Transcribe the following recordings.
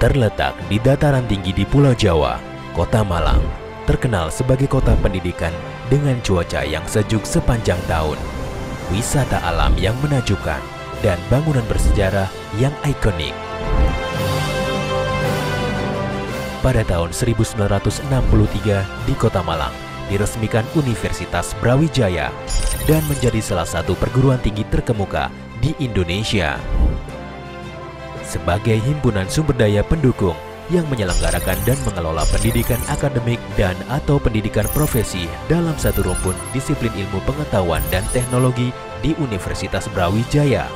Terletak di dataran tinggi di Pulau Jawa, Kota Malang terkenal sebagai kota pendidikan dengan cuaca yang sejuk sepanjang tahun, wisata alam yang menakjubkan, dan bangunan bersejarah yang ikonik. Pada tahun 1963 di Kota Malang diresmikan Universitas Brawijaya dan menjadi salah satu perguruan tinggi terkemuka di Indonesia. Sebagai himpunan sumber daya pendukung yang menyelenggarakan dan mengelola pendidikan akademik dan atau pendidikan profesi dalam satu rumpun disiplin ilmu pengetahuan dan teknologi di Universitas Brawijaya,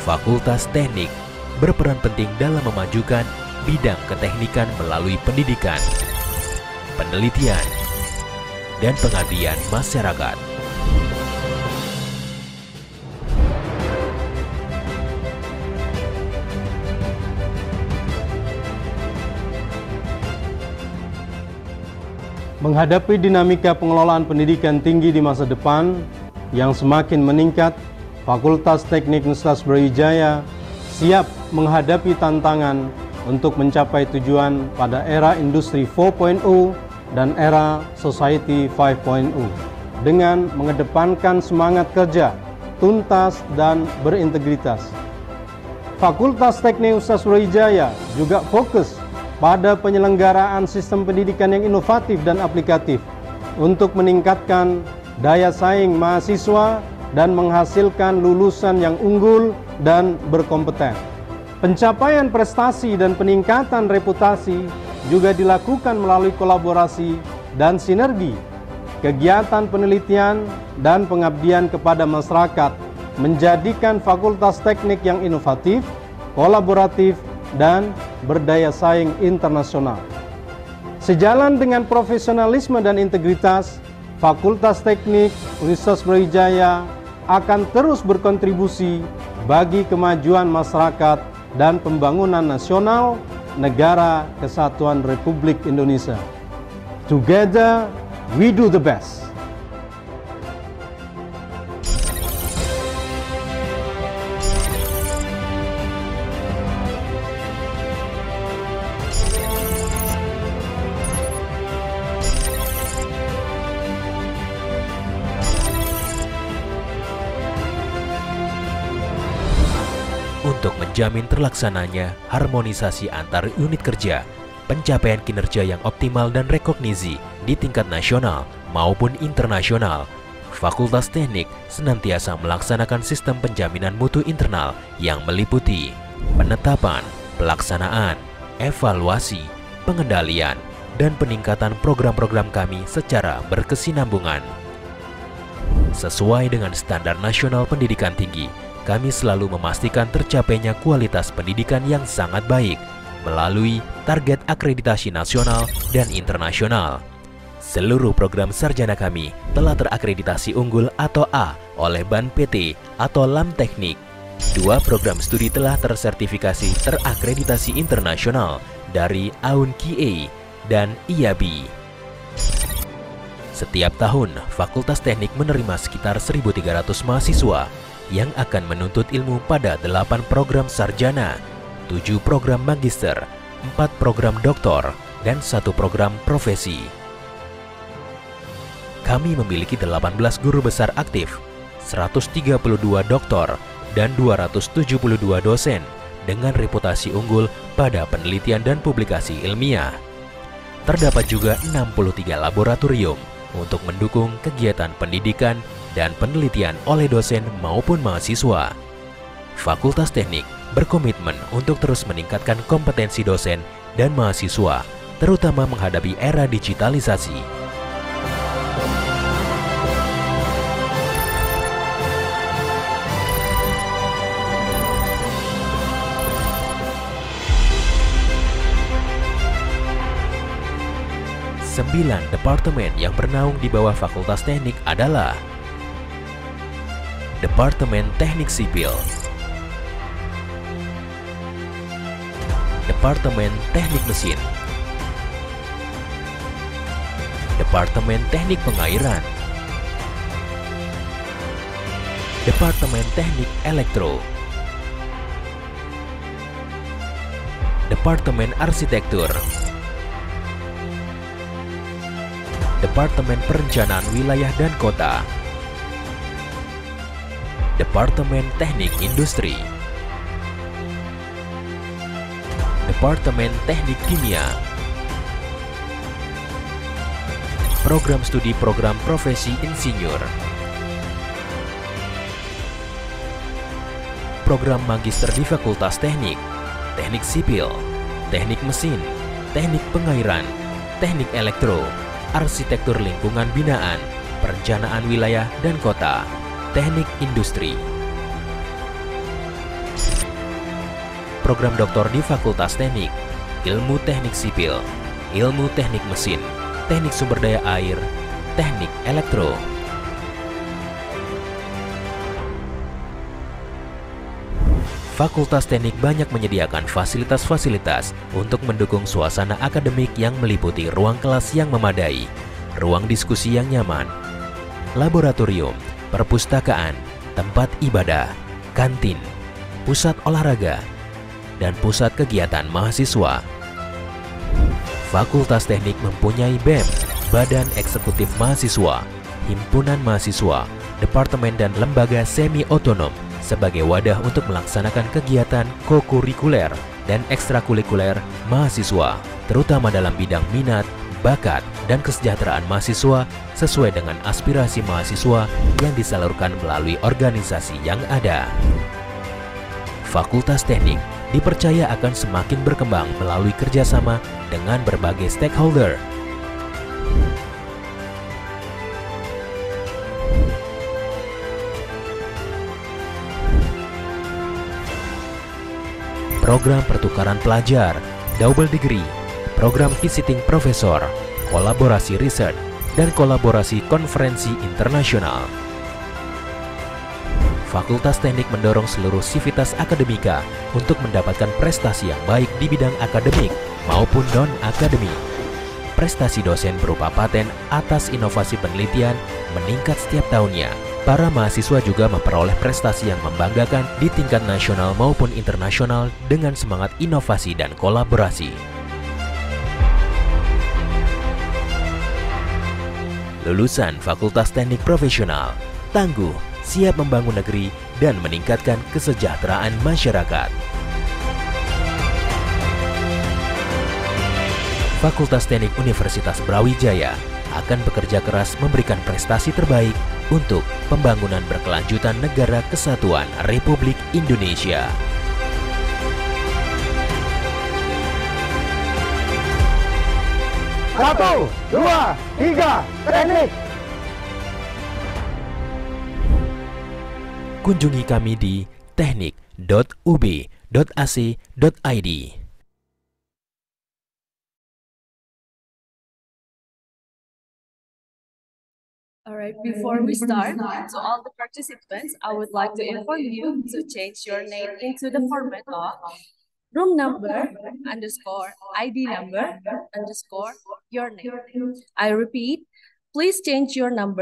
Fakultas Teknik berperan penting dalam memajukan bidang keteknikan melalui pendidikan, penelitian, dan pengabdian masyarakat. Menghadapi dinamika pengelolaan pendidikan tinggi di masa depan yang semakin meningkat, Fakultas Teknik Universitas Brawijaya siap menghadapi tantangan untuk mencapai tujuan pada era Industri 4.0 dan era Society 5.0 dengan mengedepankan semangat kerja, tuntas, dan berintegritas. Fakultas Teknik Universitas Brawijaya juga fokus pada penyelenggaraan sistem pendidikan yang inovatif dan aplikatif untuk meningkatkan daya saing mahasiswa dan menghasilkan lulusan yang unggul dan berkompeten. Pencapaian prestasi dan peningkatan reputasi juga dilakukan melalui kolaborasi dan sinergi. Kegiatan penelitian dan pengabdian kepada masyarakat menjadikan Fakultas Teknik yang inovatif, kolaboratif, dan berdaya saing internasional. Sejalan dengan profesionalisme dan integritas, Fakultas Teknik Universitas Brawijaya akan terus berkontribusi bagi kemajuan masyarakat dan pembangunan nasional Negara Kesatuan Republik Indonesia. Together, we do the best. Untuk menjamin terlaksananya harmonisasi antar unit kerja, pencapaian kinerja yang optimal dan rekognisi di tingkat nasional maupun internasional, Fakultas Teknik senantiasa melaksanakan sistem penjaminan mutu internal yang meliputi penetapan, pelaksanaan, evaluasi, pengendalian, dan peningkatan program-program kami secara berkesinambungan. Sesuai dengan standar nasional pendidikan tinggi, kami selalu memastikan tercapainya kualitas pendidikan yang sangat baik melalui target akreditasi nasional dan internasional. Seluruh program sarjana kami telah terakreditasi unggul atau A oleh BAN PT atau LAM Teknik. 2 program studi telah tersertifikasi terakreditasi internasional dari IYCEI dan IABI. Setiap tahun, Fakultas Teknik menerima sekitar 1.300 mahasiswa yang akan menuntut ilmu pada 8 program sarjana, 7 program magister, 4 program doktor, dan 1 program profesi. Kami memiliki 18 guru besar aktif, 132 doktor, dan 272 dosen dengan reputasi unggul pada penelitian dan publikasi ilmiah. Terdapat juga 63 laboratorium untuk mendukung kegiatan pendidikan dan penelitian oleh dosen maupun mahasiswa. Fakultas Teknik berkomitmen untuk terus meningkatkan kompetensi dosen dan mahasiswa, terutama menghadapi era digitalisasi. Sembilan departemen yang bernaung di bawah Fakultas Teknik adalah Departemen Teknik Sipil, Departemen Teknik Mesin, Departemen Teknik Pengairan, Departemen Teknik Elektro, Departemen Arsitektur, Departemen Perencanaan Wilayah dan Kota, Departemen Teknik Industri, Departemen Teknik Kimia, Program Studi Program Profesi Insinyur, Program Magister di Fakultas Teknik, Teknik Sipil, Teknik Mesin, Teknik Pengairan, Teknik Elektro, Arsitektur Lingkungan Binaan, Perencanaan Wilayah dan Kota, Teknik Industri. Program Doktor di Fakultas Teknik, Ilmu Teknik Sipil, Ilmu Teknik Mesin, Teknik Sumber Daya Air, Teknik Elektro. Fakultas Teknik banyak menyediakan fasilitas-fasilitas untuk mendukung suasana akademik yang meliputi ruang kelas yang memadai, ruang diskusi yang nyaman, laboratorium, perpustakaan, tempat ibadah, kantin, pusat olahraga, dan pusat kegiatan mahasiswa. Fakultas Teknik mempunyai BEM, Badan Eksekutif Mahasiswa, Himpunan Mahasiswa, Departemen dan Lembaga Semi-Otonom sebagai wadah untuk melaksanakan kegiatan kokurikuler dan ekstrakurikuler mahasiswa, terutama dalam bidang minat, bakat, dan kesejahteraan mahasiswa sesuai dengan aspirasi mahasiswa yang disalurkan melalui organisasi yang ada. Fakultas Teknik dipercaya akan semakin berkembang melalui kerjasama dengan berbagai stakeholder. Program pertukaran pelajar, double degree, program visiting profesor, kolaborasi riset, dan kolaborasi konferensi internasional. Fakultas Teknik mendorong seluruh sivitas akademika untuk mendapatkan prestasi yang baik di bidang akademik maupun non-akademik. Prestasi dosen berupa paten atas inovasi penelitian meningkat setiap tahunnya. Para mahasiswa juga memperoleh prestasi yang membanggakan di tingkat nasional maupun internasional dengan semangat inovasi dan kolaborasi. Lulusan Fakultas Teknik Profesional, tangguh, siap membangun negeri dan meningkatkan kesejahteraan masyarakat. Fakultas Teknik Universitas Brawijaya akan bekerja keras memberikan prestasi terbaik untuk pembangunan berkelanjutan Negara Kesatuan Republik Indonesia. Satu, dua, tiga, teknik. Kunjungi kami di teknik.ub.ac.id. Alright, before we start, to all the participants, I would like to inform you to change your name into the format of room number underscore ID number underscore your name. I repeat, please change your name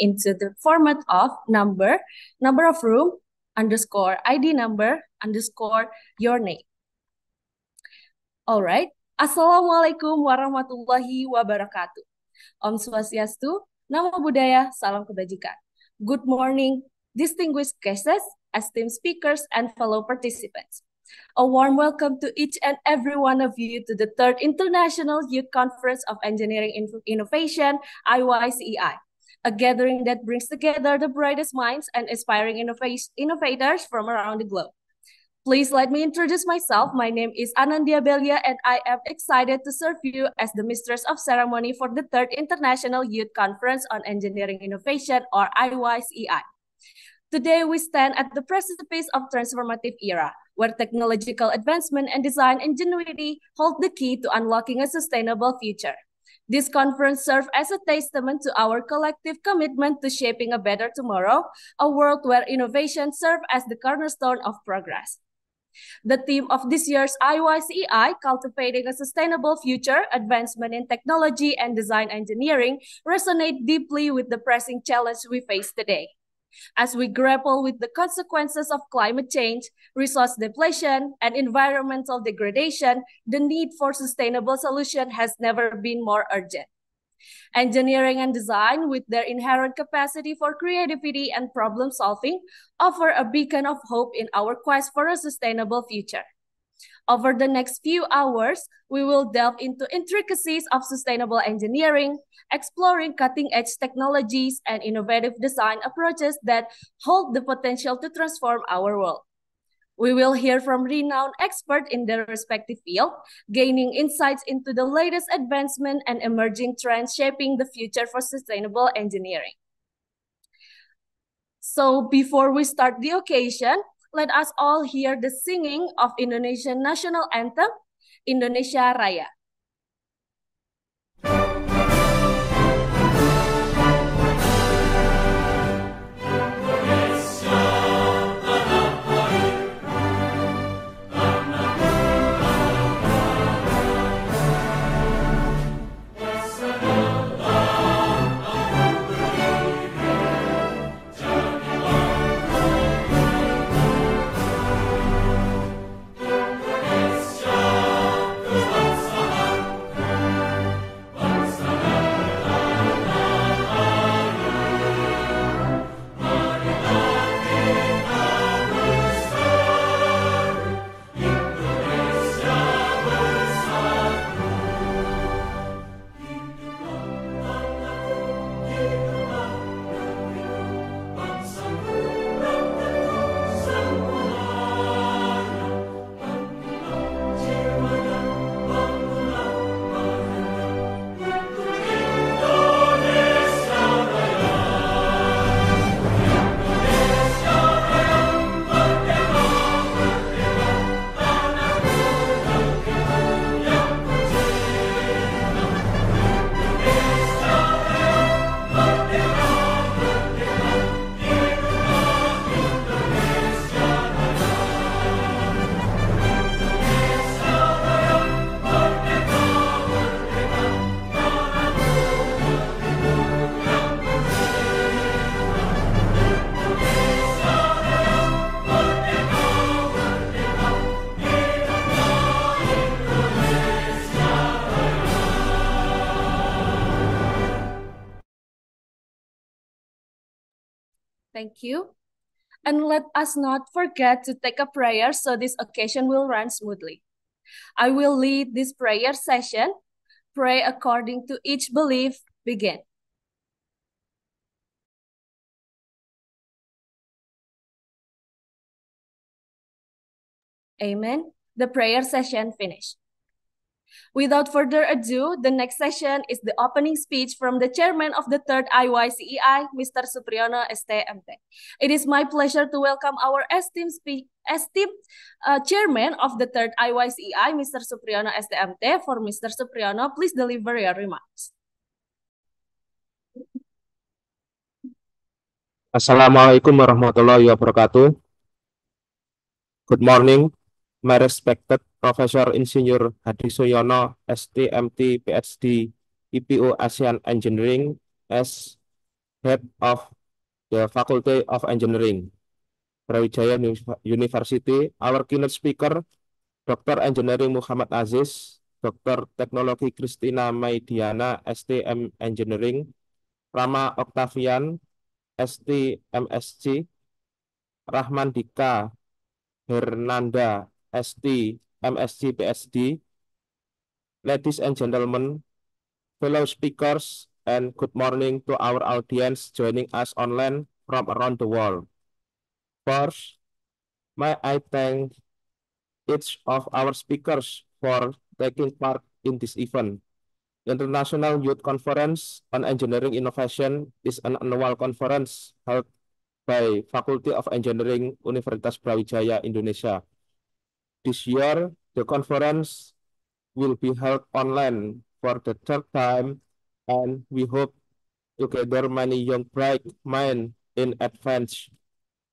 into the format of number of room underscore ID number underscore your name. Alright, Assalamualaikum warahmatullahi wabarakatuh. Om Swastiastu, Namo Buddhaya, Salam Kebajikan. Good morning, distinguished guests, esteemed speakers, and fellow participants. A warm welcome to each and every one of you to the 3rd International Youth Conference of Engineering Innovation, IYCEI, a gathering that brings together the brightest minds and aspiring innovators from around the globe. Please let me introduce myself. My name is Anandia Belia, and I am excited to serve you as the Mistress of Ceremony for the 3rd International Youth Conference on Engineering Innovation, or IYCEI. Today, we stand at the precipice of transformative era, where technological advancement and design ingenuity hold the key to unlocking a sustainable future. This conference serves as a testament to our collective commitment to shaping a better tomorrow, a world where innovation serves as the cornerstone of progress. The theme of this year's IYCEI, Cultivating a Sustainable Future, Advancement in Technology and Design Engineering, resonate deeply with the pressing challenge we face today. As we grapple with the consequences of climate change, resource depletion, and environmental degradation, the need for sustainable solutions has never been more urgent. Engineering and design, with their inherent capacity for creativity and problem solving, offer a beacon of hope in our quest for a sustainable future. Over the next few hours, we will delve into intricacies of sustainable engineering, exploring cutting-edge technologies and innovative design approaches that hold the potential to transform our world. We will hear from renowned experts in their respective field, gaining insights into the latest advancement and emerging trends shaping the future for sustainable engineering. So before we start the occasion, let us all hear the singing of Indonesian national anthem, Indonesia Raya. Thank you. And let us not forget to take a prayer so this occasion will run smoothly. I will lead this prayer session. Pray according to each belief. Begin. Amen. The prayer session finished. Without further ado, the next session is the opening speech from the chairman of the third IYCEI, Mr. Supriyono STMT. It is my pleasure to welcome our esteemed chairman of the third IYCEI, Mr. Supriyono STMT. For Mr. Supriyono, please deliver your remarks. Assalamualaikum warahmatullahi wabarakatuh. Good morning, my respected Professor Insinyur Hadi Suyono, STMT, PhD, IPU ASEAN Engineering, as Head of the Faculty of Engineering, Brawijaya University. Our keynote speaker, Dr. Engineering Muhammad Aziz, Dr. Teknologi Christina Maidiana, STM Engineering, Rama Octavian, ST Rahman Dika Hernanda, ST MSc PhD. Ladies and gentlemen, fellow speakers, and good morning to our audience joining us online from around the world. First, may I thank each of our speakers for taking part in this event. The International Youth Conference on Engineering Innovation is an annual conference held by Faculty of Engineering Universitas Brawijaya, Indonesia. This year, the conference will be held online for the third time, and we hope to gather many young bright minds in advance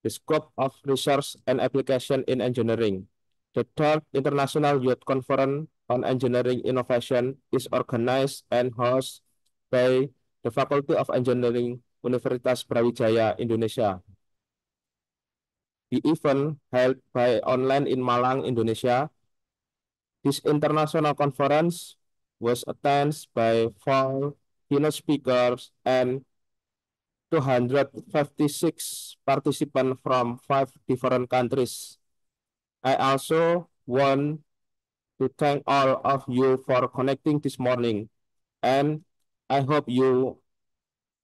the scope of research and application in engineering. The third International Youth Conference on Engineering Innovation is organized and hosted by the Faculty of Engineering Universitas Brawijaya, Indonesia. The event held by online in Malang, Indonesia. This international conference was attended by 4 keynote speakers and 256 participants from 5 different countries. I also want to thank all of you for connecting this morning, and I hope you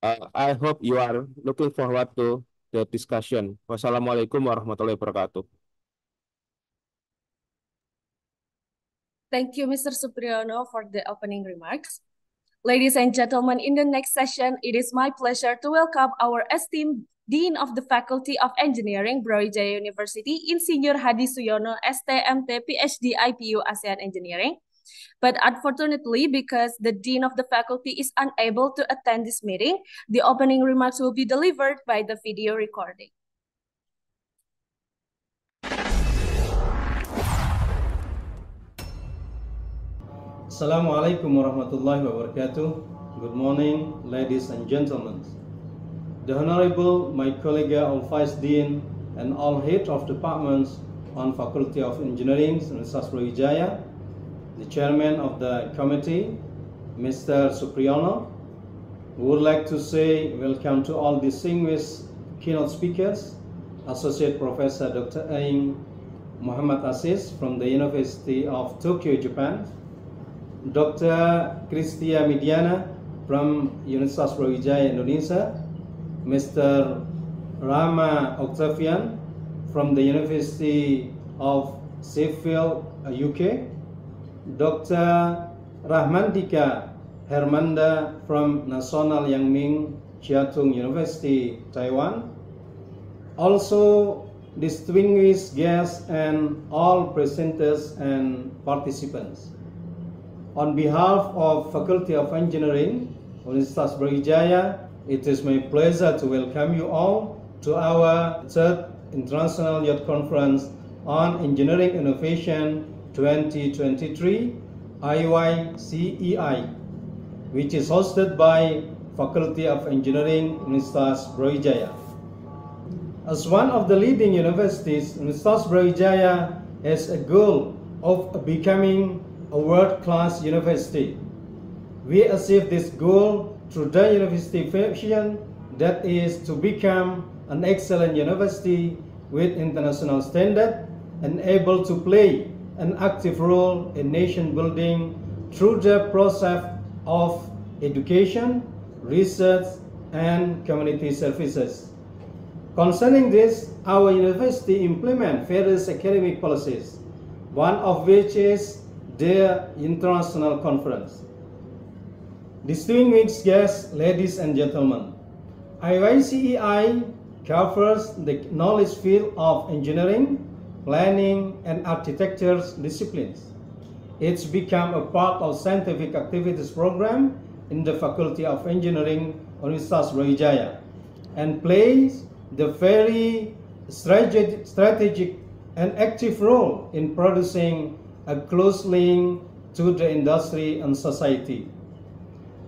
are looking forward to the discussion. Wassalamualaikum warahmatullahi wabarakatuh. Thank you, Mr. Supriyono, for the opening remarks. Ladies and gentlemen, in the next session, it is my pleasure to welcome our esteemed Dean of the Faculty of Engineering, Brawijaya University, Insinyur Hadi Suyono, STMT, PhD, IPU, ASEAN Engineering. But unfortunately, because the Dean of the Faculty is unable to attend this meeting, the opening remarks will be delivered by the video recording. Assalamualaikum warahmatullahi wabarakatuh. Good morning, ladies and gentlemen. The Honorable, my colleague, all Vice Dean, and all head of departments on Faculty of Engineering, Universitas Brawijaya, the Chairman of the committee, Mr. Supriyono, would like to say welcome to all distinguished keynote speakers, Associate Professor Dr. Aing Muhammad Aziz from the University of Tokyo, Japan, Dr. Cristia Midiana from Universitas Brawijaya, Indonesia, Mr. Rama Octavian from the University of Sheffield, UK, Dr. Rahmandika Hermanda from National Yangming Chiatung University, Taiwan. Also, distinguished guests and all presenters and participants. On behalf of Faculty of Engineering, Universitas Brawijaya, it is my pleasure to welcome you all to our third International Youth Conference on Engineering Innovation 2023, IYCEI, which is hosted by Faculty of Engineering, Universitas Brawijaya. As one of the leading universities, Universitas Brawijaya has a goal of becoming a world-class university. We achieve this goal through the university vision, that is to become an excellent university with international standard and able to play an active role in nation building through the process of education, research, and community services. Concerning this, our university implements various academic policies, one of which is the International Conference. Distinguished guests, ladies and gentlemen, IYCEI covers the knowledge field of engineering, planning, and architecture disciplines. It's become a part of scientific activities program in the Faculty of Engineering, Universitas Brawijaya, and plays the very strategic and active role in producing a close link to the industry and society.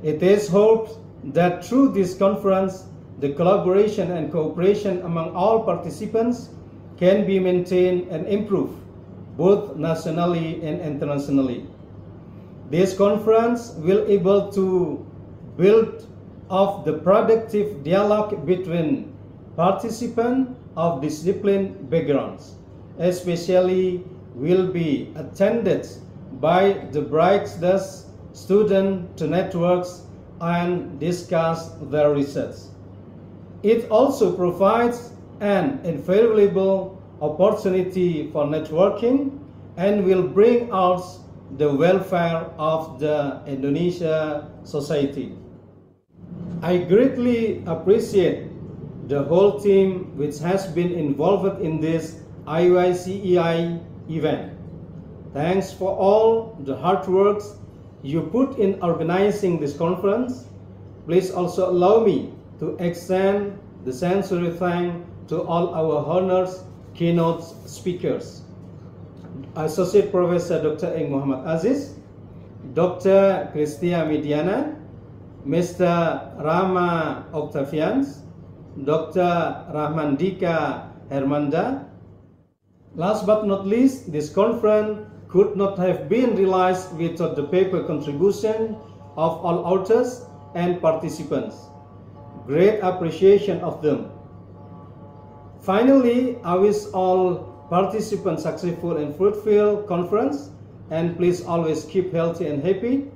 It is hoped that through this conference, the collaboration and cooperation among all participants can be maintained and improved, both nationally and internationally. This conference will be able to build up the productive dialogue between participants of discipline backgrounds, especially will be attended by the brightest students to networks and discuss their research. It also provides an invaluable opportunity for networking and will bring out the welfare of the Indonesia society. I greatly appreciate the whole team which has been involved in this IYCEI event. Thanks for all the hard work you put in organizing this conference. Please also allow me to extend the sincere thanks to all our honors keynote speakers. Associate Professor Dr. Aing Muhammad Aziz, Dr. Cristia Midiana, Mr. Rama Octavians, Dr. Rahmandika Hermanda. Last but not least, this conference could not have been realized without the paper contribution of all authors and participants. Great appreciation of them. Finally, I wish all participants successful and fruitful conference, and please always keep healthy and happy.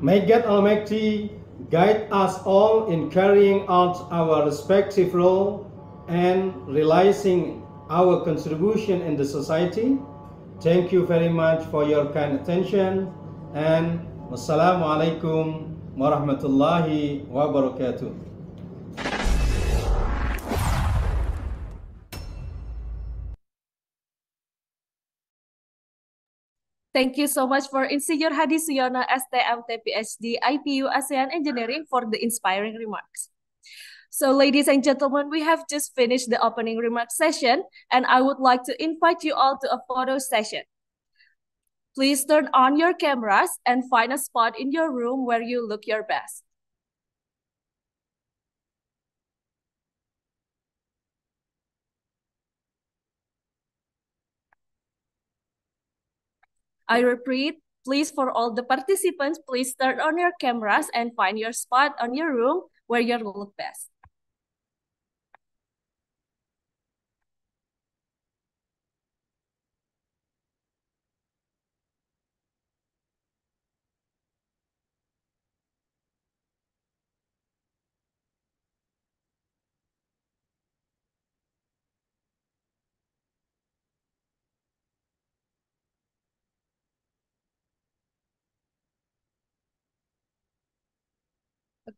May God Almighty guide us all in carrying out our respective role and realizing our contribution in the society. Thank you very much for your kind attention, and wassalamualaikum warahmatullahi wabarakatuh. Thank you so much for Insinyur Hadi Suyono, STMT PhD, IPU ASEAN Engineering for the inspiring remarks. So ladies and gentlemen, we have just finished the opening remarks session, and I would like to invite you all to a photo session. Please turn on your cameras and find a spot in your room where you look your best. I repeat, please, for all the participants, please turn on your cameras and find your spot on your room where you look best.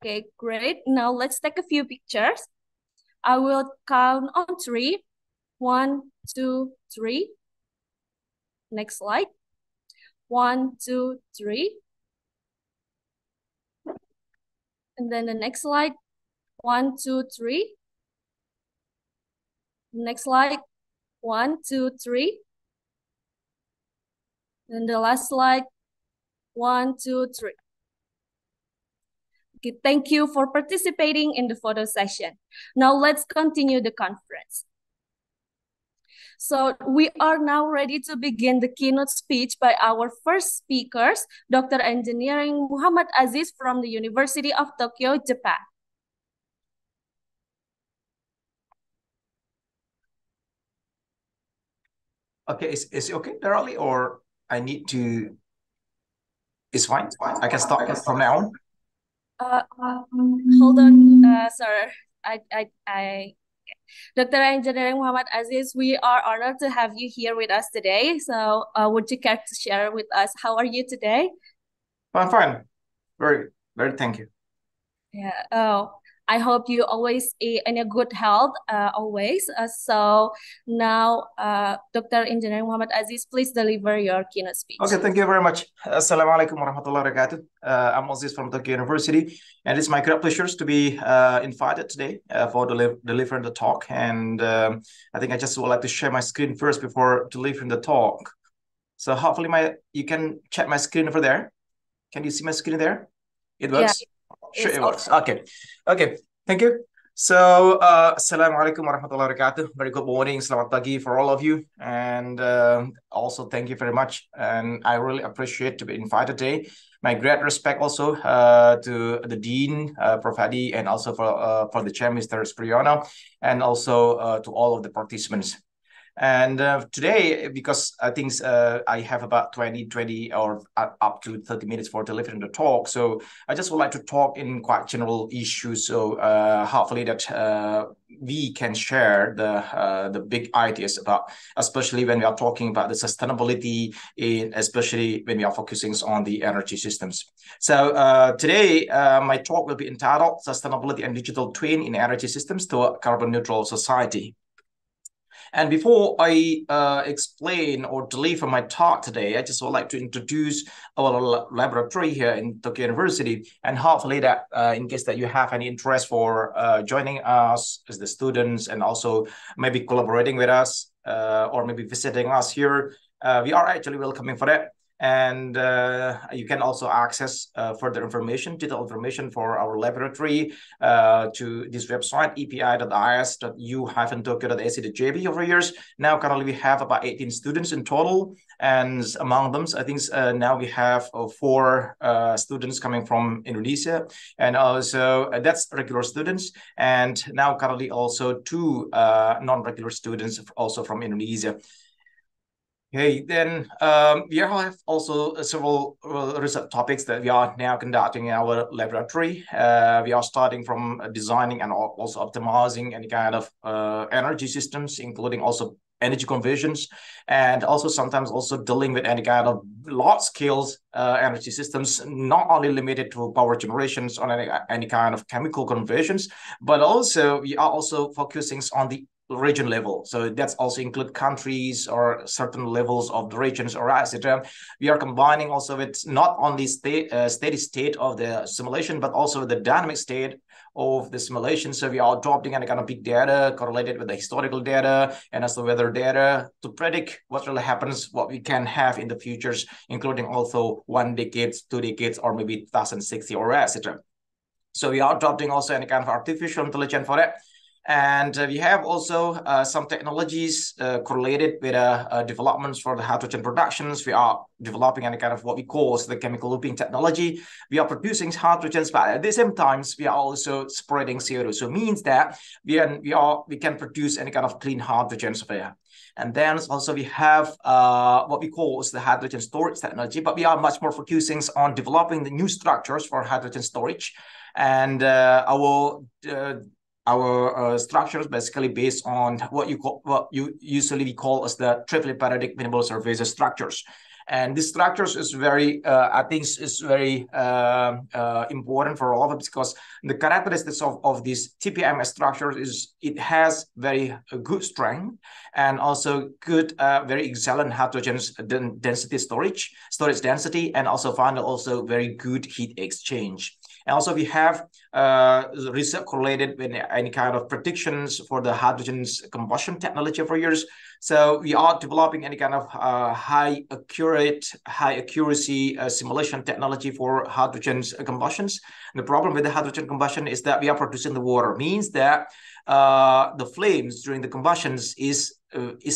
Okay, great. Now let's take a few pictures. I will count on 3. 1, 2, 3. Next slide. 1, 2, 3. And then the next slide. 1, 2, 3. Next slide. 1, 2, 3. And the last slide. 1, 2, 3. Okay, thank you for participating in the photo session. Now let's continue the conference. So we are now ready to begin the keynote speech by our first speakers, Dr. Engineering Muhammad Aziz from the University of Tokyo, Japan. Okay, is it okay, Darali, or I need to? It's fine. I can start from now on. Hold on, sir. Dr. Engineering Muhammad Aziz, we are honored to have you here with us today. So would you care to share with us, how are you today? I'm fine. Very, very thank you. Yeah. I hope you always in a good health, always. So now, Dr. Engineering Muhammad Aziz, please deliver your keynote speech. Okay, thank you very much. Assalamualaikum warahmatullahi wabarakatuh. I'm Aziz from Tokyo University, and it's my great pleasure to be invited today for delivering the talk. And I think I just would like to share my screen first before delivering the talk. So hopefully you can check my screen over there. Can you see my screen there? It works? Yeah. Sure, it works. Okay. Thank you. So, Assalamualaikum warahmatullahi wabarakatuh. Very good morning, selamat pagi for all of you. And also thank you very much. And I really appreciate to be invited today. My great respect also to the Dean, Prof. Hadi, and also for the Chair, Mr. Spriono, and also to all of the participants. And today, because I think I have about 20 or up to 30 minutes for delivering the talk, so I just would like to talk in quite general issues. So hopefully that we can share the big ideas about, especially when we are talking about the sustainability, especially when we are focusing on the energy systems. So today, my talk will be entitled "Sustainability and Digital Twin in Energy Systems to a Carbon Neutral Society." And before I explain or deliver my talk today, I just would like to introduce our laboratory here in Tokyo University, and hopefully that in case that you have any interest for joining us as the students and also maybe collaborating with us or maybe visiting us here, we are actually welcoming for that. And you can also access further information, detailed information for our laboratory to this website, epi.is.u-tokyo.ac.jp over years. Now, currently we have about 18 students in total. And among them, I think now we have 4 students coming from Indonesia. And also that's regular students. And now currently also 2 non-regular students also from Indonesia. Okay, then we have also several research topics that we are now conducting in our laboratory. We are starting from designing and also optimizing any kind of energy systems, including also energy conversions, and also sometimes also dealing with any kind of large-scale energy systems, not only limited to power generations or any kind of chemical conversions, but also we are also focusing on the region level. So that's also include countries or certain levels of the regions or etc. We are combining also with not only steady state of the simulation, but also the dynamic state of the simulation. So we are adopting any kind of big data correlated with the historical data and also weather data to predict what really happens, what we can have in the futures, including also 1 decade, 2 decades, or maybe 2060 or etc. So we are adopting also any kind of artificial intelligence for that. And we have also some technologies correlated with developments for the hydrogen productions. We are developing any kind of what we call the chemical looping technology. We are producing hydrogens, but at the same time, we are also spreading CO2. So it means that we can produce any kind of clean hydrogens there. And then also we have what we call the hydrogen storage technology, but we are much more focusing on developing the new structures for hydrogen storage. And our structures basically based on what you usually call as the triplet periodic minimal surface structures. And this structures is very, I think is very important for all of us, because the characteristics of this TPMS structure is it has very good strength and also good, very excellent hydrogen density storage density, and also finally also very good heat exchange. And also we have research correlated with any kind of predictions for the hydrogen's combustion technology for years. So we are developing any kind of high accuracy simulation technology for hydrogen's combustions. And the problem with the hydrogen combustion is that we are producing the water, means that the flames during the combustions is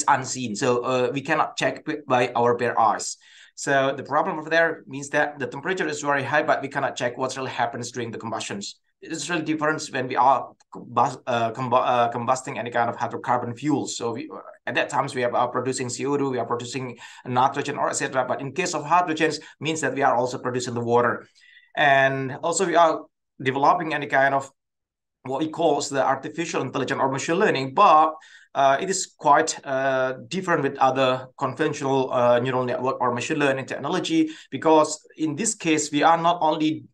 unseen. So we cannot check by our bare eyes. So the problem over there means that the temperature is very high, but we cannot check what really happens during the combustions. It's really different when we are combusting any kind of hydrocarbon fuels. So at that times we are producing CO2, we are producing nitrogen, or etc. But in case of hydrogens, means that we are also producing the water. And also we are developing any kind of what we call the artificial intelligence or machine learning, but it is quite different with other conventional neural network or machine learning technology, because in this case, we are not only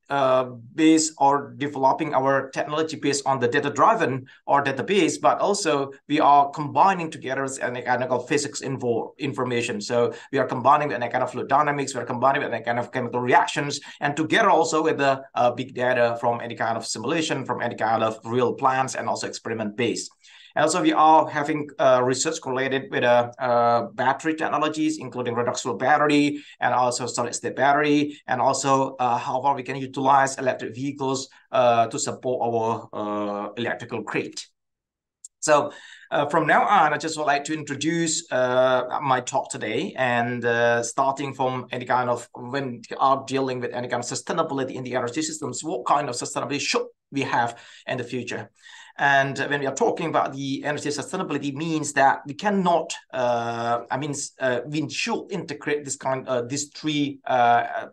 based or developing our technology based on the data-driven or database, but also we are combining together any kind of physics information. So we are combining with any kind of fluid dynamics, we are combining with any kind of chemical reactions, and together also with the big data from any kind of simulation, from any kind of real plants, and also experiment-based. And also we are having research correlated with battery technologies, including redox flow battery and also solid state battery, and also how far we can utilize electric vehicles to support our electrical grid. So from now on, I just would like to introduce my talk today, and starting from any kind of when we are dealing with any kind of sustainability in the energy systems, what kind of sustainability should we have in the future? And when we are talking about the energy sustainability, means that we cannot, we should integrate these 3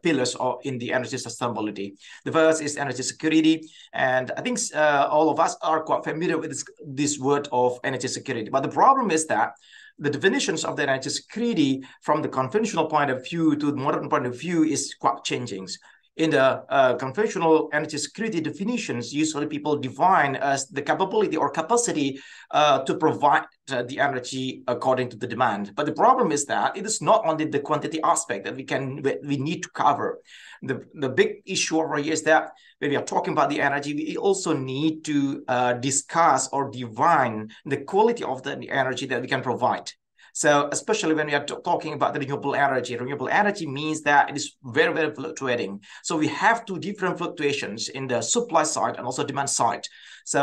pillars in the energy sustainability. The first is energy security, and I think all of us are quite familiar with this word of energy security. But the problem is that the definitions of the energy security from the conventional point of view to the modern point of view is quite changing. In the conventional energy security definitions, usually people define as the capability or capacity to provide the energy according to the demand. But the problem is that it is not only the quantity aspect that we need to cover. The big issue over here is that when we are talking about the energy, we also need to discuss or define the quality of the energy that we can provide. So especially when we are talking about the renewable energy means that it is very, very fluctuating. So we have two different fluctuations in the supply side and also demand side. So,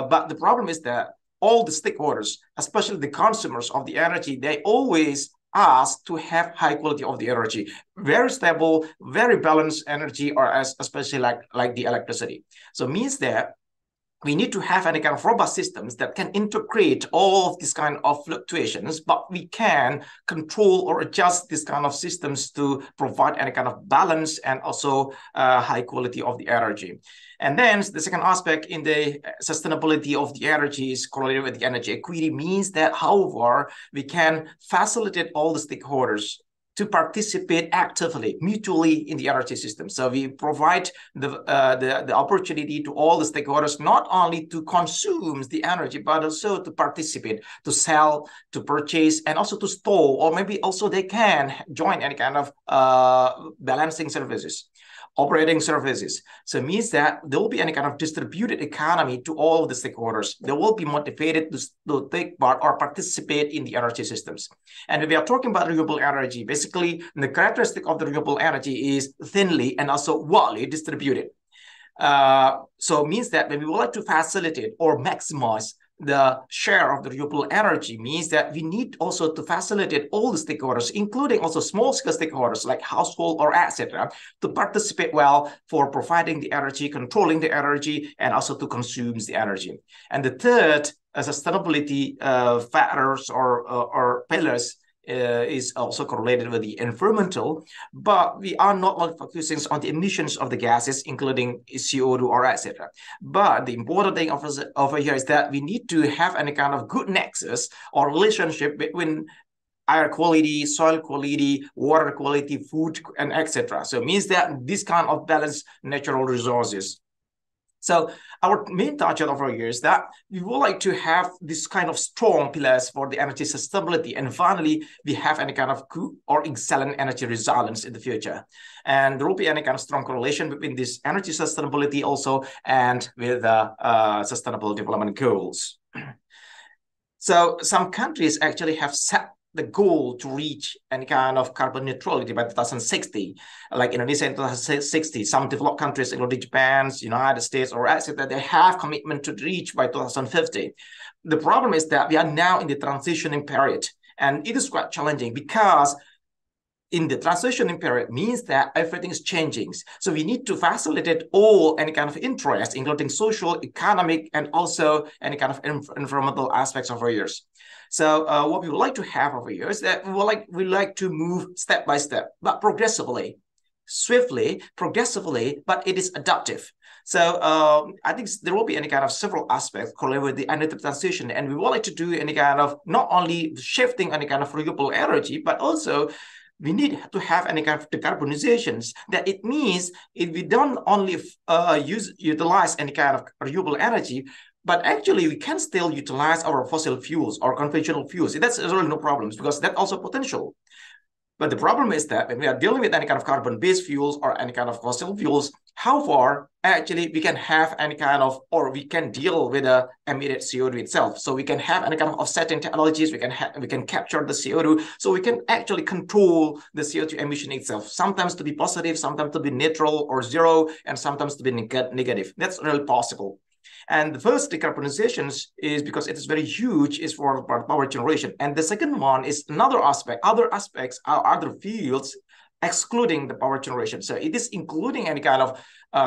but the problem is that all the stakeholders, especially the consumers of the energy, they always ask to have high quality of the energy, very stable, very balanced energy, or especially like the electricity. So means that we need to have any kind of robust systems that can integrate all of these kind of fluctuations, but we can control or adjust these kind of systems to provide any kind of balance and also high quality of the energy. And then the second aspect in the sustainability of the energy is correlated with the energy equity, means that, however, we can facilitate all the stakeholders to participate actively, mutually in the energy system. So we provide the opportunity to all the stakeholders, not only to consume the energy, but also to participate, to sell, to purchase, and also to store, or maybe also they can join any kind of balancing services, operating services. So it means that there will be any kind of distributed economy to all of the stakeholders. They will be motivated to take part or participate in the energy systems. And when we are talking about renewable energy, basically the characteristic of the renewable energy is thinly and also widely distributed. So it means that when we would like to facilitate or maximize the share of the renewable energy, means that we need also to facilitate all the stakeholders, including also small-scale stakeholders like household or etc., to participate well for providing the energy, controlling the energy, and also to consume the energy. And the third sustainability factors or pillars is also correlated with the environmental, but we are not only focusing on the emissions of the gases, including CO2 or etc. But the important thing over here is that we need to have any kind of good nexus or relationship between air quality, soil quality, water quality, food, and etc. So it means that this kind of balanced natural resources. So our main target over here is that we would like to have this kind of strong pillars for the energy sustainability. And finally, we have any kind of good or excellent energy resilience in the future. And there will be any kind of strong correlation between this energy sustainability also and with the sustainable development goals. So some countries actually have set the goal to reach any kind of carbon neutrality by 2060, like Indonesia in 2060. Some developed countries, including Japan, United States, or etc., they have commitment to reach by 2050. The problem is that we are now in the transitioning period, and it is quite challenging because in the transitioning period means that everything is changing. So we need to facilitate all any kind of interest, including social, economic, and also any kind of environmental aspects over years. So what we would like to have over here is that we like to move step by step, but progressively, swiftly, progressively, but it is adaptive. So I think there will be any kind of several aspects correlated with the energy transition, and we would like to do any kind of not only shifting any kind of renewable energy, but also we need to have any kind of decarbonizations. That it means if we don't only utilize any kind of renewable energy, but actually we can still utilize our fossil fuels or conventional fuels. That's really no problems because that's also potential. But the problem is that when we are dealing with any kind of carbon-based fuels or any kind of fossil fuels, how far actually we can have any kind of, or we can deal with the emitted CO2 itself. So we can have any kind of offsetting technologies, we can capture the CO2, so we can actually control the CO2 emission itself, sometimes to be positive, sometimes to be neutral or zero, and sometimes to be negative. That's really possible. And the first decarbonizations is because it is very huge, is for power generation. And the second one is another aspect, other aspects are other fields excluding the power generation. So it is including any kind of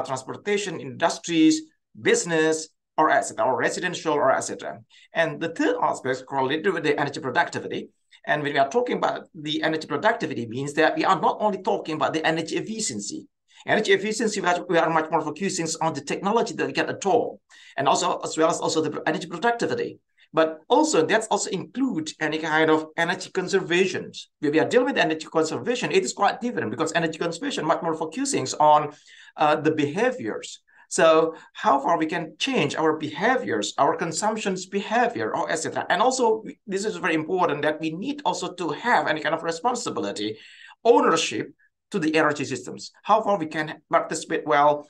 transportation, industries, business, or etc., or residential, or etc. And the third aspect is correlated with the energy productivity. And when we are talking about the energy productivity, means that we are not only talking about the energy efficiency. Energy efficiency, we are much more focusing on the technology that we can adopt, and also as well as also the energy productivity. But also that's also include any kind of energy conservation. When we are dealing with energy conservation, it is quite different because energy conservation much more focusing on the behaviors. So how far we can change our behaviors, our consumption's behavior, or etc. And also this is very important that we need also to have any kind of responsibility, ownership to the energy systems. How far we can participate well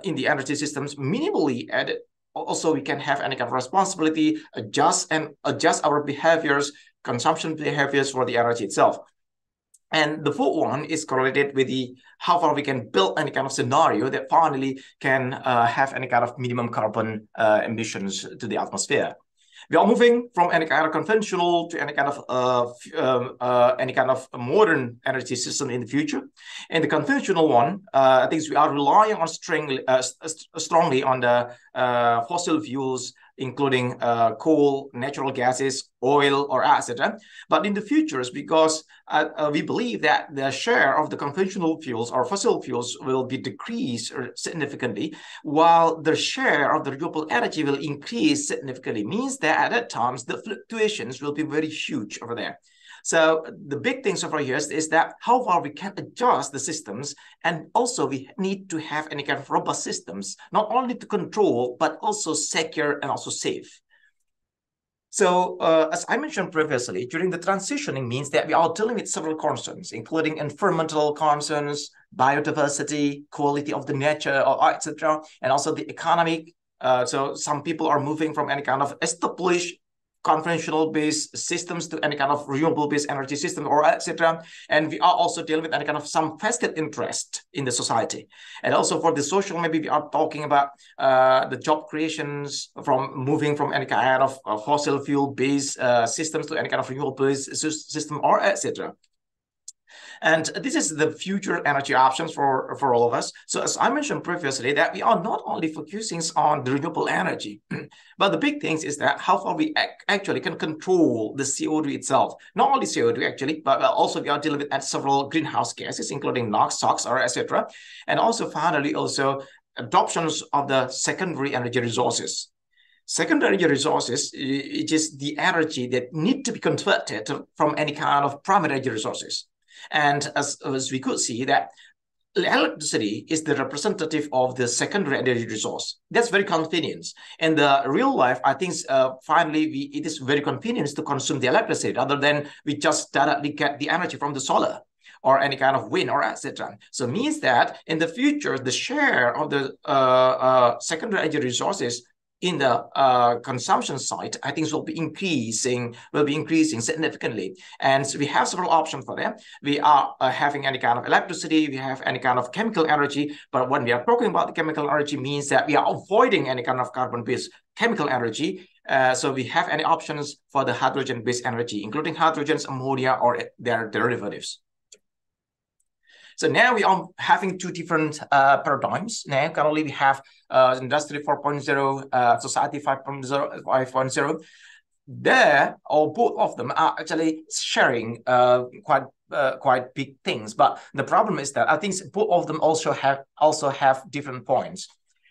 in the energy systems, minimally added. Also, we can have any kind of responsibility, adjust our behaviors consumption behaviors for the energy itself. And the fourth one is correlated with the how far we can build any kind of scenario that finally can have any kind of minimum carbon emissions to the atmosphere. We are moving from any kind of conventional to any kind of modern energy system in the future. And the conventional one, I think we are relying on strongly on the fossil fuels, including coal, natural gases, oil, or etc. But in the futures, because we believe that the share of the conventional fuels or fossil fuels will be decreased significantly, while the share of the renewable energy will increase significantly, means that at that time, the fluctuations will be very huge over there. So the big things over here is that how far we can adjust the systems, and also we need to have any kind of robust systems, not only to control, but also secure and also safe. So as I mentioned previously, during the transitioning means that we are dealing with several concerns, including environmental concerns, biodiversity, quality of the nature, etc., and also the economic. So some people are moving from any kind of established conventional-based systems to any kind of renewable-based energy system, or etc. And we are also dealing with any kind of some vested interest in the society. And also for the social, maybe we are talking about the job creations from moving from any kind of fossil fuel-based systems to any kind of renewable-based system, or etc. And this is the future energy options for all of us. So as I mentioned previously, that we are not only focusing on the renewable energy, but the big things is that how far we actually can control the CO2 itself. Not only CO2 actually, but also we are dealing with several greenhouse gases, including NOx, SOx, or etc. And also finally, also adoptions of the secondary energy resources. Secondary resources, it is the energy that need to be converted from any kind of primary energy resources. And as we could see that electricity is the representative of the secondary energy resource. That's very convenient. In the real life, I think finally it is very convenient to consume the electricity rather than we just directly get the energy from the solar or any kind of wind or etc. So it means that in the future, the share of the secondary energy resources in the consumption side, I think will be increasing significantly. And so we have several options for them. We are having any kind of electricity, we have any kind of chemical energy, but when we are talking about the chemical energy means that we are avoiding any kind of carbon-based chemical energy. So we have any options for the hydrogen-based energy, including hydrogens, ammonia, or their derivatives. So now we are having two different paradigms. Now currently we have Industry 4.0, Society 5.0. There, or both of them are actually sharing quite big things. But the problem is that I think both of them also have different points.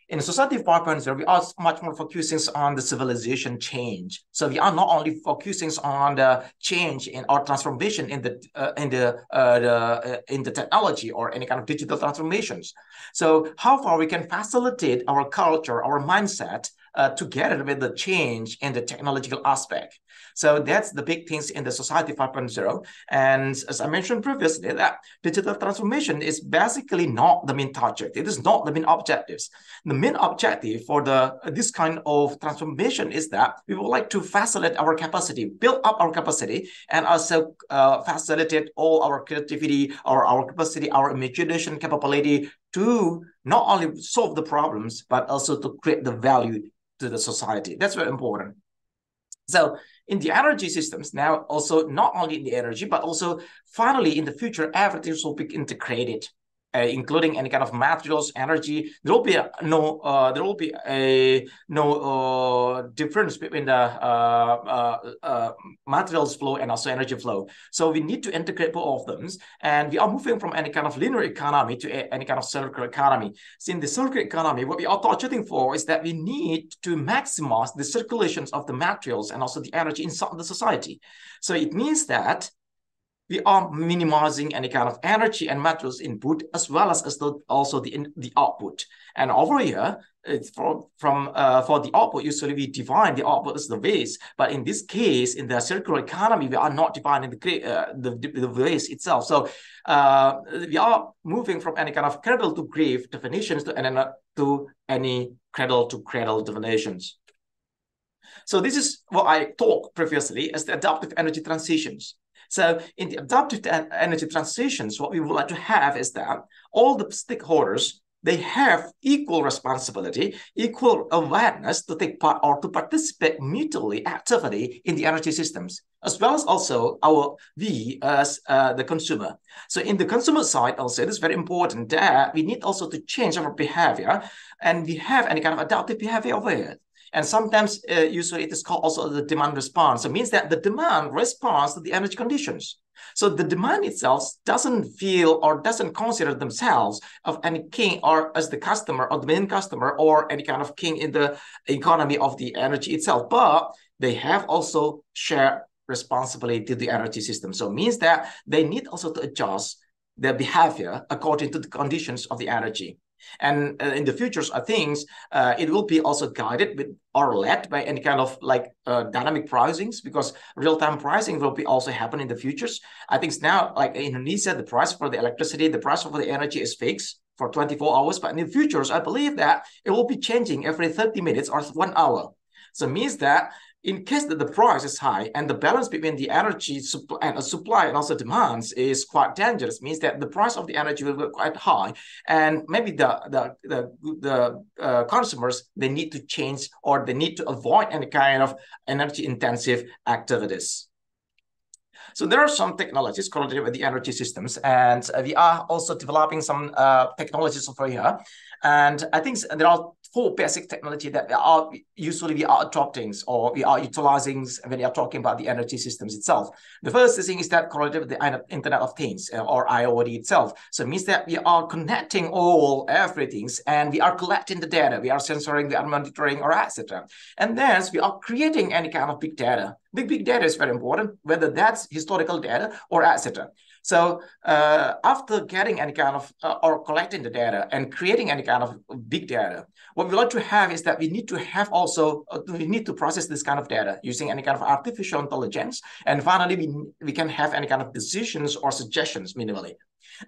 In Society 5.0, we are much more focusing on the civilization change. So we are not only focusing on the change in our transformation in the technology or any kind of digital transformations. So how far we can facilitate our culture, our mindset, together with the change in the technological aspect. So that's the big things in the Society 5.0. And as I mentioned previously, that digital transformation is basically not the main target. It is not the main objectives. The main objective for this kind of transformation is that we would like to facilitate our capacity, build up our capacity, and also facilitate all our creativity, or our capacity, our imagination capability to not only solve the problems, but also to create the value to the society. That's very important. So in the energy systems now, also not only in the energy, but also finally in the future, everything will be integrated, including any kind of materials, energy. There will be no difference between the materials flow and also energy flow. So we need to integrate both of them, and we are moving from any kind of linear economy to any kind of circular economy. So in the circular economy, what we are targeting for is that we need to maximize the circulations of the materials and also the energy inside the society. So it means that we are minimizing any kind of energy and materials input, as well as also the output. And over here, it's for the output, usually we define the output as the waste. But in this case, in the circular economy, we are not defining the waste itself. So we are moving from any kind of cradle to grave definitions to any cradle to cradle definitions. So this is what I talked previously as the adaptive energy transitions. So in the adaptive energy transitions, what we would like to have is that all the stakeholders, they have equal responsibility, equal awareness to take part or to participate mutually actively in the energy systems, as well as also we as the consumer. So in the consumer side also, it is very important that we need also to change our behavior, and we have any kind of adaptive behavior over it. And sometimes, usually it is called also the demand response. So it means that the demand responds to the energy conditions. So the demand itself doesn't feel or doesn't consider themselves of any king or as the customer or the main customer or any kind of king in the economy of the energy itself, but they have also shared responsibility to the energy system. So it means that they need also to adjust their behavior according to the conditions of the energy. And in the futures, I think it will be also guided with or led by any kind of like dynamic pricings, because real-time pricing will be also happen in the futures. I think now, like in Indonesia, the price for the electricity, the price for the energy is fixed for 24 hours. But in the futures, I believe that it will be changing every 30 minutes or 1 hour. So it means that in case that the price is high and the balance between the energy supply and also demands is quite dangerous, means that the price of the energy will be quite high, and maybe the consumers, they need to change or they need to avoid any kind of energy intensive activities. So there are some technologies correlated with the energy systems, and we are also developing some technologies over here. And I think there are 4 basic technology that we are adopting or we are utilizing when we are talking about the energy systems itself. The first thing is that correlated with the Internet of Things or IoT itself. So it means that we are connecting everything, and we are collecting the data, we are censoring, we are monitoring, or etc. And then we are creating any kind of big data. Big data is very important, whether that's historical data or etc. So after getting any kind of or collecting the data and creating any kind of big data, what we like to have is that we need to have also we need to process this kind of data using any kind of artificial intelligence, and finally we can have any kind of decisions or suggestions minimally.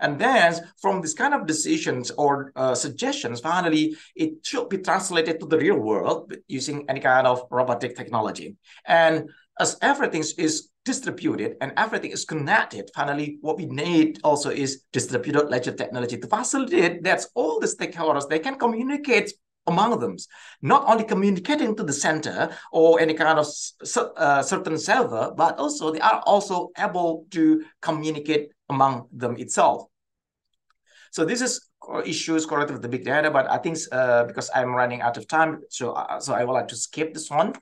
And then from this kind of decisions or suggestions, finally, it should be translated to the real world using any kind of robotic technology. And as everything is distributed and everything is connected, finally, what we need also is distributed ledger technology to facilitate that all the stakeholders, they can communicate among them, not only communicating to the center or any kind of certain server, but also they are also able to communicate among them itself. So this is issues correlated with the big data, but I think because I'm running out of time, so I would like to skip this one.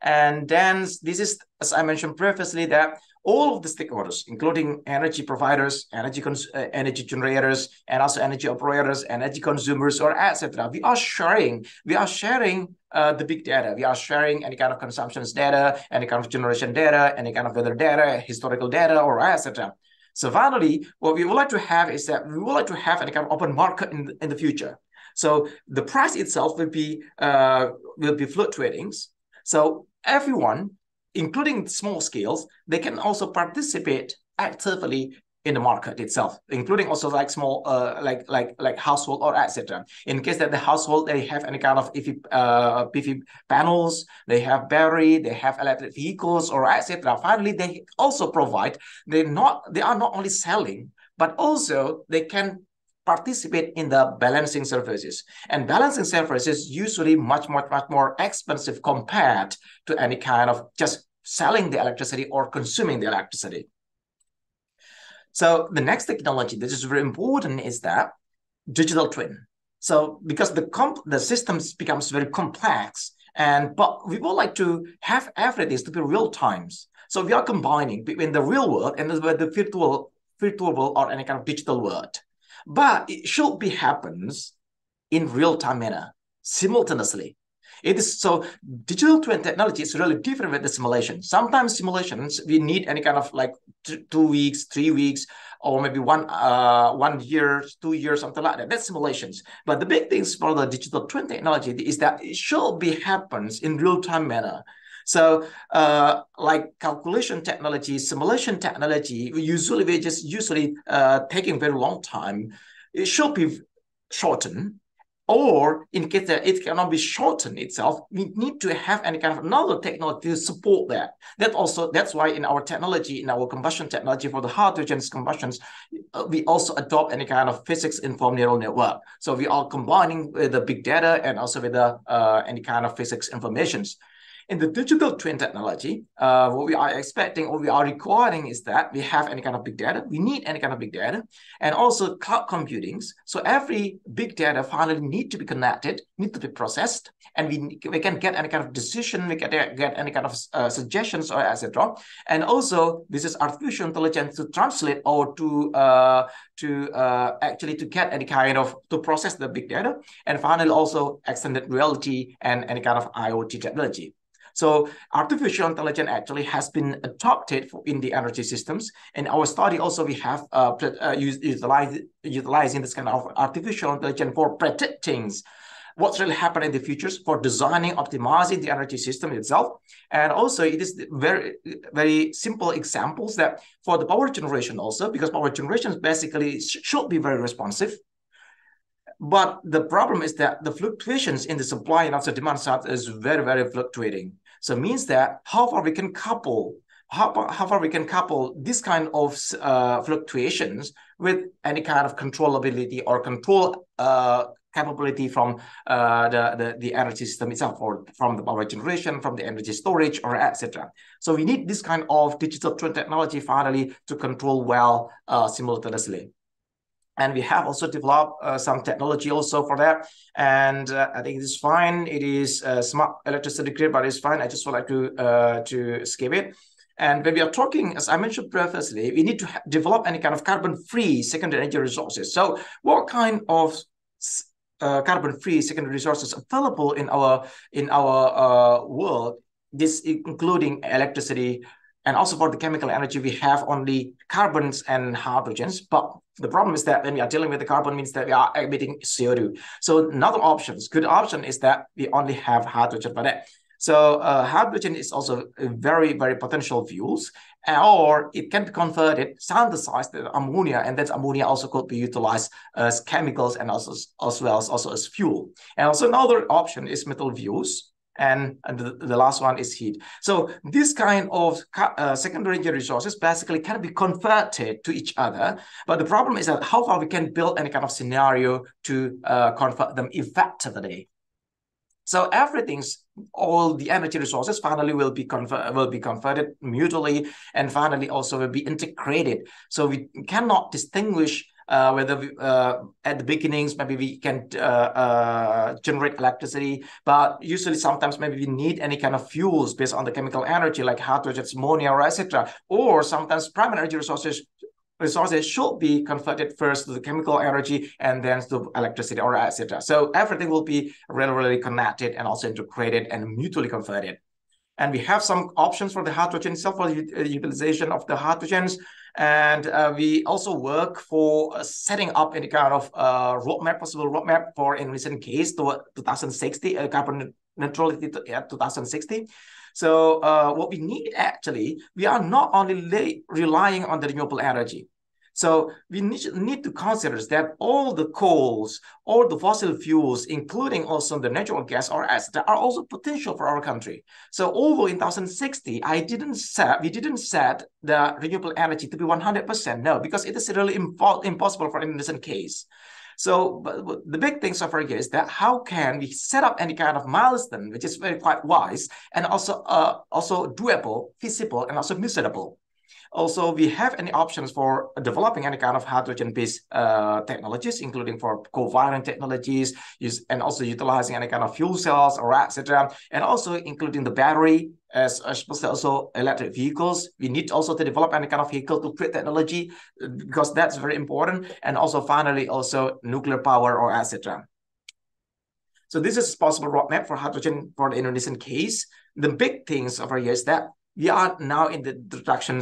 And then this is, as I mentioned previously, that all of the stakeholders, including energy providers, energy generators, and also energy operators, energy consumers, or etc., we are sharing the big data. We are sharing any kind of consumption data, any kind of generation data, any kind of weather data, historical data, or etc. So finally, what we would like to have is that we would like to have any kind of open market in the future. So the price itself will be fluctuating. So everyone, including small scales, they can also participate actively in the market itself, including also like small, like household or etc. In case that the household, they have any kind of PV panels, they have battery, they have electric vehicles or etc. Finally, they also provide. They are not only selling, but also they can participate in the balancing services. And balancing services usually much more expensive compared to any kind of just selling the electricity or consuming the electricity. So the next technology that is very important is that digital twin. So because the systems becomes very complex, but we would like to have everything to be real times. So we are combining between the real world and the virtual world or any kind of digital world. But it should be happens in real-time manner, simultaneously. It is so digital twin technology is really different with the simulation. Sometimes simulations we need any kind of like 2 weeks, 3 weeks, or maybe 1 year, 2 years, something like that. That's simulations. But the big things for the digital twin technology is that it should be happens in real-time manner. So like calculation technology, simulation technology, we're just usually taking very long time. It should be shortened. Or in case that it cannot be shortened itself, we need to have any kind of another technology to support that. That's why in our technology, in our combustion technology for the hydrogen combustions, we also adopt any kind of physics-informed neural network. So we are combining with the big data and also with the any kind of physics informations. In the digital twin technology, what we are expecting or we are requiring is that we have any kind of big data. We need any kind of big data and also cloud computing. So every big data finally need to be connected, need to be processed, and we can get any kind of decision, we can get any kind of suggestions or etc. And also this is artificial intelligence to translate or to actually to get any kind of to process the big data, and finally also extended reality and any kind of IoT technology. So artificial intelligence actually has been adopted in the energy systems. In our study also, we have utilizing this kind of artificial intelligence for predicting what's really happening in the futures, for designing, optimizing the energy system itself. And also it is very, very simple examples that for the power generation also, because power generation basically should be very responsive. But the problem is that the fluctuations in the supply and also demand side is very, very fluctuating. So it means that how far we can couple this kind of fluctuations with any kind of controllability or control capability from the energy system itself, or from the power generation, from the energy storage, or etc. So we need this kind of digital twin technology finally to control well simultaneously. And we have also developed some technology also for that. And I think it is fine. It is smart electricity grid, but it's fine. I just would like to skip it. And when we are talking, as I mentioned previously, we need to develop any kind of carbon-free secondary energy resources. So what kind of carbon-free secondary resources available in our world, this including electricity, and also for the chemical energy, we have only carbons and hydrogens. But the problem is that when we are dealing with the carbon means that we are emitting CO2. So another good option is that we only have hydrogen for that. So hydrogen is also a very, very potential fuels, or it can be converted, synthesized ammonia, and that ammonia also could be utilized as chemicals and also as well as fuel. And also another option is metal fuels. And the last one is heat. So this kind of secondary energy resources basically can be converted to each other. But the problem is that how far we can build any kind of scenario to convert them effectively. So all the energy resources finally will be converted mutually, and finally also will be integrated. So we cannot distinguish whether at the beginnings maybe we can generate electricity, but usually sometimes maybe we need any kind of fuels based on the chemical energy like hydrogen, ammonia, or etc. Or sometimes primary energy resources should be converted first to the chemical energy and then to electricity or etc. So everything will be really connected and also integrated and mutually converted. And we have some options for the hydrogen itself, for the utilization of the hydrogens. And we also work for setting up any kind of possible roadmap for, in recent case, to 2060, carbon neutrality at 2060. So what we need actually, we are not only relying on the renewable energy. So we need to consider that all the coals, all the fossil fuels, including also the natural gas or etc., are also potential for our country. So although in 2060, we didn't set the renewable energy to be 100%, no, because it is really impossible for Indonesian case. So but the big thing so far here is that how can we set up any kind of milestone, which is very quite wise and also doable, feasible, and also measurable. Also, we have any options for developing any kind of hydrogen-based technologies, including for covalent technologies, and also utilizing any kind of fuel cells or etc. And also including the battery, especially also electric vehicles. We need also to develop any kind of vehicle-to-grid technology because that's very important. And also finally, also nuclear power or etc. So this is a possible roadmap for hydrogen for the Indonesian case. The big things over here is that we are now in the introduction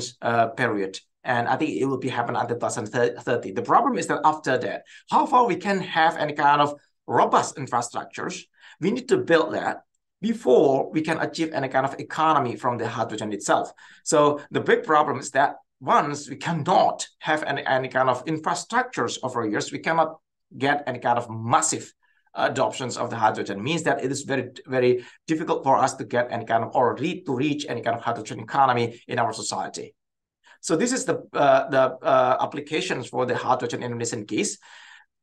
period, and I think it will be happen until 2030. The problem is that after that, how far we can have any kind of robust infrastructures, we need to build that before we can achieve any kind of economy from the hydrogen itself. So the big problem is that once we cannot have any kind of infrastructures over years, we cannot get any kind of massive adoptions of the hydrogen. Means that it is very, very difficult for us to get any kind of, or to reach any kind of hydrogen economy in our society. So this is the applications for the hydrogen in Indonesian case.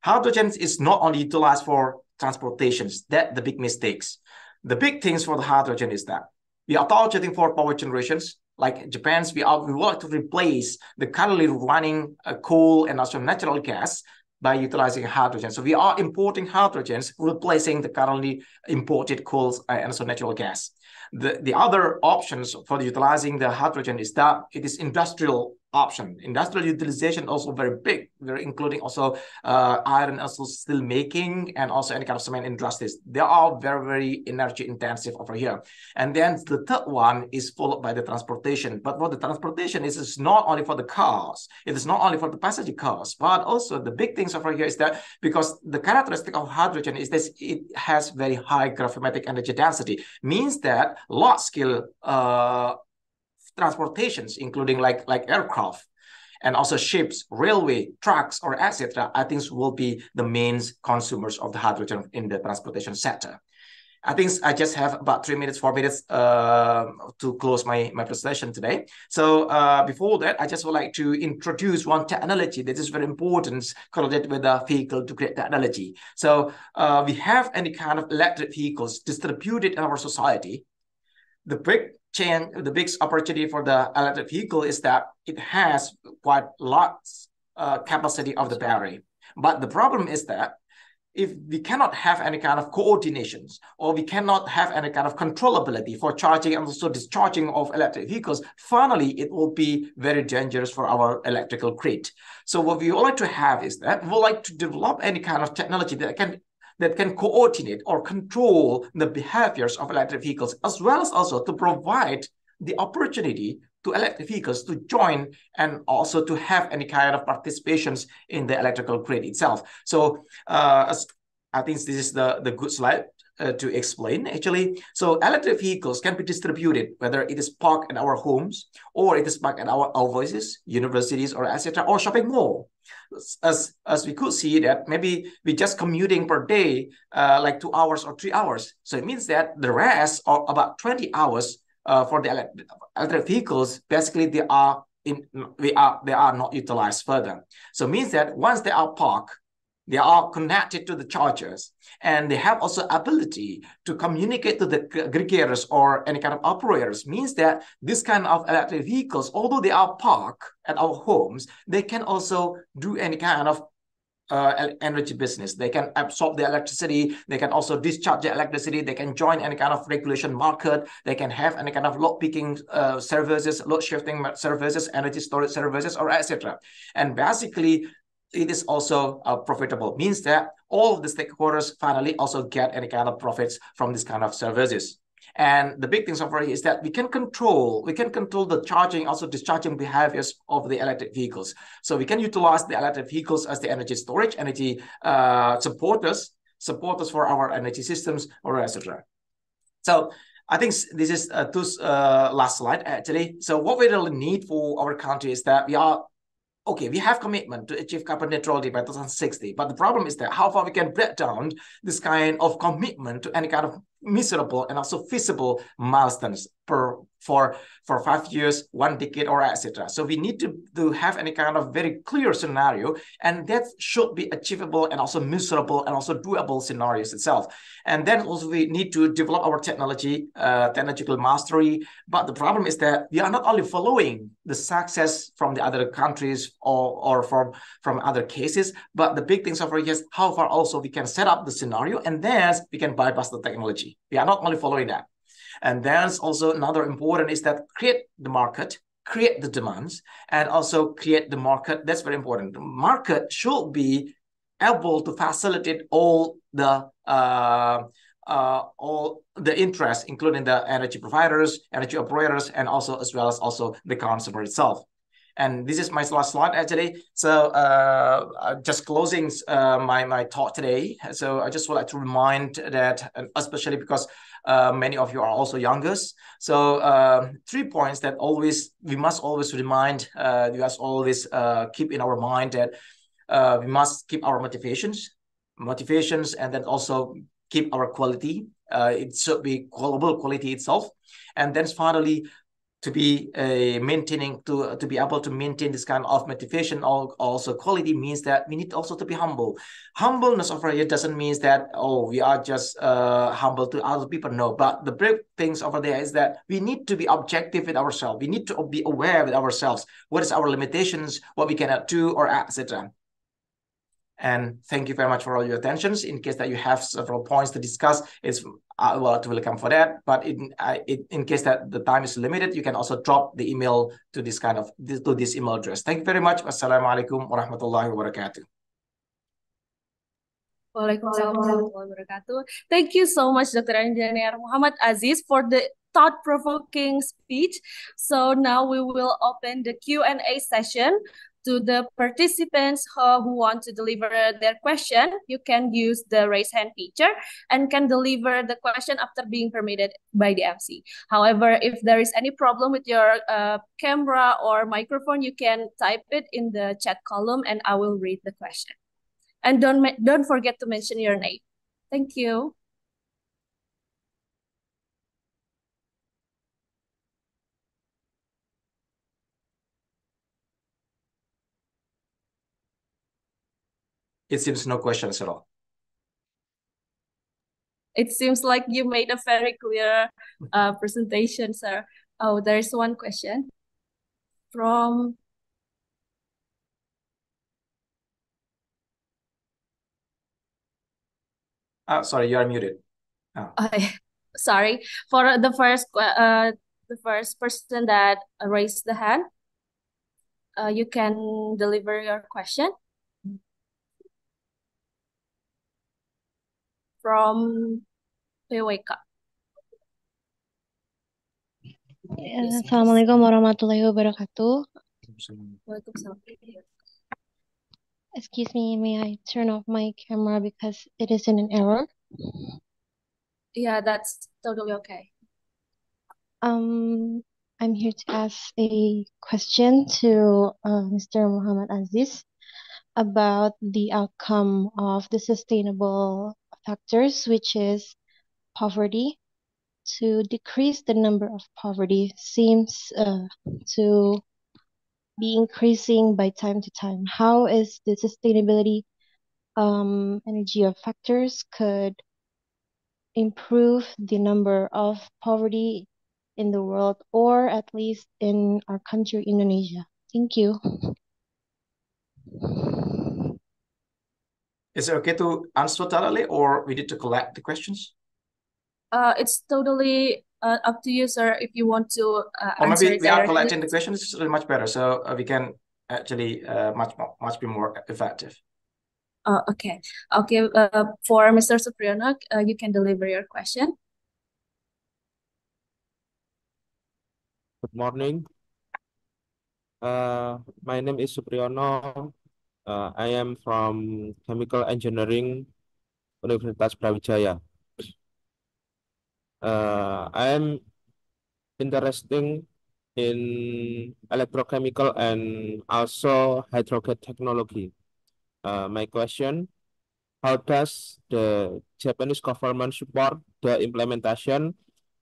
Hydrogen is not only utilized for transportations. That's the big mistakes. The big things for the hydrogen is that we are targeting for power generations. Like Japan's, we would like to replace the currently running coal and also natural gas by utilizing hydrogen. So we are importing hydrogens, replacing the currently imported coals and also natural gas. The other options for utilizing the hydrogen is that it is industrial option. Industrial utilization also very big, including also iron, also steel making, and also any kind of cement industries. They are very, very energy intensive over here. And then the third one is followed by the transportation. But for the transportation, it is not only for the cars, it is not only for the passenger cars, but also the big things over here is that because the characteristic of hydrogen is that it has very high gravimetric energy density, means that large scale transportations, including like aircraft and also ships, railway, trucks, or etc., I think will be the main consumers of the hydrogen in the transportation sector. I think I just have about 4 minutes to close my presentation today. So before that, I just would like to introduce one technology that is very important correlated with the vehicle to create technology. So we have any kind of electric vehicles distributed in our society. The big opportunity for the electric vehicle is that it has quite lots capacity of the battery. But the problem is that if we cannot have any kind of coordinations, or we cannot have any kind of controllability for charging and also discharging of electric vehicles, finally, it will be very dangerous for our electrical grid. So what we would like to have is that we would like to develop any kind of technology that can coordinate or control the behaviors of electric vehicles, as well as also to provide the opportunity to electric vehicles to join and also to have any kind of participations in the electrical grid itself. So I think this is the good slide to explain actually. So electric vehicles can be distributed, whether it is parked in our homes or it is parked at our offices, universities, or etc., or shopping mall. As we could see that maybe we just commuting per day like 2 hours or 3 hours. So it means that the rest of about 20 hours for the electric vehicles, basically they are not utilized further. So it means that once they are parked, they are connected to the chargers, and they have also ability to communicate to the aggregators or any kind of operators. Means that this kind of electric vehicles, although they are parked at our homes, they can also do any kind of energy business. They can absorb the electricity. They can also discharge the electricity. They can join any kind of regulation market. They can have any kind of load picking services, load shifting services, energy storage services, or etc. And basically, it is also profitable. Means that all of the stakeholders finally also get any kind of profits from this kind of services. And the big thing over here is that we can control the charging, also discharging behaviors of the electric vehicles. So we can utilize the electric vehicles as the energy storage, energy supporters for our energy systems, or etc. So I think this is last slide actually. So what we really need for our country is that we have commitment to achieve carbon neutrality by 2060, but the problem is that how far we can break down this kind of commitment to any kind of measurable and also feasible milestones for 5 years, 1 decade, or etc. So we need to have any kind of very clear scenario, and that should be achievable and also measurable and also doable scenarios itself. And then also we need to develop our technological mastery. But the problem is that we are not only following the success from the other countries or from other cases, but the big things over here is how far also we can set up the scenario, and then we can bypass the technology. We are not only following that. And there's also another important is that create the market, create the demands, and also create the market. That's very important. The market should be able to facilitate all the interests, including the energy providers, energy operators, and also as well as also the consumer itself. And this is my last slide actually. So just closing my talk today. So I just would like to remind that, especially because many of you are also youngest. So 3 points that we must always remind, we must always keep in our mind that we must keep our motivations. motivations, and then also keep our quality. It should be global quality itself. And then finally, to be maintaining, to be able to maintain this kind of motivation, also quality, means that we need also to be humble. Humbleness over here doesn't mean that, oh, we are just humble to other people. No, but the big things over there is that we need to be objective with ourselves. We need to be aware with ourselves. What is our limitations, what we cannot do, or etc. And thank you very much for all your attentions. In case that you have several points to discuss, it's well, to welcome for that. But in case that the time is limited, you can also drop the email to this email address. Thank you very much. Wassalamualaikum warahmatullahi wabarakatuh. Waalaikumsalam warahmatullahi wabarakatuh. Thank you so much, Dr. Engineer Muhammad Aziz, for the thought-provoking speech. So now we will open the Q&A session to the participants who want to deliver their question. You can use the raise hand feature and can deliver the question after being permitted by the MC. However, if there is any problem with your camera or microphone, you can type it in the chat column and I will read the question. And don't forget to mention your name. Thank you. It seems no questions at all. It seems like you made a very clear presentation, sir. Oh, there is one question from... Sorry, you are muted. Oh. Sorry. For the first person that raised the hand, you can deliver your question. From IYCEI. Assalamualaikum warahmatullahi wabarakatuh. Waalaikumsalam. Excuse me, may I turn off my camera because it is in an error? Yeah, that's totally okay. I'm here to ask a question to Mr. Muhammad Aziz about the outcome of the sustainable factors, which is poverty. To decrease the number of poverty seems to be increasing by time to time. How is the sustainability energy of factors could improve the number of poverty in the world, or at least in our country, Indonesia? Thank you. Is it okay to answer totally, or we need to collect the questions? It's totally up to you, sir, if you want to or answer maybe it we are directly. collecting the questions. It's really much better, so we can actually much be more effective. Okay. For Mr. Supriyono, you can deliver your question. Good morning. My name is Supriyono. I am from Chemical Engineering, Universitas Brawijaya. I am interested in electrochemical and also hydrogen technology. My question: how does the Japanese government support the implementation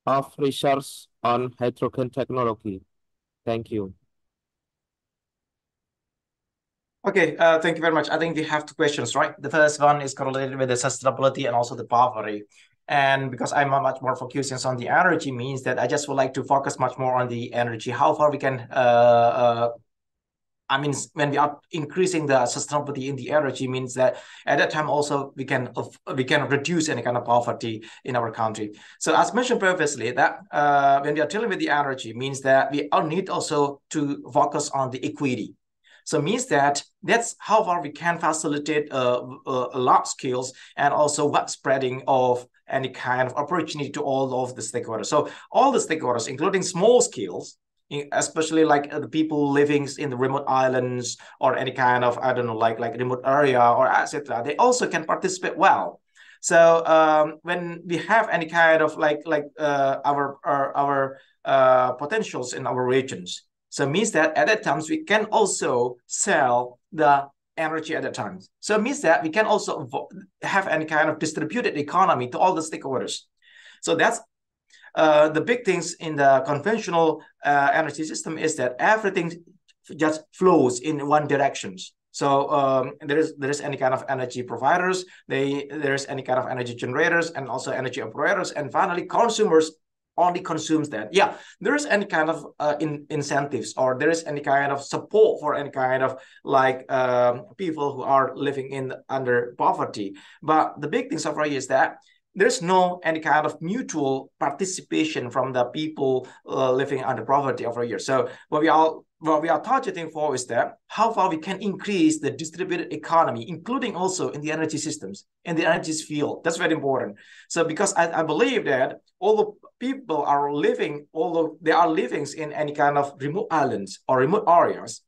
of research on hydrogen technology? Thank you. Okay, thank you very much. I think we have two questions, right? The first one is correlated with the sustainability and also the poverty. And because I'm much more focusing on the energy, means that I just would like to focus much more on the energy, how far we can I mean, when we are increasing the sustainability in the energy, means that at that time also we can reduce any kind of poverty in our country. So as mentioned previously, that when we are dealing with the energy, means that we all need also to focus on the equity. So means that that's how far we can facilitate large scales and also what spreading of any kind of opportunity to all of the stakeholders. So all the stakeholders, including small scales, especially like the people living in the remote islands or any kind of, I don't know, like remote area or etc., they also can participate well. So when we have any kind of our potentials in our regions, so it means that at that times we can also sell the energy at that time. So it means that we can also have any kind of distributed economy to all the stakeholders. So that's the big things in the conventional energy system is that everything just flows in one direction. So there is any kind of energy providers, there's any kind of energy generators, and also energy operators, and finally consumers only consumes that. Yeah, there is any kind of incentives, or there is any kind of support for any kind of like people who are living in under poverty. But the big thing so far is that there's no any kind of mutual participation from the people living under poverty over here. So what we are targeting for is that how far we can increase the distributed economy, including also in the energy systems, in the energy field. That's very important. So because I believe that although people are living, although they are living in any kind of remote islands or remote areas,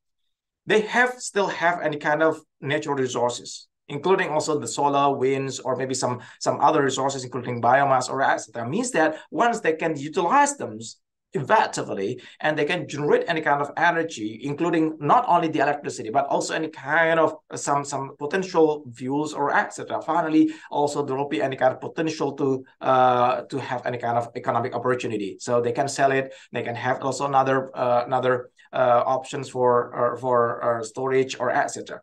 they still have any kind of natural resources, including also the solar, winds, or maybe some other resources, including biomass or etc. Means that once they can utilize them effectively and they can generate any kind of energy, including not only the electricity, but also any kind of some potential fuels or etc. Finally, also there will be any kind of potential to have any kind of economic opportunity. So they can sell it. They can have also another options for storage or etc.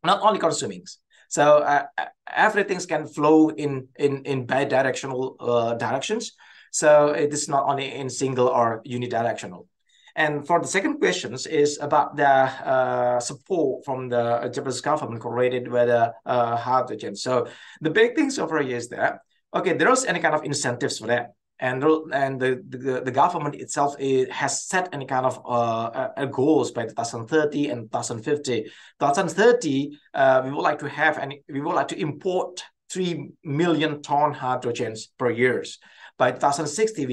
Not only consuming. So everything can flow in bidirectional directions. So it is not only in single or unidirectional. And for the second questions is about the support from the Japanese government correlated with hydrogen. So the big things over here is that, okay, there is any kind of incentives for that. And the government itself has set any kind of goals by 2030 and 2050. 2030, we would like to import 3 million ton hydrogens per year. By 2060,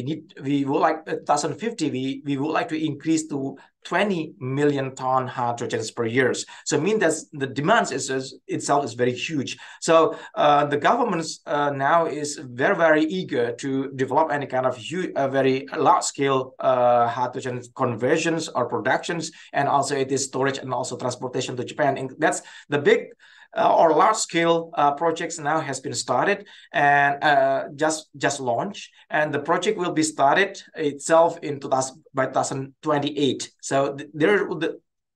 we would like 2050, we would like to increase to 20 million ton hydrogens per year. So it means that the demand itself is very huge. So the government now is very, very eager to develop any kind of very large scale hydrogen conversions or productions, and also it is storage and also transportation to Japan. And that's the big or large-scale projects now has been started and just launched, and the project will be started itself by 2028. So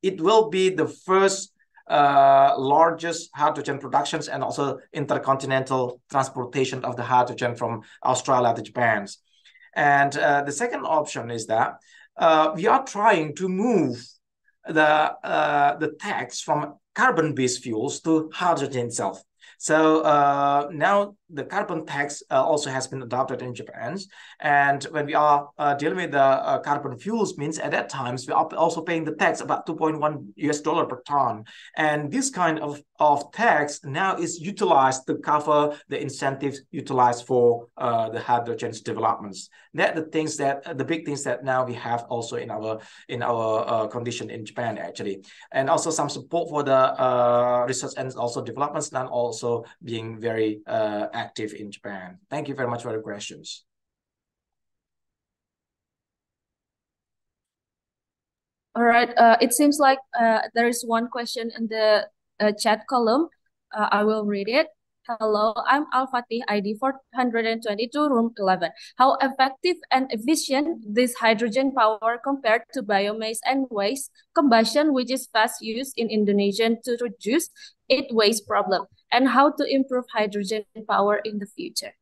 it will be the first largest hydrogen productions and also intercontinental transportation of the hydrogen from Australia to Japan. And the second option is that we are trying to move the tax from carbon-based fuels to hydrogen itself. So now the carbon tax also has been adopted in Japan. And when we are dealing with the carbon fuels, means at that times we are also paying the tax about $2.1 per ton. And this kind of tax now is utilized to cover the incentives utilized for the hydrogen developments. That the big things that now we have also in our condition in Japan actually, and also some support for the research and also developments now also being very active in Japan. Thank you very much for the questions. All right. It seems like there is one question in the chat column. I will read it. Hello, I'm Al-Fatih, ID 422, room 11. How effective and efficient this hydrogen power compared to biomass and waste combustion, which is fast used in Indonesia to reduce its waste problem, and how to improve hydrogen power in the future?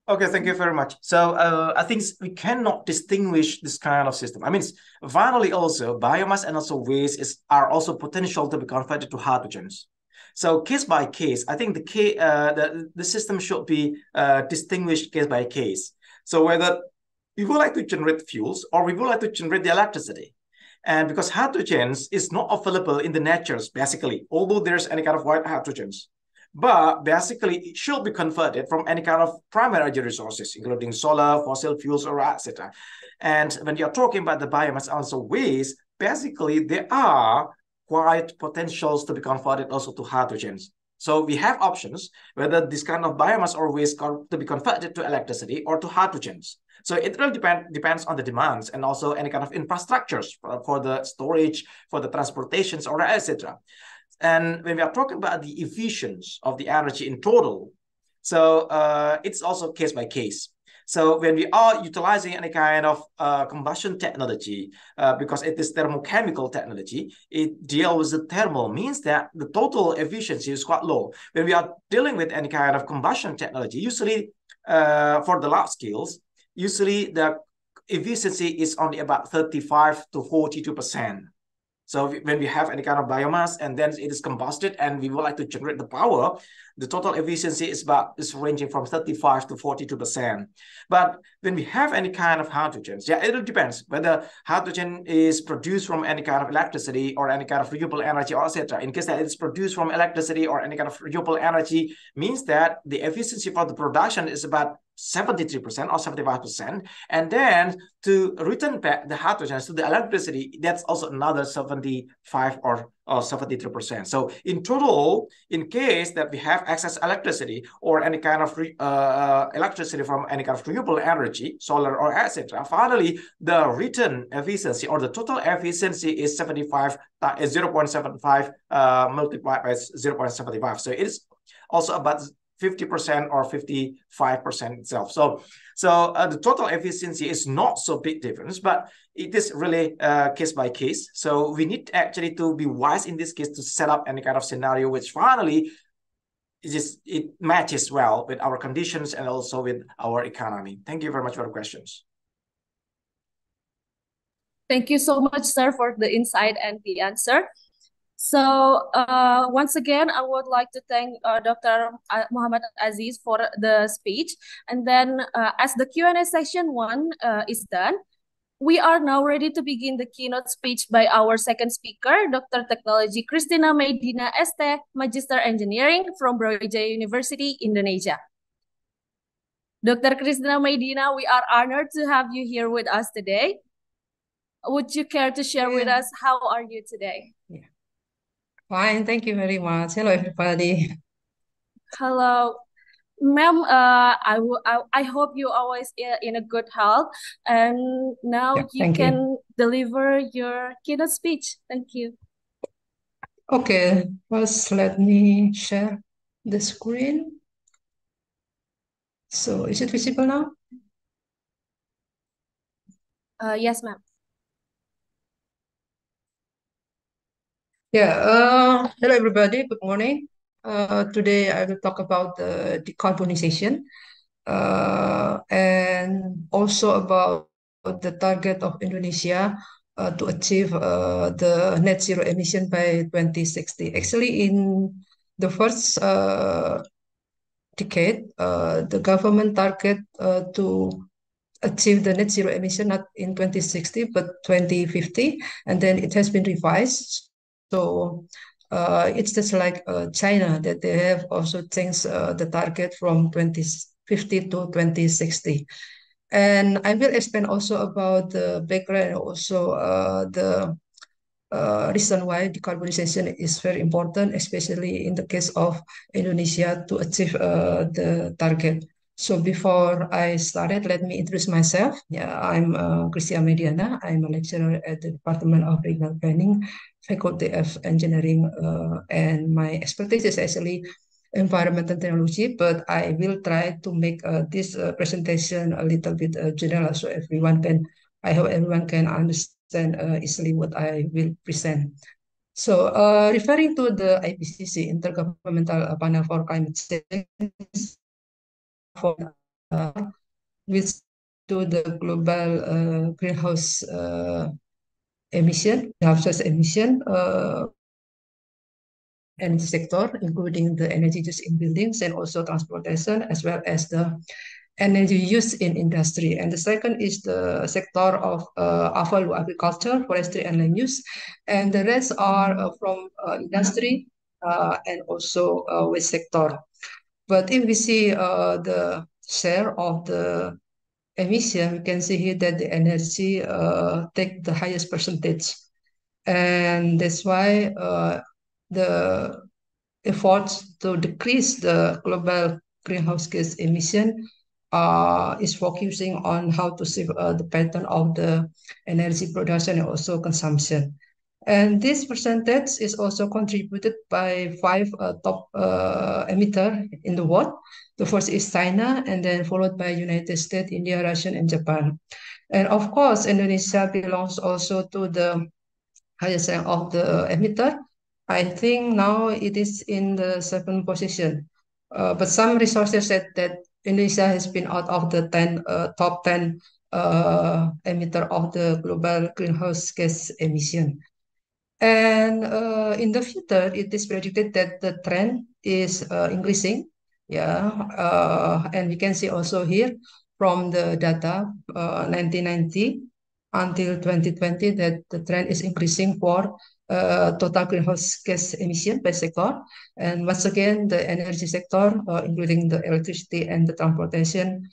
Okay, thank you very much. So I think we cannot distinguish this kind of system. I mean, finally also biomass and also waste are also potential to be converted to hydrogens. So case by case, I think the system should be distinguished case by case. So whether we would like to generate fuels or we would like to generate the electricity. And because hydrogens is not available in the nature, basically, although there's any kind of white hydrogens, but basically it should be converted from any kind of primary energy resources, including solar, fossil fuels, or etc. And when you're talking about the biomass and also waste, basically there are quite potentials to be converted also to hydrogens. So we have options whether this kind of biomass or waste to be converted to electricity or to hydrogens. So it really depends on the demands and also any kind of infrastructures for the storage, for the transportations, or etc. And when we are talking about the efficiency of the energy in total, so it's also case by case. So when we are utilizing any kind of combustion technology, because it is thermochemical technology, it deals with the thermal, means that the total efficiency is quite low. When we are dealing with any kind of combustion technology, usually for the large scales, usually the efficiency is only about 35 to 42%. So when we have any kind of biomass and then it is combusted and we would like to generate the power, the total efficiency is ranging from 35 to 42%. But when we have any kind of hydrogens, yeah, it depends whether hydrogen is produced from any kind of electricity or any kind of renewable energy, or etc. In case that it's produced from electricity or any kind of renewable energy, means that the efficiency for the production is about 73% or 75%. And then to return back the hydrogen to the electricity, that's also another 75 or 73%. So in total, in case that we have excess electricity or any kind of electricity from any kind of renewable energy, solar or etc., finally the return efficiency or the total efficiency is 0.75 multiplied by 0.75. So it is also about 50% or 55% itself. So the total efficiency is not so big difference, but it is really case by case. So we need actually to be wise in this case to set up any kind of scenario which finally it matches well with our conditions and also with our economy. Thank you very much for the questions. Thank you so much, sir, for the insight and the answer. So once again, I would like to thank Dr. Muhammad Aziz for the speech. And then as the Q&A session one is done, we are now ready to begin the keynote speech by our second speaker, Dr. Technology Christina Medina ST, Magister Engineering from Brawijaya University, Indonesia. Dr. Christina Medina, we are honored to have you here with us today. Would you care to share with us how are you today? Fine, thank you very much. Hello, everybody. Hello, ma'am. I hope you always in a good health, and now you can deliver your keynote speech. Thank you. Okay, first let me share the screen. So is it visible now? Yes, ma'am. Yeah, hello everybody, good morning. Today I will talk about the decarbonization and also about the target of Indonesia to achieve the net zero emission by 2060. Actually, in the first decade, the government target to achieve the net zero emission not in 2060 but 2050, and then it has been revised. So it's just like China, that they have also changed the target from 2050 to 2060. And I will explain also about the background and also the reason why decarbonization is very important, especially in the case of Indonesia to achieve the target. So before I started, let me introduce myself. Yeah, I'm Christina Mediana. I'm a lecturer at the Department of Regional Planning, Faculty of Engineering, and my expertise is actually environmental technology, but I will try to make this presentation a little bit general so I hope everyone can understand easily what I will present. So referring to the IPCC, Intergovernmental Panel for Climate Change, for which to the global greenhouse emission energy sector, including the energy use in buildings and also transportation, as well as the energy use in industry. And the second is the sector of agriculture, forestry, and land use. And the rest are from industry and also waste sector. But if we see the share of the emission, we can see here that the energy take the highest percentage. And that's why the efforts to decrease the global greenhouse gas emission is focusing on how to save the pattern of the energy production and also consumption. And this percentage is also contributed by five top emitter in the world. The first is China, and then followed by United States, India, Russia, and Japan. And of course, Indonesia belongs also to the highest rank of the emitter. I think now it is in the second position. But some resources said that Indonesia has been out of the top 10 emitter of the global greenhouse gas emission. And in the future, it is predicted that the trend is increasing. Yeah, and we can see also here from the data 1990 until 2020 that the trend is increasing for total greenhouse gas emission by sector. And once again, the energy sector, including the electricity and the transportation,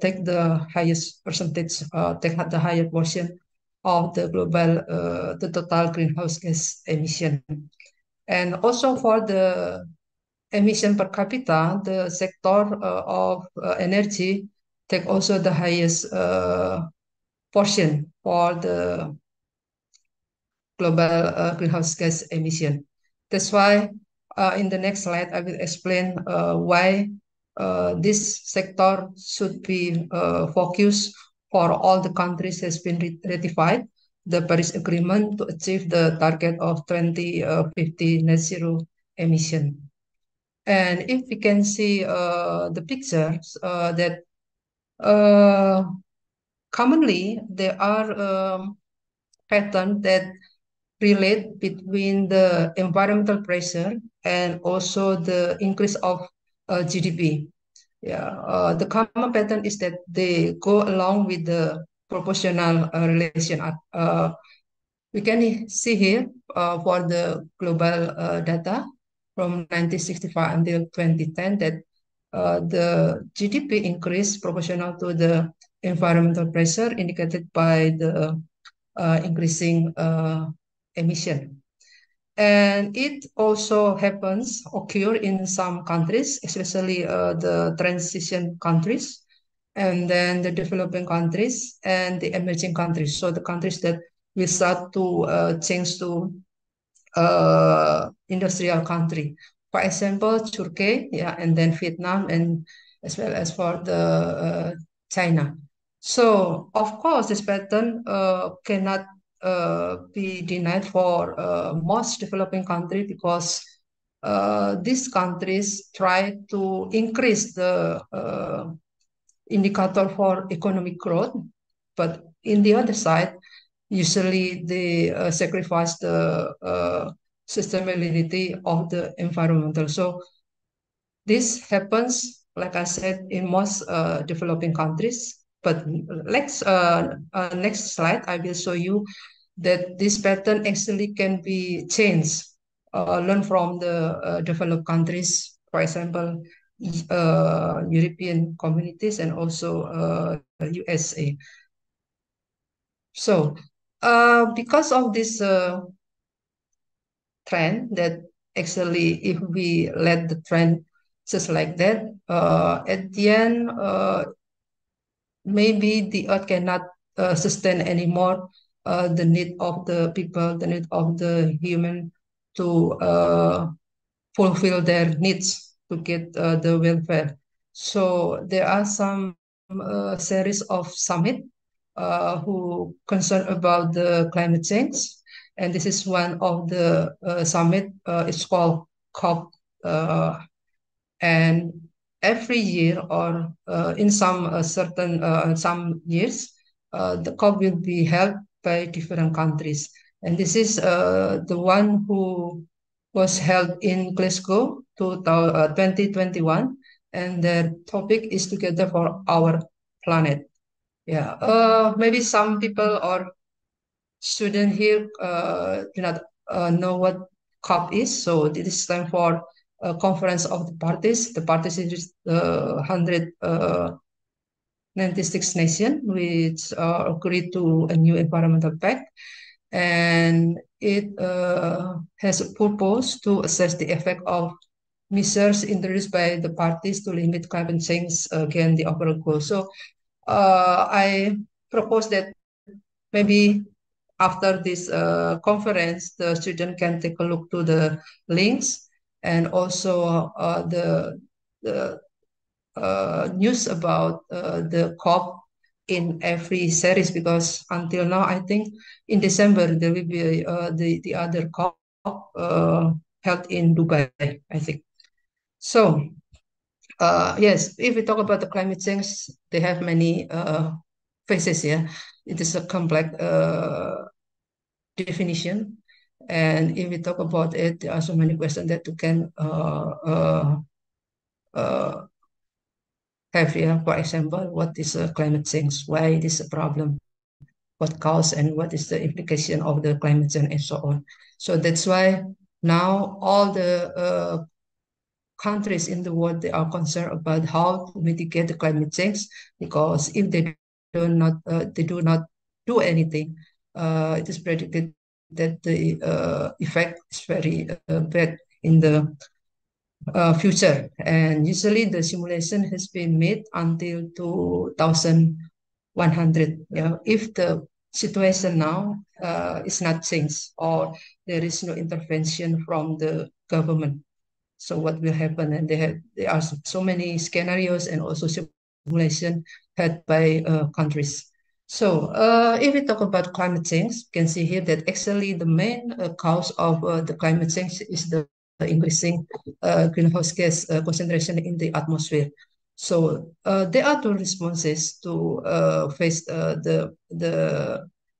take the highest percentage, take the higher portion of the global, the total greenhouse gas emission. And also for the emission per capita, the sector of energy take also the highest portion for the global greenhouse gas emission. That's why in the next slide, I will explain why this sector should be focused for all the countries has been ratified the Paris Agreement to achieve the target of 2050 net zero emission. And if we can see the pictures that commonly there are patterns that relate between the environmental pressure and also the increase of GDP. Yeah, the common pattern is that they go along with the proportional relation. We can see here for the global data from 1965 until 2010 that the GDP increase proportional to the environmental pressure indicated by the increasing emission. And it also happens, occur in some countries, especially the transition countries, and then the developing countries and the emerging countries. So the countries that will start to change to industrial country. For example, Turkey, yeah, and then Vietnam, and as well as for the China. So of course, this pattern cannot be denied for most developing countries because these countries try to increase the indicator for economic growth, but in the other side, usually they sacrifice the sustainability of the environmental. So this happens, like I said, in most developing countries. But next slide, I will show you that this pattern actually can be changed, learn from the developed countries, for example, European communities and also USA. So because of this trend that actually if we let the trend just like that, at the end, maybe the earth cannot sustain anymore the need of the people, the need of the human to fulfill their needs to get the welfare. So there are some series of summit who concerned about the climate change, and this is one of the summit. It's called COP, and every year or in some certain some years, the COP will be held by different countries, and this is the one who was held in Glasgow 2021, and the topic is Together for Our Planet. Yeah, maybe some people or student here do not know what COP is. So this is time for Conference of the Parties. The parties is 196 nations which agreed to a new environmental pact, and it has a purpose to assess the effect of measures introduced by the parties to limit climate change against the overall goal. So I propose that maybe after this conference, the student can take a look to the links and also the news about the COP in every series, because until now, I think in December there will be the other COP held in Dubai, I think. So yes, if we talk about the climate change, they have many phases. Yeah, it is a complex definition, and if we talk about it, there are so many questions that you can uh, have here. For example, what is climate change? Why it is a problem? What cause and what is the implication of the climate change and so on. So that's why now all the countries in the world, they are concerned about how to mitigate the climate change, because if they do not do anything, it is predicted that the effect is very bad in the future. And usually the simulation has been made until 2100. Yeah, if the situation now is not changed, or there is no intervention from the government, so what will happen? And there are so many scenarios and also simulation had by countries. So if we talk about climate change, you can see here that actually the main cause of the climate change is the increasing greenhouse gas concentration in the atmosphere. So there are two responses to face the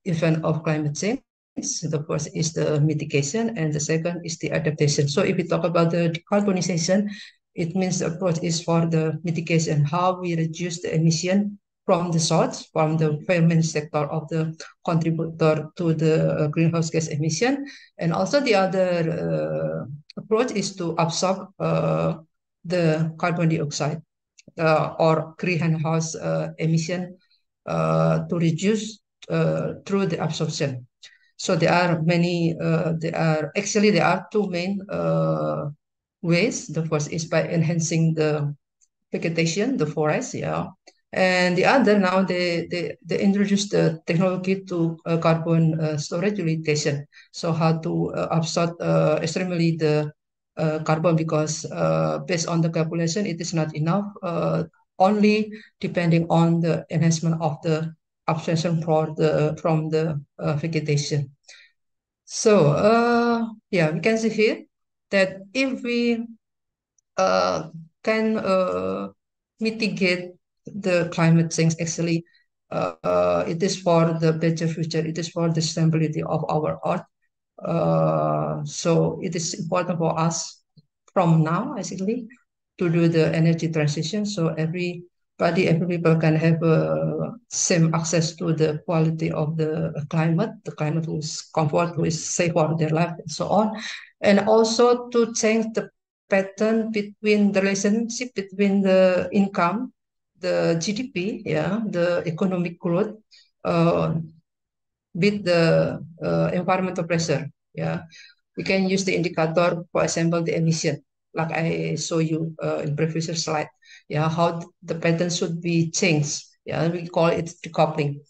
event of climate change. The first is the mitigation, and the second is the adaptation. So if we talk about the decarbonization, it means the approach is for the mitigation, how we reduce the emission from the source, from the main sector of the contributor to the greenhouse gas emission. And also the other approach is to absorb the carbon dioxide or greenhouse emission to reduce through the absorption. So there are many, there are two main ways. The first is by enhancing the vegetation, the forest, yeah. And the other, now they introduce the technology to carbon storage utilization. So how to absorb extremely the carbon, because based on the calculation, it is not enough, only depending on the enhancement of the absorption from the vegetation. So yeah, we can see here that if we uh, can mitigate the climate change, actually, it is for the better future. It is for the stability of our earth. So it is important for us from now, basically, to do the energy transition. So every people can have same access to the quality of the climate who is comfort, who is safe for their life, and so on. And also to change the pattern between the relationship between the income, the GDP, yeah, the economic growth, uh, with the environmental pressure. Yeah, we can use the indicator, for example, the emission, like I show you in previous slide. Yeah, how the pattern should be changed. Yeah, we call it decoupling.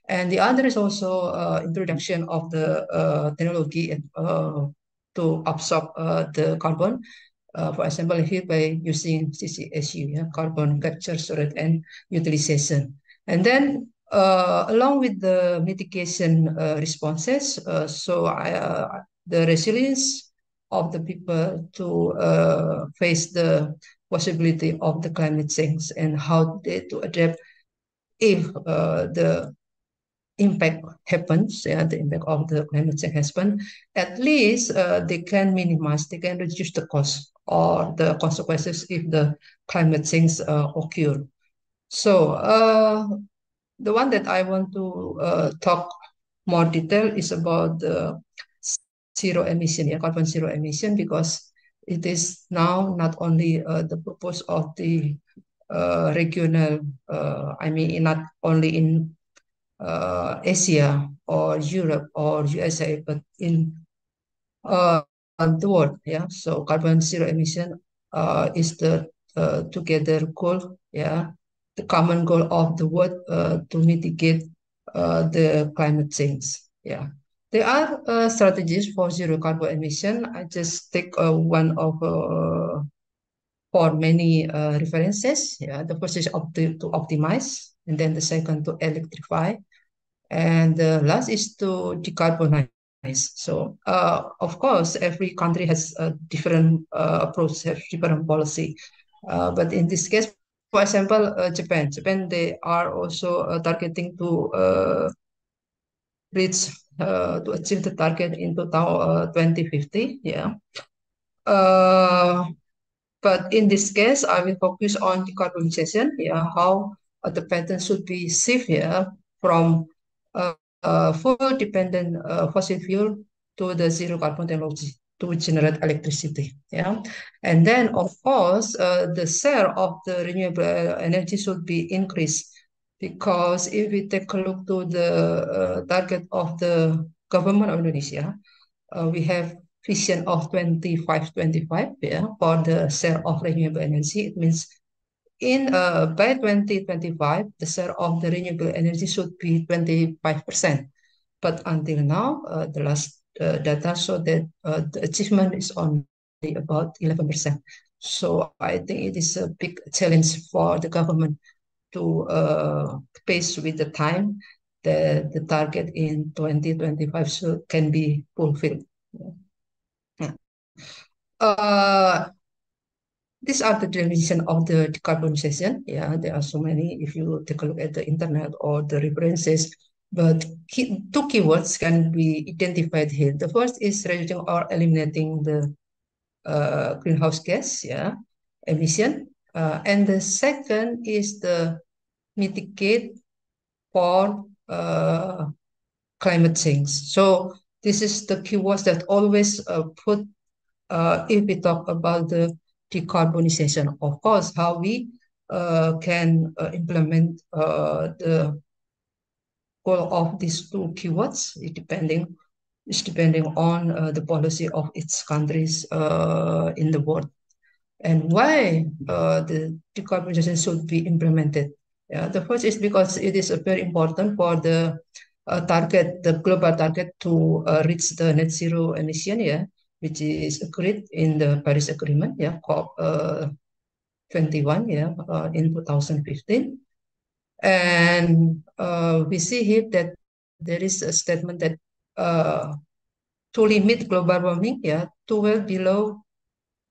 And the other is also introduction of the technology to absorb the carbon. For example, here by using CCSU, yeah, carbon capture, storage, and utilization. And then along with the mitigation responses, the resilience of the people to face the possibility of the climate change and how they to adapt if the impact happens, yeah, the impact of the climate change happen, at least they can minimize, they can reduce the cost or the consequences if the climate change occur. So the one that I want to talk more detail is about the zero emission, yeah, carbon zero emission, because it is now not only the purpose of the regional, I mean, not only in Asia or Europe or USA, but in uh, the world. Yeah, so carbon zero emission is the together goal. Yeah, the common goal of the world to mitigate the climate change. Yeah. There are strategies for zero carbon emission. I just take one of for many references. Yeah, the first is to optimize, and then the second to electrify, and the last is to decarbonize. So, of course, every country has a different approach, has different policy. But in this case, for example, Japan, they are also targeting to reach to achieve the target in 2050. Yeah. Uh, but in this case, I will focus on decarbonization. Yeah, how the pattern should be shift here from uh, full dependent fossil fuel to the zero carbon technology to generate electricity. Yeah, and then of course the share of the renewable energy should be increased, because if we take a look to the target of the government of Indonesia, we have vision of 25-25, yeah, for the share of renewable energy. It means in by 2025, the share of the renewable energy should be 25%. But until now, the last data show that the achievement is only about 11%. So I think it is a big challenge for the government to pace with the time that the target in 2025 can be fulfilled. Yeah. Uh, these are the definition of the decarbonization. Yeah, there are so many. If you take a look at the internet or the references, but two keywords can be identified here. The first is reducing or eliminating the greenhouse gas, yeah, emission, and the second is the mitigate for climate change. So this is the keywords that always put if we talk about the decarbonization. Of course, how we can implement the goal of these two keywords, is depending on the policy of its countries in the world, and why the decarbonization should be implemented. Yeah, the first is because it is very important for the target, the global target to reach the net zero emission, yeah, which is agreed in the Paris Agreement, yeah, COP 21, yeah, in 2015. And we see here that there is a statement that to limit global warming, yeah, to well below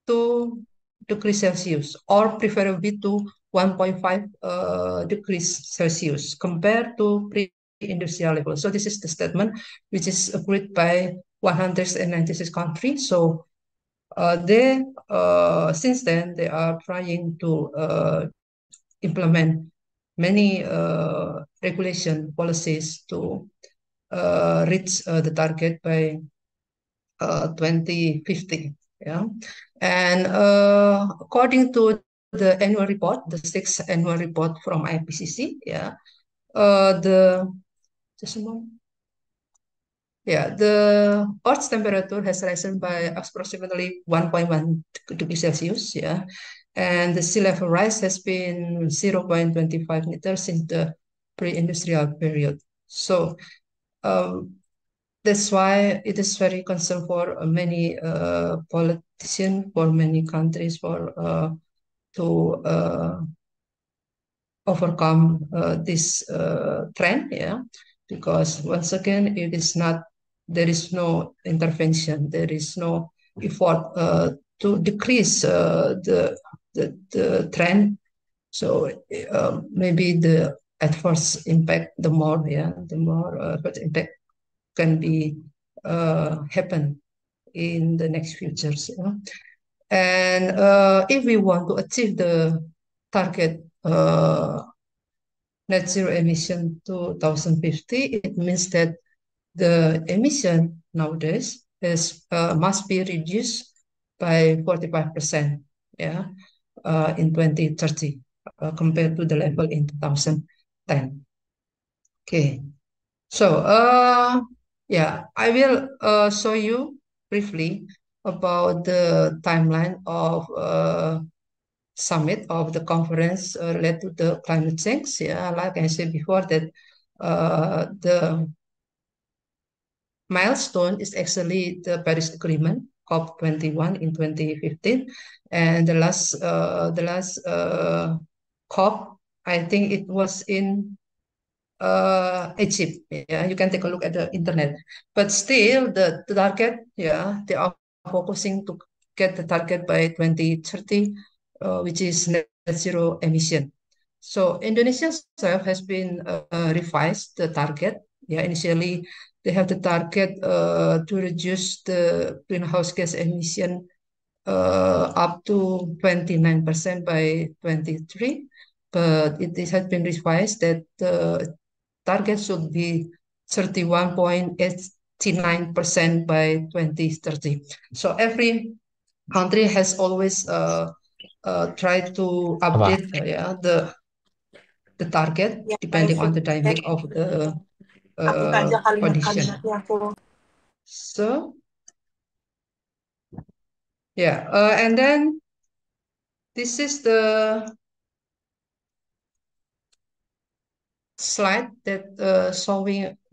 2 degrees Celsius, or preferably to 1.5 degrees Celsius compared to pre-industrial level. So this is the statement which is agreed by 196 countries. So they since then they are trying to implement many regulation policies to reach the target by 2050. Yeah, and according to the annual report, the sixth annual report from IPCC, yeah, the just a moment. Yeah, the Earth's temperature has risen by approximately 1.1 degrees Celsius. Yeah, and the sea level rise has been 0.25 meters since the pre-industrial period. So that's why it is very concern for many politicians, for many countries, for to overcome this trend. Yeah, because once again, it is not, there is no intervention, there is no effort to decrease the trend. So maybe the adverse impact, the more, yeah, the more adverse impact can be happen in the next futures. Yeah? And if we want to achieve the target net zero emission 2050, it means that the emission nowadays is must be reduced by 45%, yeah, in 2030 compared to the level in 2010. Okay. So, yeah, I will show you briefly about the timeline of summit of the conference related to the climate change. Yeah, like I said before, that the milestone is actually the Paris Agreement, COP21 in 2015, and the last COP, I think it was in Egypt. Yeah, you can take a look at the internet. But still, the target, yeah, they are focusing to get the target by 2030, which is net zero emission. So Indonesia itself has been revised the target. Yeah, initially they have the target to reduce the greenhouse gas emission up to 29% by 23, but it has been revised that the target should be 31.89% by 2030. So every country has always tried to update the target Ya, depending on the cek. dynamic of the Aku aja condition. kalimat-kalimatnya aku. So yeah, and then this is the slide that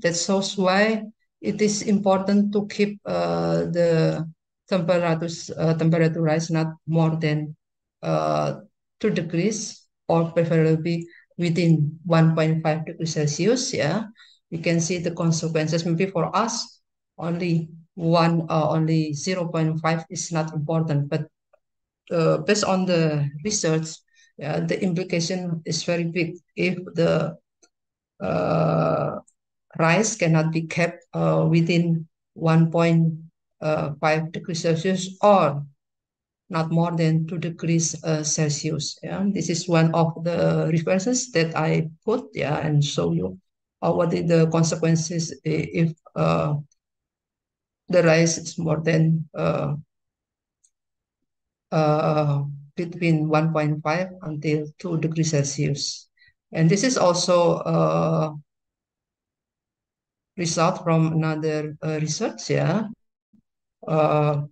shows why it is important to keep the temperature rise not more than 2 degrees, or preferably within 1.5 degrees Celsius. Yeah, you can see the consequences. Maybe for us, only 0.5 is not important, but based on the research, yeah, the implication is very big if the rice cannot be kept within 1.5 degrees Celsius, or not more than 2 degrees Celsius. Yeah, this is one of the references that I put, yeah, and show you what are the consequences if the rice is more than between 1.5 until 2 degrees Celsius. And this is also result from another research, yeah, that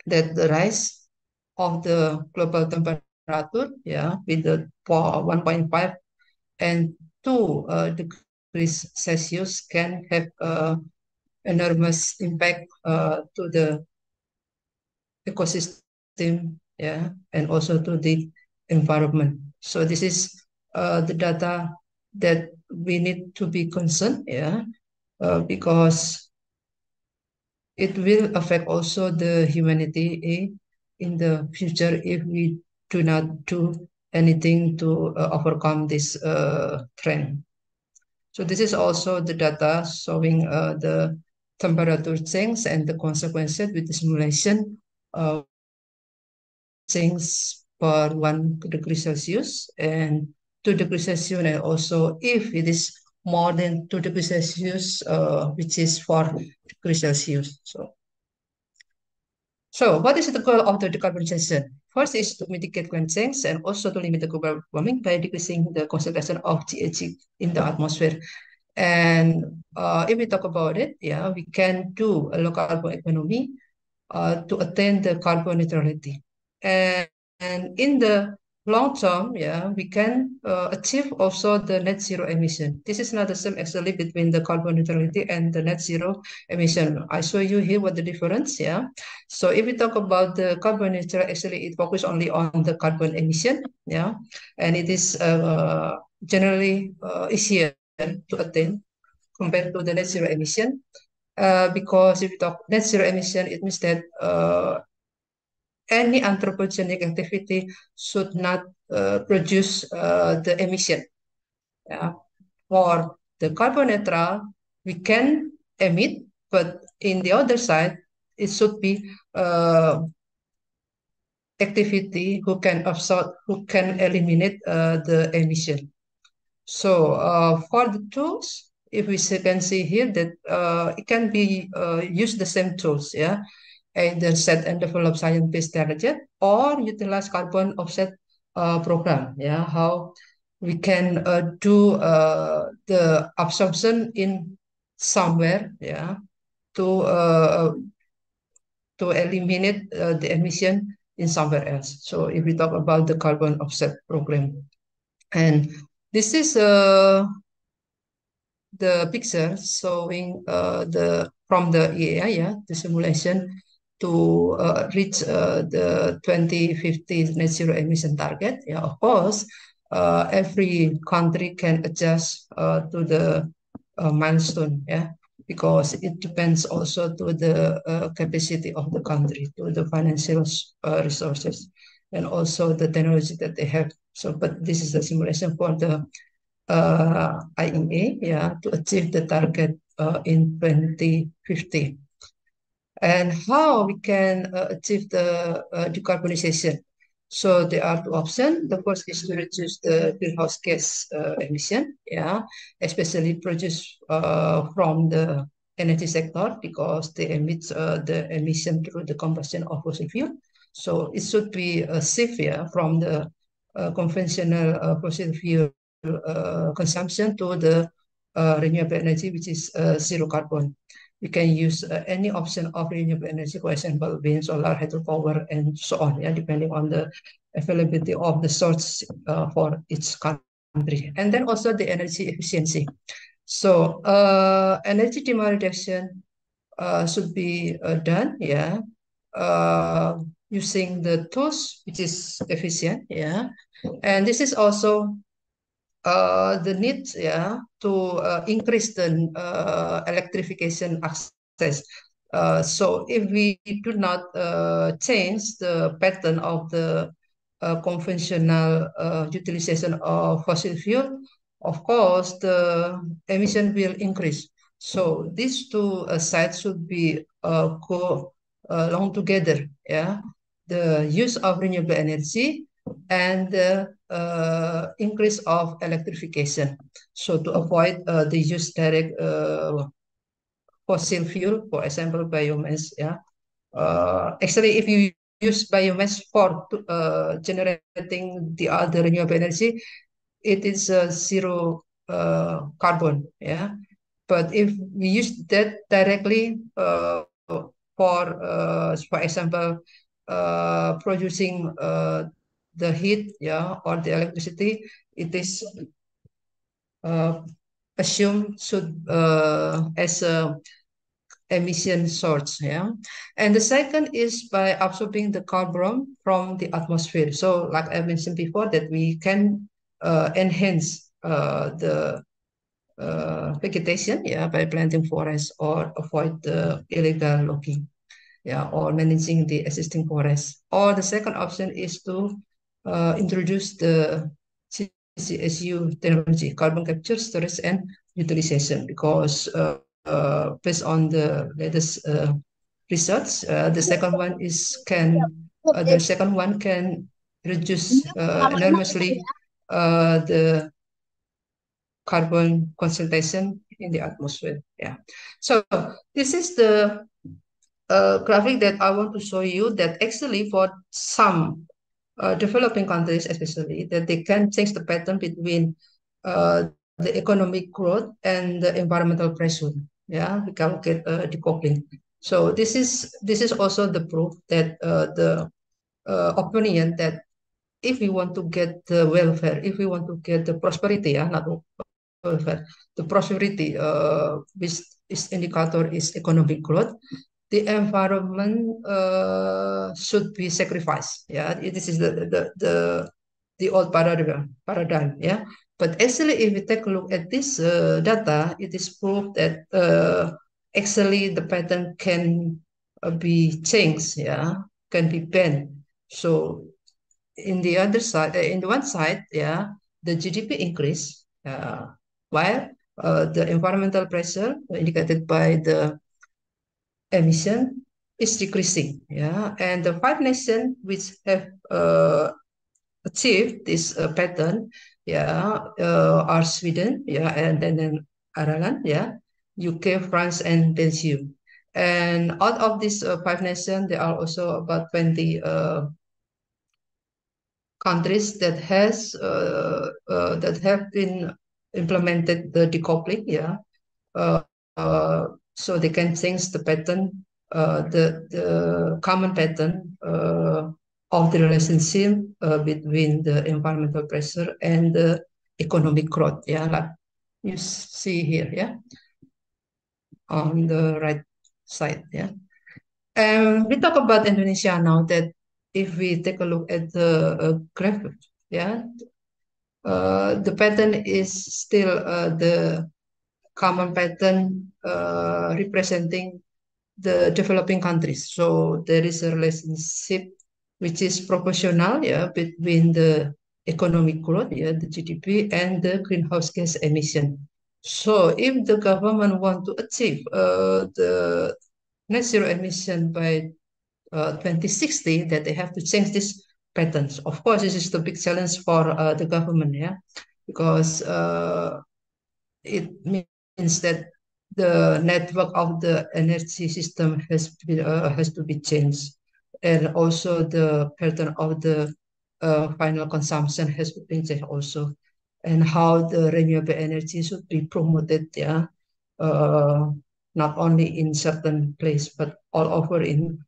the rise of the global temperature, yeah, with the 1.5 and 2 degrees Celsius can have enormous impact to the ecosystem, yeah, and also to the environment. So this is the data that we need to be concerned, yeah, because it will affect also the humanity in the future if we do not do anything to overcome this trend. So this is also the data showing the temperature change and the consequences with the simulation change per 1 degree Celsius and 2 degrees Celsius, and also if it is more than 2 degrees Celsius, which is 4 degrees Celsius. So what is the goal of the decarbonization? First is to mitigate climate change and also to limit the global warming by decreasing the concentration of GHG in the atmosphere. And if we talk about it, yeah, we can do a low carbon economy to attain the carbon neutrality. And in the long term, yeah, we can achieve also the net zero emission. This is not the same actually between the carbon neutrality and the net zero emission. I show you here what the difference, yeah. So if we talk about the carbon neutral, actually it focuses only on the carbon emission, yeah, and it is generally easier to attain compared to the net zero emission. Because if you talk net zero emission, it means that any anthropogenic activity should not produce the emission. For the carbon neutral, we can emit, but in the other side, it should be activity who can absorb, who can eliminate the emission. So for the tools, if we can see here that it can be use the same tools, yeah, either set and develop science-based target or utilize carbon offset program, yeah, how we can do the absorption in somewhere, yeah, to eliminate the emission in somewhere else. So if we talk about the carbon offset program, and this is the picture showing the from the IYCEI, yeah, the simulation to reach the 2050 net zero emission target. Yeah, of course, every country can adjust to the milestone. Yeah, because it depends also to the capacity of the country, to the financial resources, and also the technology that they have. So, but this is the simulation for the IEA, yeah, to achieve the target in 2050. And how we can achieve the decarbonization. So there are two options. The first is to reduce the greenhouse gas emission, yeah, especially produced from the energy sector because they emit the emission through the combustion of fossil fuel. So it should be safe, yeah, from the conventional fossil fuel consumption to the renewable energy, which is zero carbon. You can use any option of renewable energy, for example, wind, solar, hydropower, and so on, yeah, depending on the availability of the source for each country. And then also the energy efficiency. So energy demand reduction should be done, yeah, using the tools which is efficient, yeah. And this is also the need, yeah, to increase the electrification access. So if we do not change the pattern of the conventional utilization of fossil fuel, of course the emission will increase. So these two sides should be go along together. Yeah, the use of renewable energy and the increase of electrification. So to avoid the use direct fossil fuel, for example, biomass. Yeah, actually, if you use biomass for generating the other renewable energy, it is zero carbon. Yeah, but if we use that directly for example, producing the heat, yeah, or the electricity, it is uh, assumed should as a emission source. Yeah, and the second is by absorbing the carbon from the atmosphere. So, like I mentioned before, that we can enhance the vegetation, yeah, by planting forests or avoid the illegal logging, yeah, or managing the existing forests. Or the second option is to introduce the CCSU technology, carbon capture, storage, and utilization, because based on the latest research, the second one can reduce enormously the carbon concentration in the atmosphere. Yeah. So this is the graphic that I want to show you, that actually for some developing countries, especially, that they can change the pattern between the economic growth and the environmental pressure. Yeah, we calculate decoupling. So this is also the proof that the opinion that if we want to get the welfare, if we want to get the prosperity, yeah, not welfare, the prosperity, which is indicator is economic growth, the environment should be sacrificed. Yeah, this is the old paradigm. Yeah, but actually, if we take a look at this data, it is proof that actually the pattern can be changed. Yeah, can be bent. So in the other side, in the one side, yeah, the GDP increase, while the environmental pressure indicated by the emission is decreasing. Yeah, and the five nations which have achieved this pattern, yeah, are Sweden, yeah, and then Ireland, yeah, UK, France, and Belgium. And out of these five nations, there are also about 20 countries that have been implemented the decoupling, yeah, uh, so they can change the pattern, the common pattern of the relationship between the environmental pressure and the economic growth. Yeah, like you see here, yeah, on the right side, yeah. And we talk about Indonesia now that if we take a look at the graph, yeah, the pattern is still the common pattern representing the developing countries. So there is a relationship which is proportional, yeah, between the economic growth, yeah, the GDP, and the greenhouse gas emission. So if the government want to achieve the net zero emission by 2060, that they have to change these patterns. Of course, this is the big challenge for the government, yeah, because it means that the network of the energy system has to be changed, and also the pattern of the final consumption has to be changed also, and how the renewable energy should be promoted, yeah, uh, not only in certain place but all over in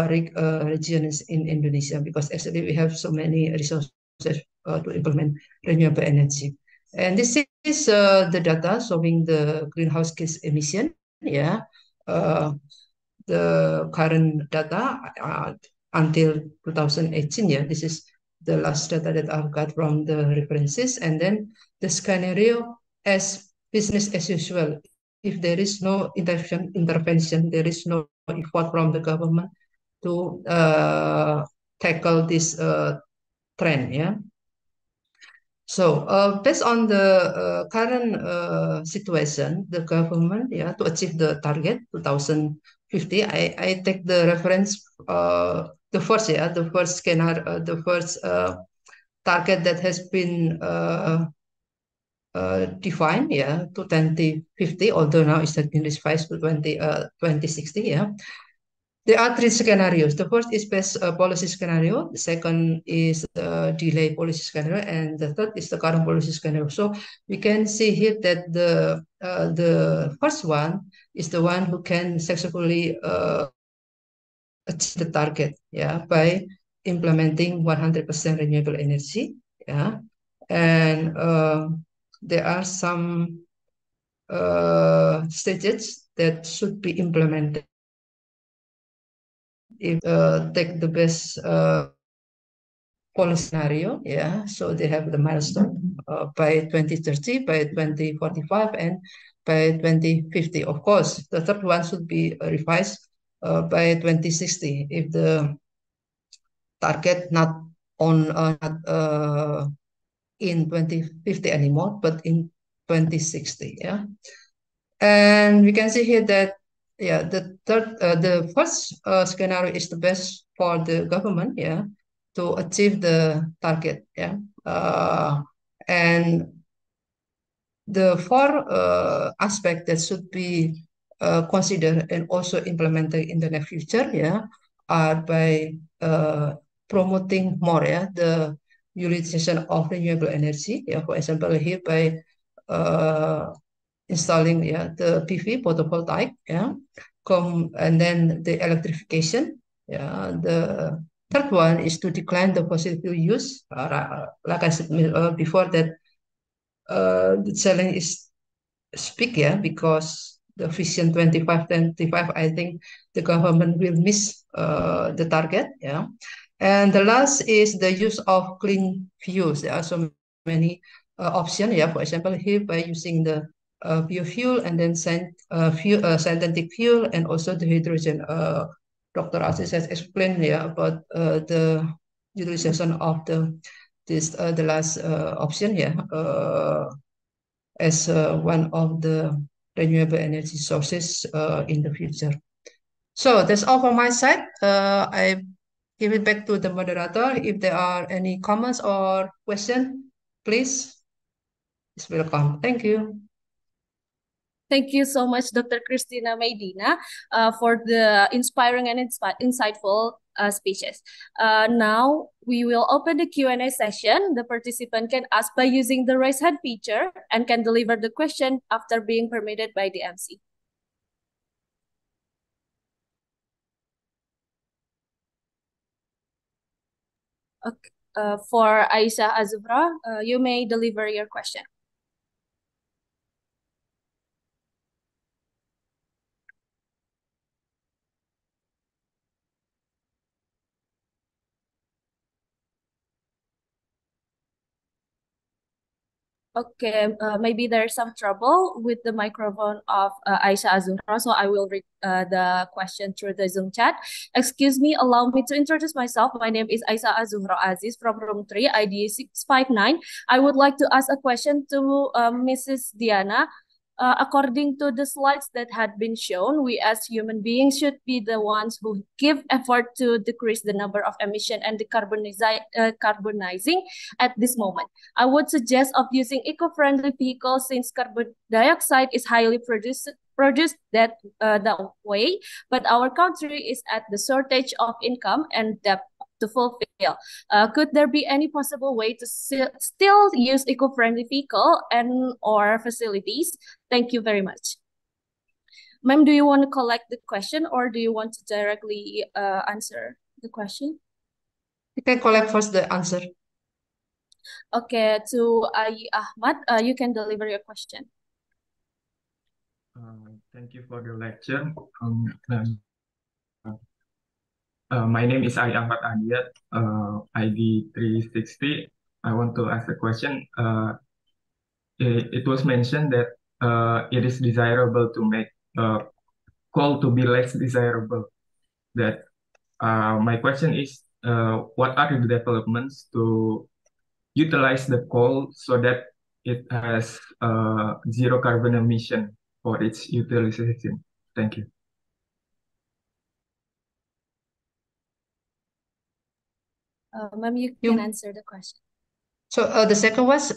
regions in Indonesia, because actually we have so many resources to implement renewable energy. And this is the data showing the greenhouse gas emission. Yeah, uh, the current data until 2018. Yeah, this is the last data that I've got from the references. And then the scenario as business as usual. If there is no intervention, there is no effort from the government to tackle this trend. Yeah. So, based on the current situation, the government, yeah, to achieve the target 2050, I take the reference, the first scanner, the first target that has been defined, yeah, to 2050, although now it has been revised to 2060, yeah. There are three scenarios. The first is best policy scenario. The second is delay policy scenario, and the third is the current policy scenario. So we can see here that the first one is the one who can successfully achieve the target, yeah, by implementing 100% renewable energy, yeah, and there are some stages that should be implemented if take the best policy scenario, yeah. So they have the milestone by 2030, by 2045, and by 2050. Of course, the third one should be revised by 2060 if the target not on not in 2050 anymore, but in 2060, yeah. And we can see here that, yeah, the first scenario is the best for the government, yeah, to achieve the target, yeah. And the four aspects that should be considered and also implemented in the near future, yeah, are by promoting more, yeah, the utilization of renewable energy, yeah. For example, here by installing, yeah, the PV photovoltaic, yeah, and then the electrification, yeah. The third one is to decline the fossil fuel use, like I said before, that the challenge is big, yeah, because the vision 2525, I think the government will miss the target, yeah. And the last is the use of clean fuels. There are so many options, yeah. For example, here by using the biofuel, and then synthetic fuel, and also the hydrogen. Dr. Aziz has explained, yeah, about the utilization of the last option, yeah, as one of the renewable energy sources in the future. So that's all from my side. I give it back to the moderator. If there are any comments or questions, please, it's welcome. Thank you. Thank you so much, Dr. Christina Medina, for the inspiring and insightful speeches. Now we will open the Q&A session. The participant can ask by using the raise hand feature and can deliver the question after being permitted by the MC. Okay. For Aisha Azubra, you may deliver your question. Okay, maybe there's some trouble with the microphone of Aisha Azura, so I will read the question through the Zoom chat. Excuse me, allow me to introduce myself. My name is Aisha Azura Aziz from room 3, ID 659. I would like to ask a question to Mrs. Diana. According to the slides that had been shown, we as human beings should be the ones who give effort to decrease the number of emission and decarbonizing at this moment. I would suggest of using eco-friendly vehicles since carbon dioxide is highly produced that way, but our country is at the shortage of income and debt to fulfill. Could there be any possible way to still use eco-friendly vehicle and or facilities? Thank you very much. Ma'am, do you want to collect the question or do you want to directly answer the question? You can collect first the answer. Okay, to Ahmad, you can deliver your question. Thank you for the lecture. My name is Ahmad Adiat, ID 360. I want to ask a question. It was mentioned that it is desirable to make coal to be less desirable. That my question is, what are the developments to utilize the coal so that it has zero carbon emission for its utilization? Thank you. Ma'am, you can answer the question. So the second was,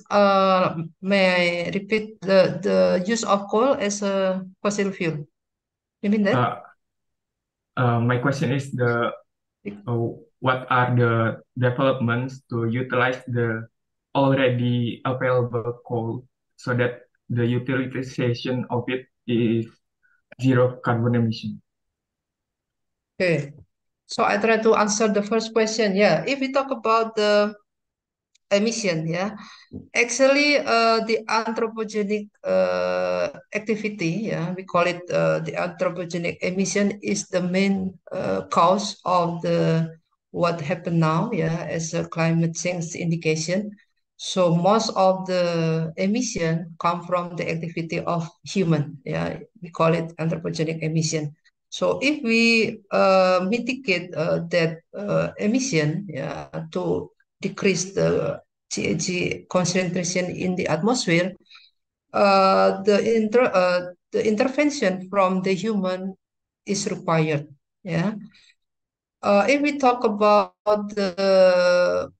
may I repeat the use of coal as a fossil fuel? You mean that? My question is what are the developments to utilize the already available coal so that the utilization of it is zero carbon emission? Okay. So I try to answer the first question. Yeah, if we talk about the emission, yeah, actually, the anthropogenic activity, yeah, we call it the anthropogenic emission is the main cause of the what happened now, yeah, as a climate change indication. So most of the emission come from the activity of human, yeah, we call it anthropogenic emission. So if we mitigate that emission, yeah, to decrease the GHG concentration in the atmosphere, the intervention from the human is required. Yeah. If we talk about the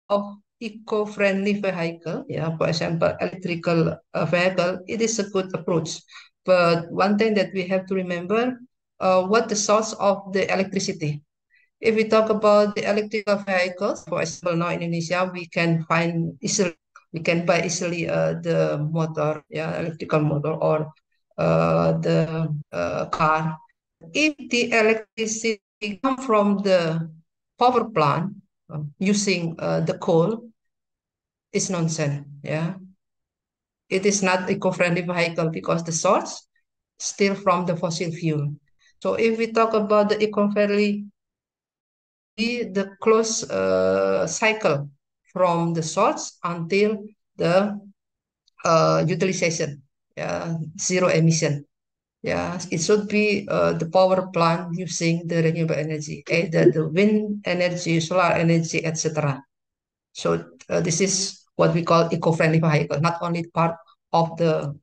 of eco-friendly vehicle, yeah, for example, electrical vehicle, it is a good approach. But one thing that we have to remember, what the source of the electricity. If we talk about the electrical vehicles, for example, now in Indonesia, we can buy easily the motor, yeah, electrical motor or the car. If the electricity come from the power plant using the coal, it's nonsense. Yeah, it is not eco-friendly vehicle because the source still from the fossil fuel. So if we talk about the eco-friendly, the close cycle from the source until the utilization, yeah, zero emission. Yeah, it should be the power plant using the renewable energy, either the wind energy, solar energy, etc. So this is what we call eco-friendly vehicle, not only part of the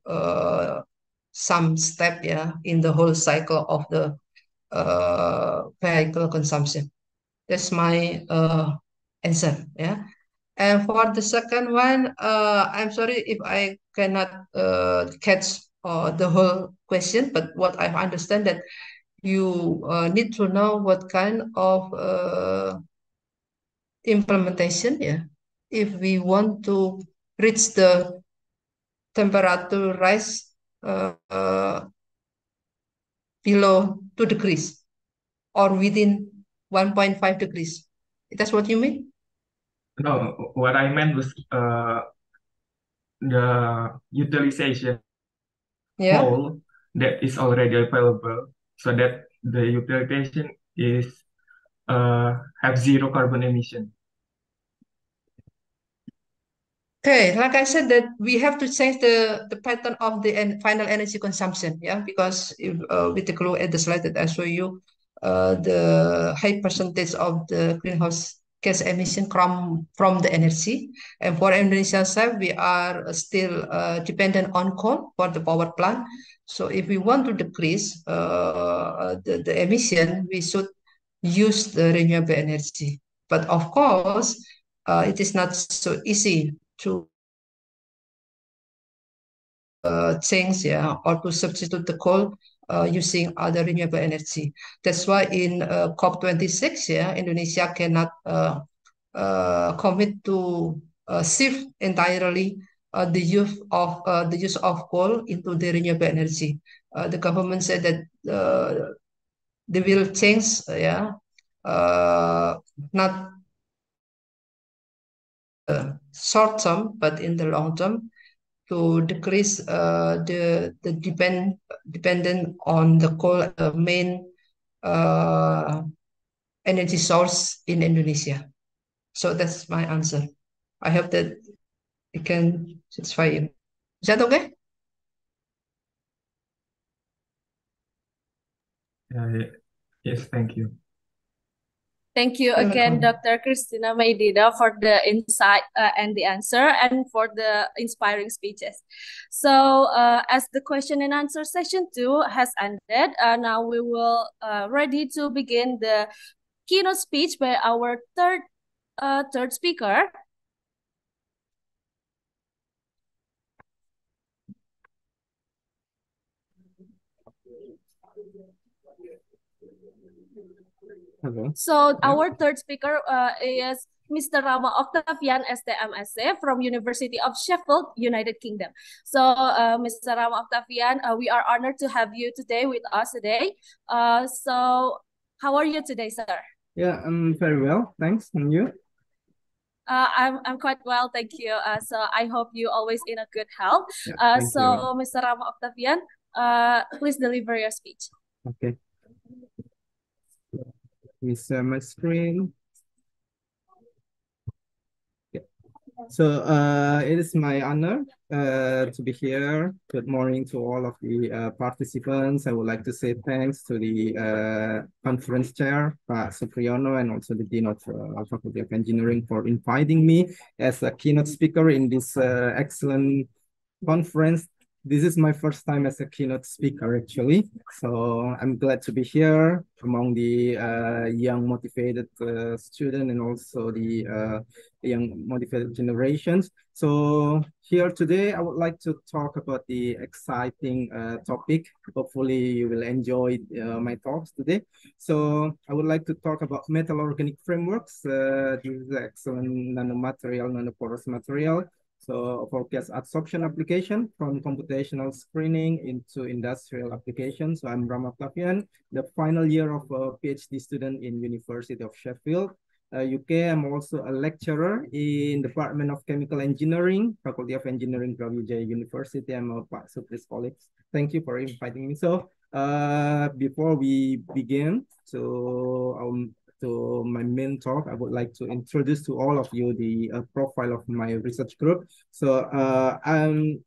some step, yeah, in the whole cycle of the vehicle consumption. That's my answer. Yeah. And for the second one, I'm sorry if I cannot catch the whole question, but what I understand that you need to know what kind of implementation, yeah, if we want to reach the temperature rise below 2 degrees or within 1.5 degrees. That's what you mean? No, what I meant was the utilization Yeah. coal that is already available so that the utilization is have zero carbon emission. Okay, like I said, that we have to change the pattern of the final energy consumption, yeah, because if we take a look at the slide that I show you, the high percentage of the greenhouse gas emission from the energy, and for Indonesia side, we are still dependent on coal for the power plant. So if we want to decrease the emission, we should use the renewable energy. But of course, it is not so easy to change, yeah, or to substitute the coal using other renewable energy. That's why in COP26, yeah, Indonesia cannot commit to shift entirely the use of coal into the renewable energy. The government said that they will change, yeah, not short term, but in the long term, to decrease the dependent on the coal main uh, energy source in Indonesia. So that's my answer. I hope that it can satisfy you. Is that okay? Yes, thank you. Thank you You're again, welcome. Dr. Christina Maidina, for the insight and the answer, and for the inspiring speeches. So, as the question and answer session 2 has ended, now we will ready to begin the keynote speech by our third speaker. Hello. So our third speaker is Mr. Rama Octavian, STMSC from University of Sheffield, United Kingdom. So Mr. Rama Octavian, we are honored to have you today with us today. So how are you today, sir? Yeah, I'm very well, thanks. And you? I'm quite well, thank you. So I hope you always in a good health. Yeah, thank So you. Mr. Rama Octavian, please deliver your speech. Okay. Let me share my screen. Okay. So it is my honor to be here. Good morning to all of the participants. I would like to say thanks to the conference chair, Pak Supriyono, and also the Dean of Faculty of Engineering for inviting me as a keynote speaker in this excellent conference. This is my first time as a keynote speaker, actually. So I'm glad to be here among the young motivated student and also the young motivated generations. So here today, I would like to talk about the exciting topic. Hopefully you will enjoy my talks today. So I would like to talk about metal organic frameworks. This is excellent nanomaterial, nanoporous material. So for gas adsorption application from computational screening into industrial applications. So I'm Rama Octavian, the final year of a PhD student in University of Sheffield, UK. I'm also a lecturer in Department of Chemical Engineering, Faculty of Engineering, IYCEI University. I'm a Pak Supri's colleague. Thank you for inviting me. So before we begin to my main talk, I would like to introduce to all of you the profile of my research group. So I'm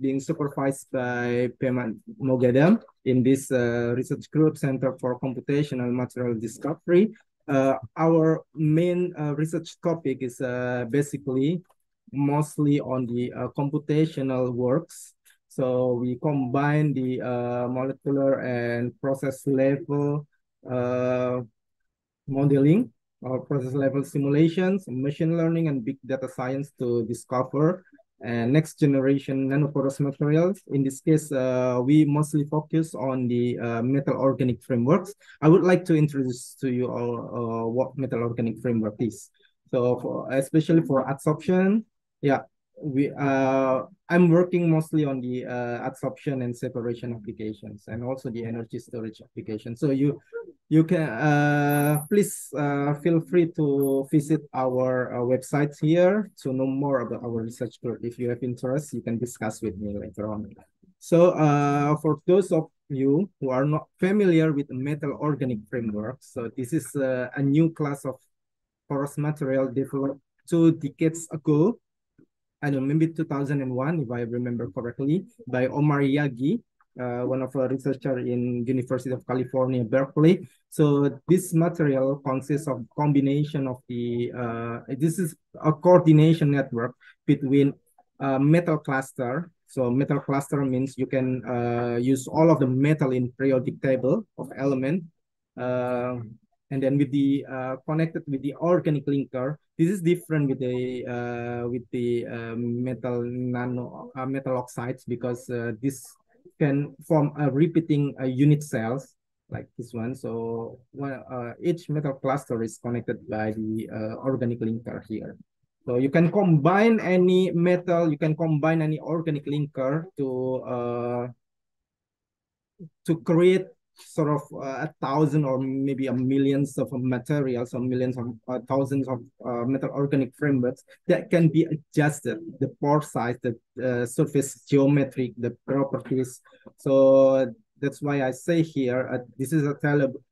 being supervised by Peman Mogadam in this research group, Center for Computational Material Discovery. Our main research topic is basically mostly on the computational works. So we combine the molecular and process level modeling or process level simulations, machine learning, and big data science to discover next generation nanoporous materials. In this case, we mostly focus on the metal organic frameworks. I would like to introduce to you all what metal organic framework is. So especially for adsorption, yeah, I'm working mostly on the adsorption and separation applications and also the energy storage application. So you can please feel free to visit our website here to know more about our research group. If you have interest, you can discuss with me later on. So for those of you who are not familiar with metal organic framework, so this is a new class of porous material developed 2 decades ago I don't know, maybe 2001, if I remember correctly, by Omar Yagi, one of a researcher in University of California, Berkeley. So this material consists of combination of this is a coordination network between metal cluster. So metal cluster means you can use all of the metal in periodic table of element. And then with the connected with the organic linker, this is different with the metal metal oxides, because this can form a repeating unit cells like this one. So each metal cluster is connected by the organic linker here. So you can combine any metal, you can combine any organic linker to create sort of 1,000 or maybe a millions of materials or millions of thousands of metal organic frameworks that can be adjusted, the pore size, the surface geometry, the properties. So that's why I say here this is a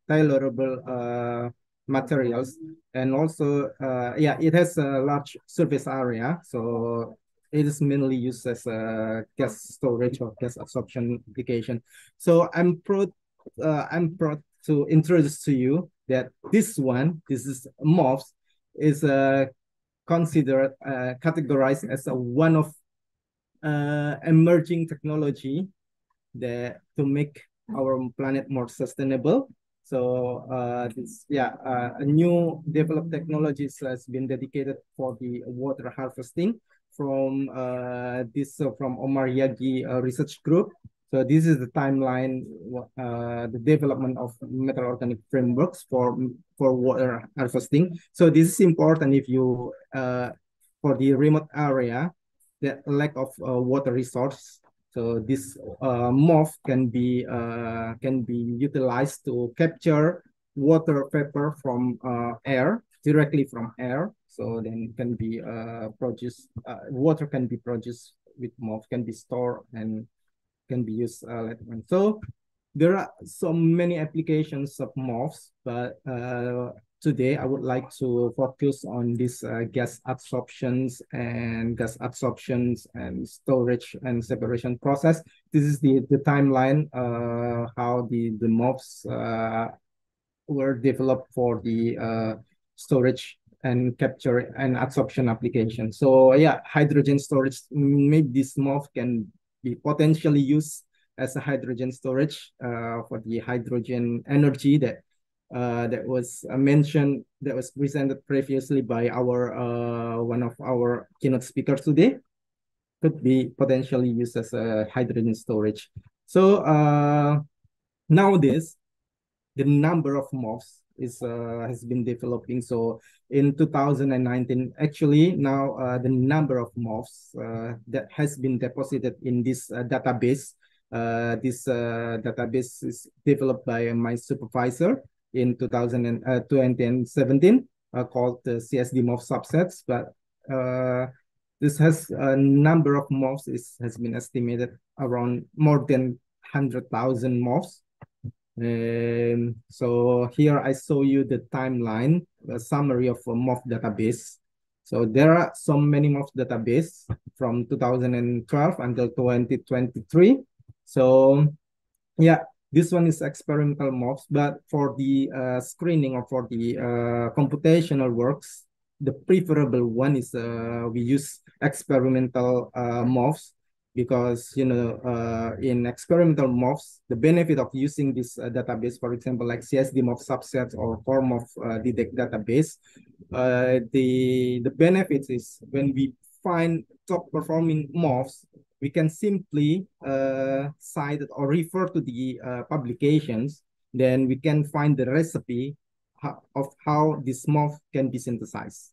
tailorable materials, and also yeah, it has a large surface area, so it is mainly used as a gas storage or gas absorption application. So I'm proud to introduce to you that this is MOFs, is considered categorized as one of emerging technology that to make our planet more sustainable. So a new developed technologies has been dedicated for the water harvesting from from Omar Yagi research group. So this is the timeline, the development of metal organic frameworks for water harvesting. So this is important if you for the remote area, the lack of water resource. So this MOF can be utilized to capture water vapor from air, directly from air. So then it can be produced, water can be produced with MOF, can be stored and can be used later on. So there are so many applications of MOFs, but today I would like to focus on this gas absorptions and storage and separation process. This is the timeline how the MOFs were developed for the storage and capture and absorption application. So yeah, hydrogen storage, maybe this MOF can be potentially used as a hydrogen storage for the hydrogen energy that was mentioned, that was presented previously by our one of our keynote speakers today, could be potentially used as a hydrogen storage. So nowadays, the number of MOFs has been developing. So in 2019, actually now the number of MOFs that has been deposited in this database, this database is developed by my supervisor in 2017, called the CSD MOF subsets. But this has a number of MOFs has been estimated around more than 100,000 MOFs. So here I show you the timeline, a summary of a MOF database. So there are so many MOF database from 2012 until 2023. So yeah, this one is experimental MOFs, but for the screening or for the computational works, the preferable one is we use experimental MOFs, because in experimental MOFs, the benefit of using this database, for example, like CSD MOF subsets or core MOF detect database, the benefits is when we find top performing MOFs, we can simply cite or refer to the publications. Then we can find the recipe of how this MOF can be synthesized.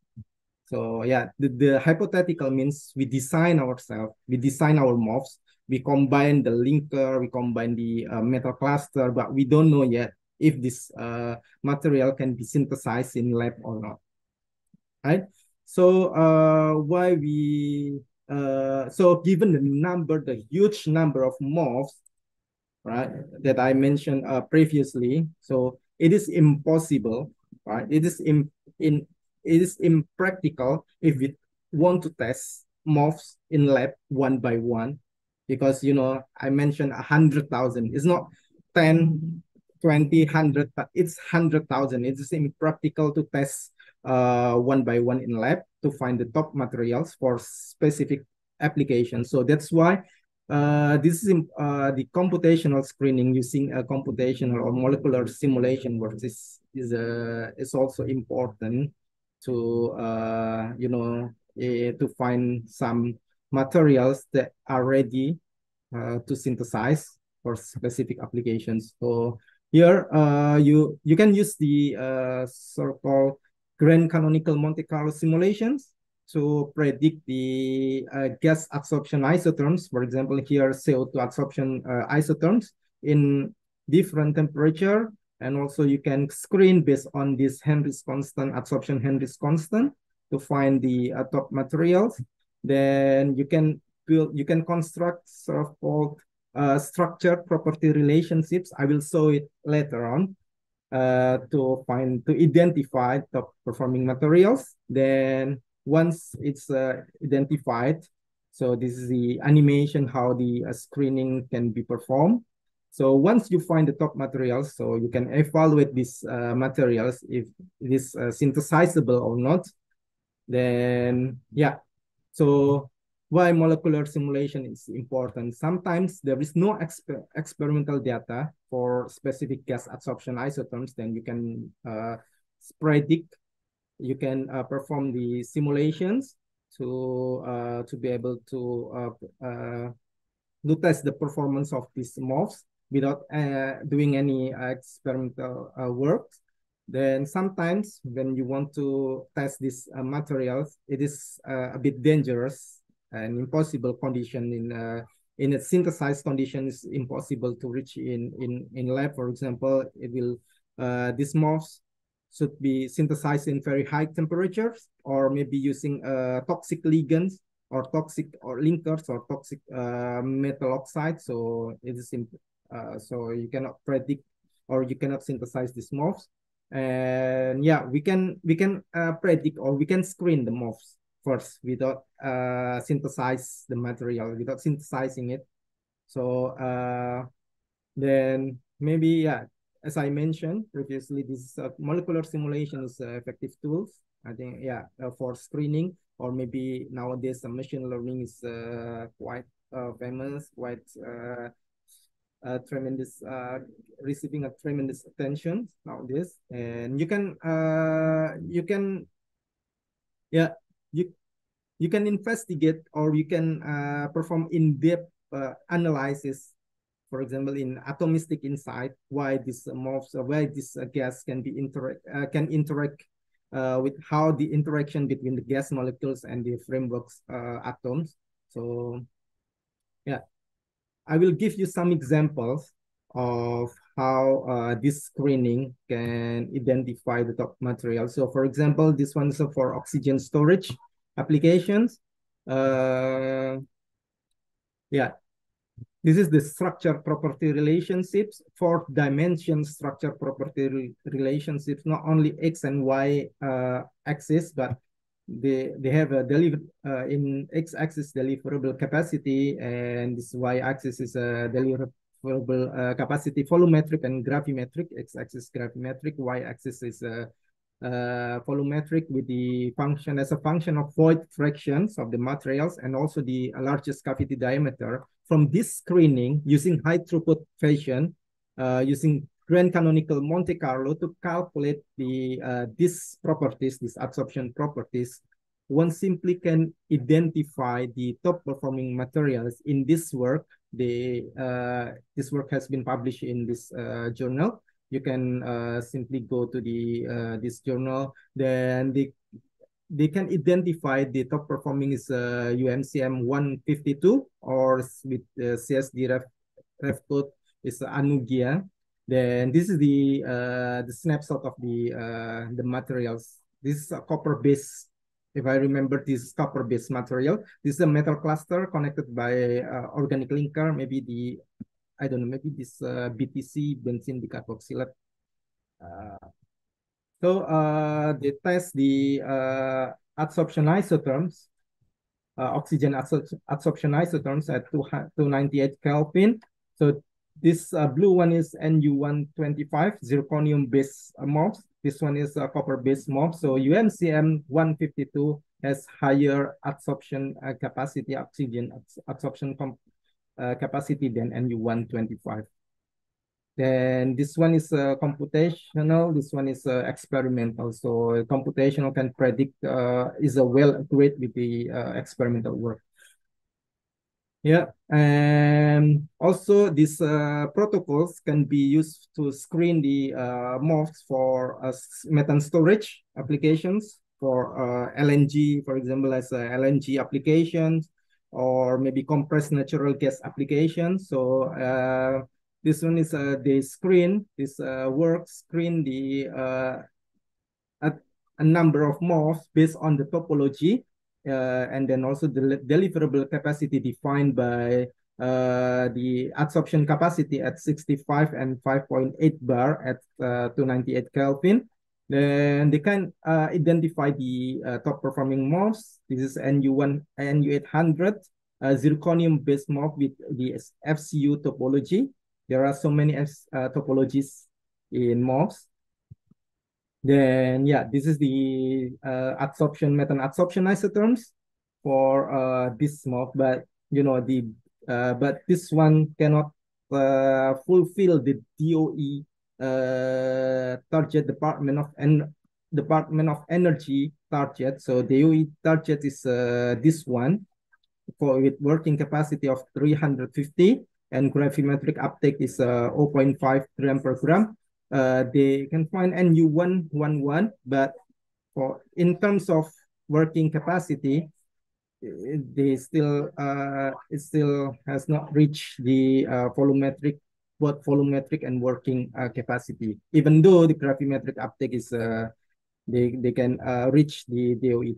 So yeah, the hypothetical means we design ourselves, we design our MOFs, we combine the linker, we combine the metal cluster, but we don't know yet if this material can be synthesized in lab or not, right? So why we so given the huge number of MOFs, right, that I mentioned previously, so it is impossible, right? It is impractical if we want to test MOFs in lab one by one, because I mentioned 100,000. It's not 10, 20, 100, but it's 100,000. It's impractical to test one by one in lab to find the top materials for specific applications. So that's why this is the computational screening using a computational or molecular simulation work is also important to to find some materials that are ready to synthesize for specific applications. So here you can use the so-called grand canonical Monte Carlo simulations to predict the gas absorption isotherms. For example, here CO2 absorption isotherms in different temperature, and also you can screen based on this Henry's constant, absorption Henry's constant, to find the top materials. Then you can construct sort of called structure property relationships. I will show it later on to identify top performing materials. Then once it's identified, so this is the animation how the screening can be performed. So once you find the top materials, so you can evaluate these materials if it is synthesizable or not. Then yeah, so why molecular simulation is important? Sometimes there is no experimental data for specific gas absorption isotherms. Then you can predict, you can perform the simulations to be able to test the performance of these MOFs without doing any experimental work. Then sometimes when you want to test these materials, it is a bit dangerous and impossible condition in a synthesized condition is impossible to reach in lab. For example, it will these MOFs should be synthesized in very high temperatures, or maybe using toxic ligands or toxic or linkers or toxic metal oxide. So it is so you cannot predict or you cannot synthesize these MOFs. And yeah, we can predict or we can screen the MOFs first without synthesize the material, without synthesizing it. So then maybe, yeah, as I mentioned previously, this molecular simulation is effective tools, I think, yeah, for screening, or maybe nowadays machine learning is quite famous, quite tremendous, receiving a tremendous attention nowadays. And you can yeah, you can investigate, or you can perform in-depth analysis, for example, in atomistic insight, why this MOFs, why this gas can interact with how the interaction between the gas molecules and the frameworks atoms. So yeah, I will give you some examples of how this screening can identify the top material. So for example, this one is for oxygen storage applications. Yeah, this is the structure property relationships, fourth dimension structure property relationships, not only X and Y axis, but they have a in X-axis deliverable capacity, and this Y-axis is a deliverable capacity, volumetric and gravimetric. X-axis gravimetric, Y-axis is volumetric with the function as a function of void fractions of the materials and also the largest cavity diameter. From this screening using high throughput fashion, using grand canonical Monte Carlo to calculate the these properties, these absorption properties, one simply can identify the top performing materials in this work. This work has been published in this journal. You can simply go to the this journal. Then they can identify the top performing is UMCM 152, or with CSD ref code is Anugia. Then this is the snapshot of the materials. This is a copper base. If I remember, this is copper based material. This is a metal cluster connected by organic linker. Maybe I don't know, maybe this BTC, benzene dicarboxylate. So they test the absorption isotherms oxygen adsorption isotherms at 298 Kelvin. So this blue one is Nu-125 zirconium-based MOFs. This one is copper-based MOF. So UMCM 152 has higher adsorption capacity, oxygen adsorption capacity than Nu-125. Then this one is computational, this one is experimental. So computational can predict, is a well accurate with the experimental work. Yeah, and also these protocols can be used to screen the MOFs for methane storage applications for LNG, for example, as LNG applications, or maybe compressed natural gas applications. So this one is they screen, this work screen the a number of MOFs based on the topology, and then also the deliverable capacity defined by the adsorption capacity at 65 and 5.8 bar at 298 Kelvin. Then they can identify the top performing MOFs. This is NU800 zirconium-based MOF with the FCU topology. There are so many topologies in MOFs. Then yeah, this is the methane adsorption isotherms for this MOF, but you know but this one cannot fulfill the DOE target Department of Energy target. So DOE target is this one with working capacity of 350 and gravimetric uptake is 0.5 gram per gram. They can find Nu-111, but in terms of working capacity, they still it still has not reached the both volumetric and working capacity. Even though the gravimetric uptake is they can reach the DOE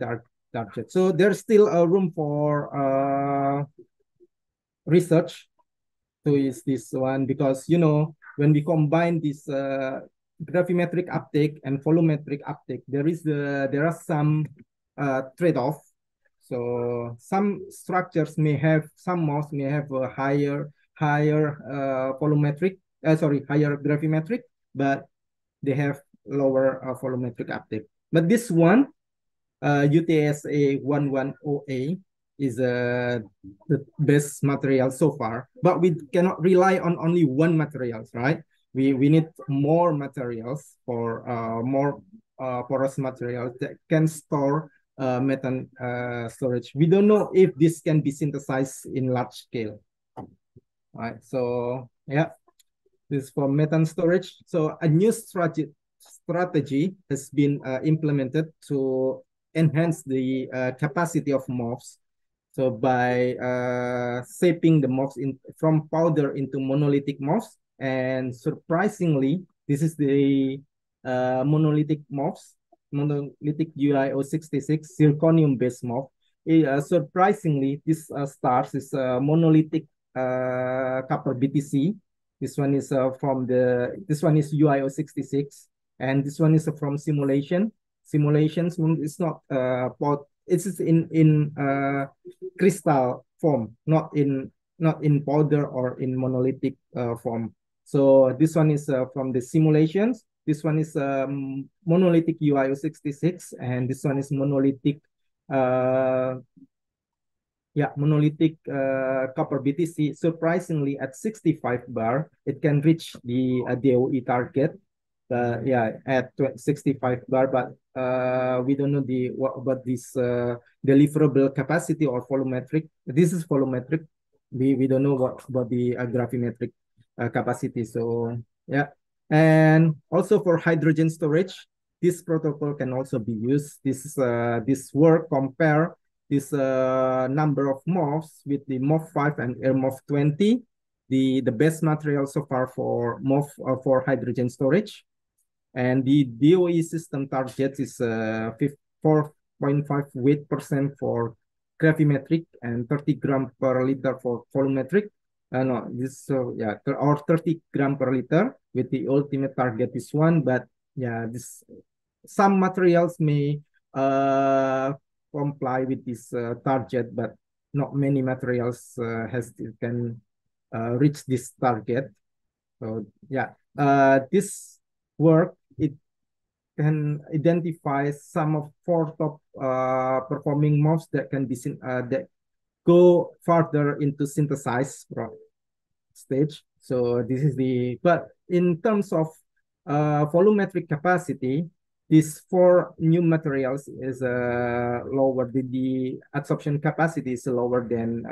target. So there's still a room for research to is this one, because you know when we combine this gravimetric uptake and volumetric uptake, there are some trade-off. So some structures may have, some MOFs may have a higher volumetric, higher gravimetric, but they have lower volumetric uptake. But this one, UTSA 110A, is the best material so far, but we cannot rely on only one materials, right? We need more materials for more porous materials that can store methane storage. We don't know if this can be synthesized in large scale. All right, so yeah, this is for methane storage. So a new strategy has been implemented to enhance the capacity of MOFs. So by shaping the MOFs from powder into monolithic MOFs, and surprisingly, this is the monolithic MOFs, monolithic UIO66 zirconium-based MOF. Surprisingly, this stars is monolithic copper BTC. This one is this one is UIO66, and this one is from simulation. Simulations means it's not it's in crystal form, not in powder or in monolithic form. So this one is from the simulations. This one is monolithic UIO66, and this one is monolithic monolithic copper BTC. Surprisingly, at 65 bar, it can reach the DOE target. At 65 bar, but we don't know what about this deliverable capacity or volumetric. This is volumetric. We don't know what about the gravimetric capacity. So yeah, and also for hydrogen storage, this protocol can also be used. This work compare this number of MOFs with the MOF 5 and MOF 20, the best material so far for MOF for hydrogen storage. And the DOE system target is 4.5 weight percent for gravimetric and 30 gram per liter for volumetric. Or 30 gram per liter with the ultimate target is 1. But yeah, some materials may comply with this target, but not many materials can reach this target. So yeah, this work, it can identify some of 4 top performing MOFs that can be that go further into synthesize stage. So this is but in terms of volumetric capacity, these 4 new materials is lower. The adsorption capacity is lower than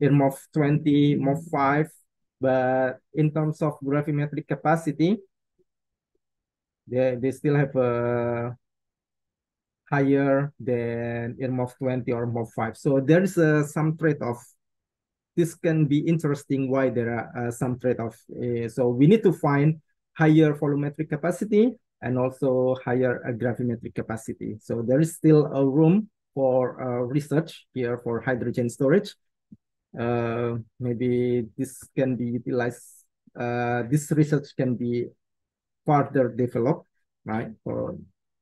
MOF 20, MOF 5. But in terms of gravimetric capacity, they still have a higher than MOF 20 or MOF 5. So there is some trade-off. This can be interesting why there are some trade-off. So we need to find higher volumetric capacity and also higher gravimetric capacity. So there is still a room for research here for hydrogen storage. Maybe this can be utilized. This research can be further developed, right, for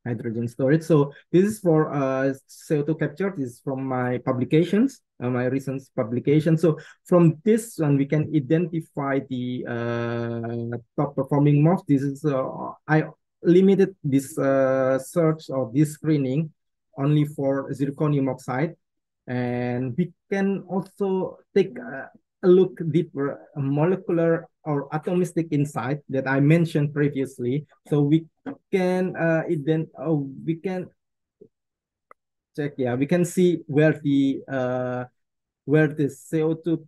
hydrogen storage. So this is for CO2 capture. This is from my publications, my recent publication. So from this one, we can identify the top performing MOFs. This is I limited this search or this screening only for zirconium oxide, and we can also take a look deeper, a molecular or atomistic insight that I mentioned previously. So we can we can check. Yeah, we can see where the CO2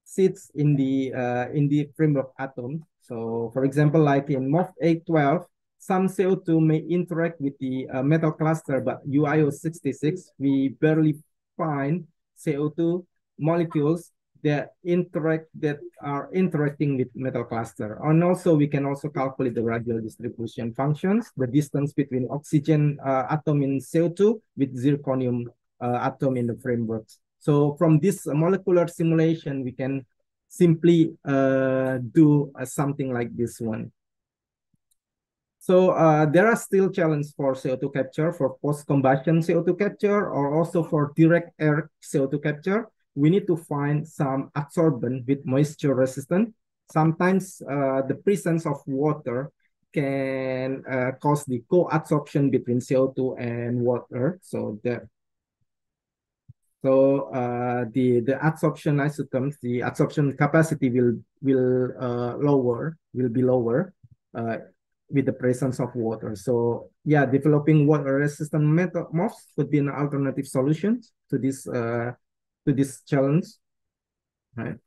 sits in the framework atom. So for example, like in MOF 812, some CO2 may interact with the metal cluster, but UIO66, we barely find CO2 molecules that are interacting with metal cluster. And also we can also calculate the radial distribution functions, the distance between oxygen atom in CO2 with zirconium atom in the frameworks. So from this molecular simulation, we can simply do something like this one. So there are still challenges for CO2 capture, for post-combustion CO2 capture, or also for direct air CO2 capture. We need to find some adsorbent with moisture resistant. Sometimes the presence of water can cause the co-adsorption between CO2 and water. So the adsorption isotopes, the adsorption capacity will be lower with the presence of water. So yeah, developing water-resistant MOFs could be an alternative solution to this challenge, right?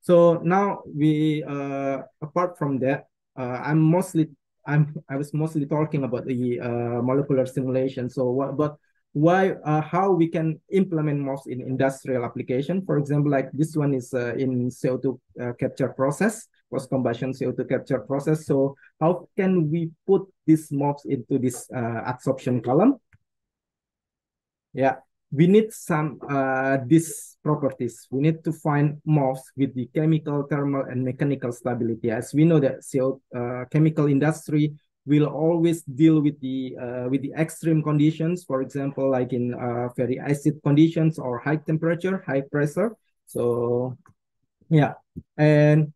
So now we apart from that, I was mostly talking about the molecular simulation. So how we can implement MOFs in industrial application. For example, like this one is in CO2 capture process, post-combustion CO2 capture process. So how can we put these MOFs into this adsorption column? Yeah, we need some these properties. We need to find MOFs with the chemical, thermal, and mechanical stability. As we know that chemical industry will always deal with the extreme conditions. For example, like in very acid conditions or high temperature, high pressure. So yeah, and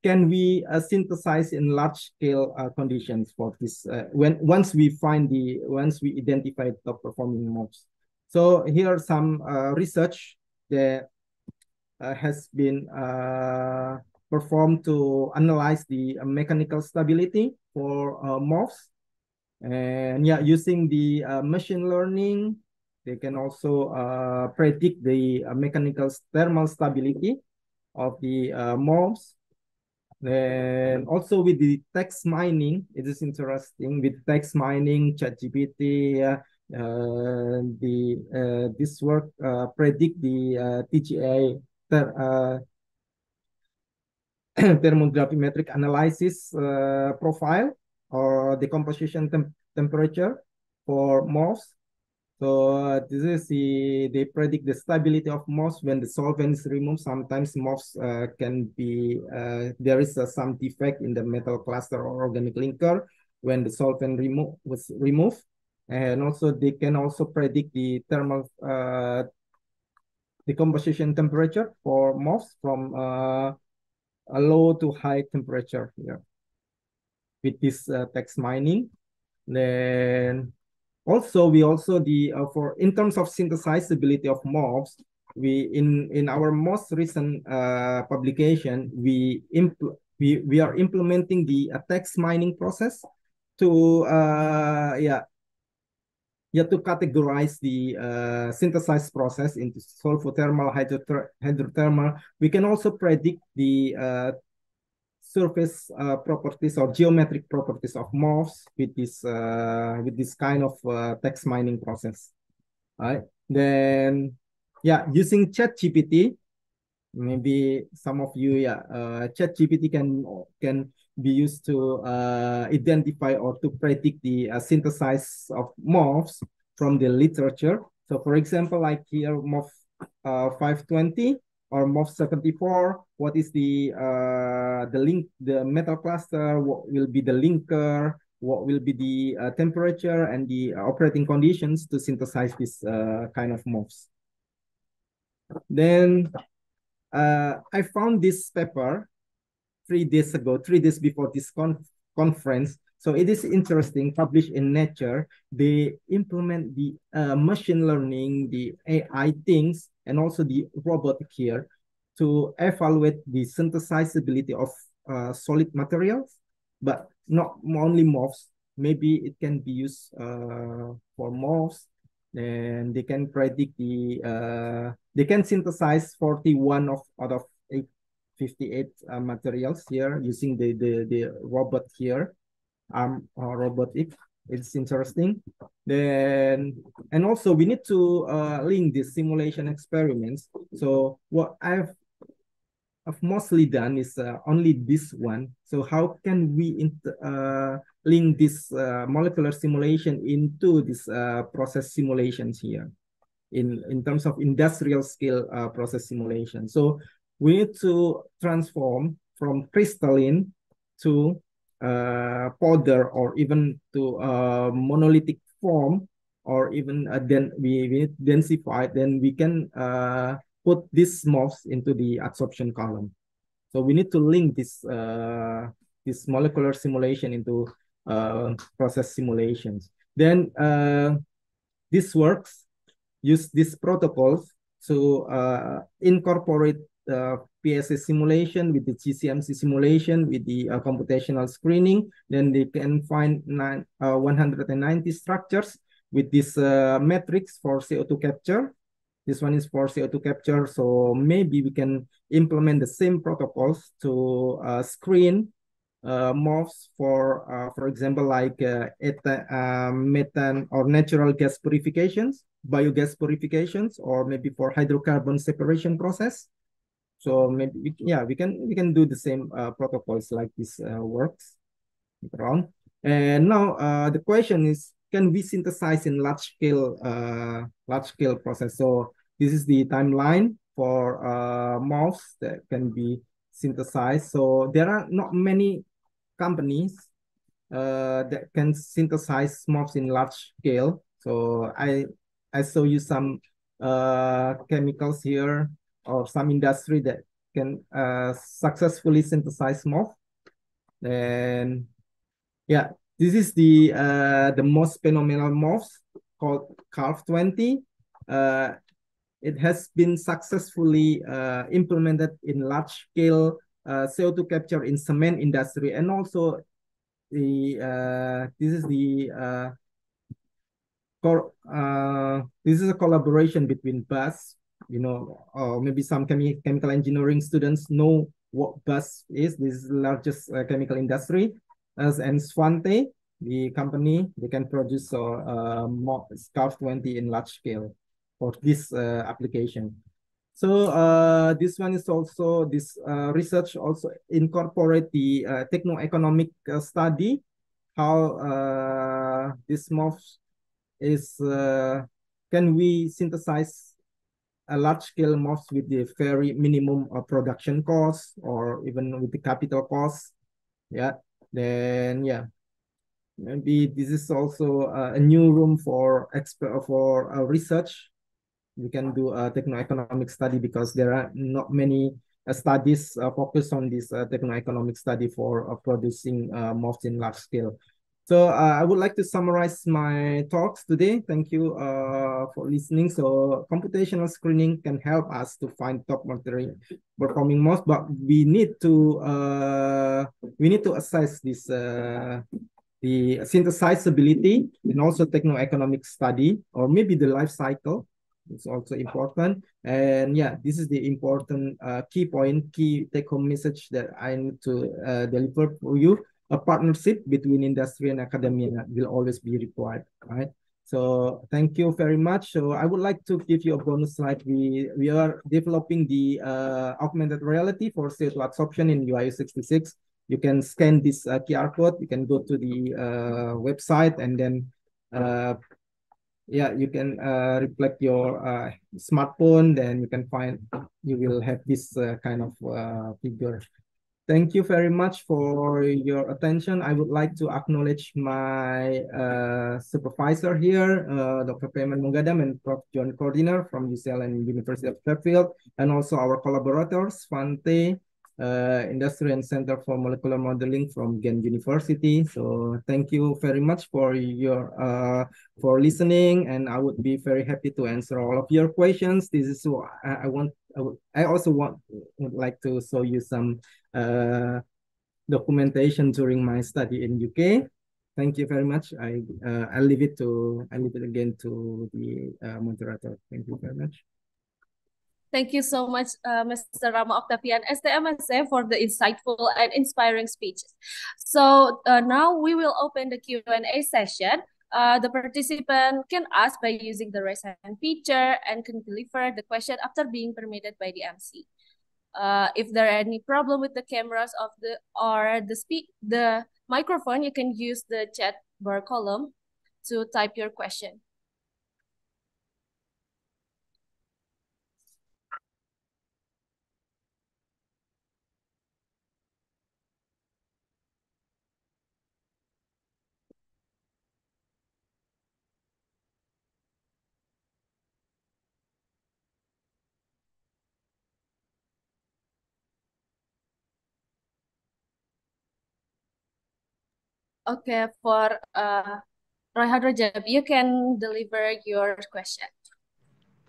can we synthesize in large scale conditions for this once we identify top performing MOFs? So here are some research that has been performed to analyze the mechanical stability for MOFs. And yeah, using the machine learning, they can also predict the mechanical thermal stability of the MOFs. Then also with the text mining, it is interesting with text mining, ChatGPT, this work predict the TGA thermogravimetric analysis profile or the composition temperature for MOFs. So this is they predict the stability of MOFs when the solvent is removed. Sometimes MOFs can be, there is some defect in the metal cluster or organic linker when the solvent was removed. And also they can also predict the thermal decomposition temperature for MOFs from a low to high temperature here with this text mining. Then also we also the for in terms of synthesizability of MOFs, we in our most recent publication we are implementing the text mining process to to categorize the synthesized process into solvothermal, hydrothermal. We can also predict the surface properties or geometric properties of MOFs with this kind of text mining process. Right? Then, using ChatGPT, maybe some of you, ChatGPT can be used to identify or to predict the synthesis of MOFs from the literature. So, for example, like here, MOF 520 or MOF 74. What is the link, the metal cluster? What will be the linker? What will be the temperature and the operating conditions to synthesize this kind of MOFs? Then I found this paper 3 days ago, 3 days before this conference. So it is interesting, published in Nature. They implement the machine learning, the AI things, and also the robotic here to evaluate the synthesizability of solid materials, but not only MOFs. Maybe it can be used for MOFs, and they can predict they can synthesize 41 out of 58 materials here using the robot here, robotic. It's interesting. Then, and also we need to link the simulation experiments. So what I've mostly done is only this one. So how can we link this molecular simulation into this process simulations here in terms of industrial scale process simulation? So we need to transform from crystalline to powder or even to monolithic form, or even then we need densify, then we can put these MOFs into the adsorption column. So we need to link this this molecular simulation into process simulations. Then this works, use these protocols to incorporate PSA simulation with the GCMC simulation with the computational screening. Then they can find 190 structures with this metrics for CO2 capture. This one is for CO2 capture. So maybe we can implement the same protocols to screen MOFs for example, like methane or natural gas purifications, biogas purifications, or maybe for hydrocarbon separation process. So maybe we can do the same protocols like this works around. And now the question is, can we synthesize in large scale process? So this is the timeline for MOFs that can be synthesized. So there are not many companies that can synthesize MOFs in large scale. So I show you some chemicals here, or some industry that can successfully synthesize MOF. And this is the most phenomenal MOFs called CARF 20. It has been successfully implemented in large scale CO2 capture in cement industry, and also this is a collaboration between BUS, or maybe some chemical engineering students know what BUS is. This is the largest chemical industry, and Swante, the company, they can produce SCARF 20 in large scale for this application. So this one is also, this research also incorporate the techno-economic study, how this MOF is, can we synthesize a large scale MOFs with the very minimum production cost, or even with the capital cost. Then maybe this is also a new room for research. We can do a techno-economic study because there are not many studies focused on this techno-economic study for producing MOFs in large scale. So I would like to summarize my talks today. Thank you for listening. So computational screening can help us to find top material performing MOFs, but we need to assess this the synthesizability and also techno-economic study, or maybe the life cycle. It's also important. And yeah, this is the important key take-home message that I need to deliver for you. A partnership between industry and academia will always be required, right? So thank you very much. So I would like to give you a bonus slide. We are developing the augmented reality for CO2 absorption in UI 66. You can scan this QR code. You can go to the website, and then yeah, you can reflect your smartphone. Then you will have this kind of figure. Thank you very much for your attention. I would like to acknowledge my supervisor here, Dr. Payman Mungadam and Prof. John Cordiner from UCL and University of Sheffield, and also our collaborators, Fante, Industry and Center for Molecular Modeling from Ghent University. So thank you very much for for listening, and I would be very happy to answer all of your questions. This is what I also would like to show you some documentation during my study in UK. Thank you very much. I'll leave it again to the moderator. Thank you very much. Thank you so much, Mr. Rama Octavian, STMSA, for the insightful and inspiring speeches. So now we will open the Q&A session. The participant can ask by using the raise hand feature and can deliver the question after being permitted by the MC. If there are any problem with the cameras of the microphone, you can use the chat bar column to type your question. Okay, for Royhan Rajab, you can deliver your question.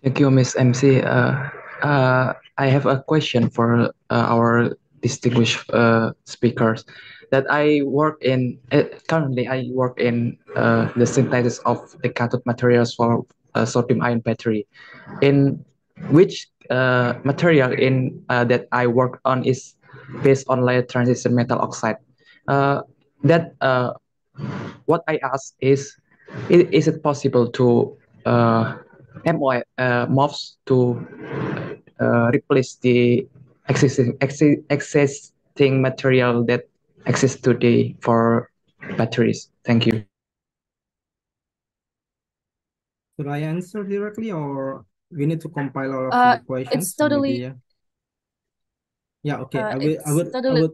Thank you, Miss MC. I have a question for our distinguished speakers. That I work in currently, I work in the synthesis of the cathode materials for sodium-ion battery. In which material in that I work on is based on layer transition metal oxide. That what I ask is it possible to MOFs to replace the existing material that exists today for batteries? Thank you. Should I answer directly, or we need to compile all of the questions? It's totally. Maybe, yeah, okay. I would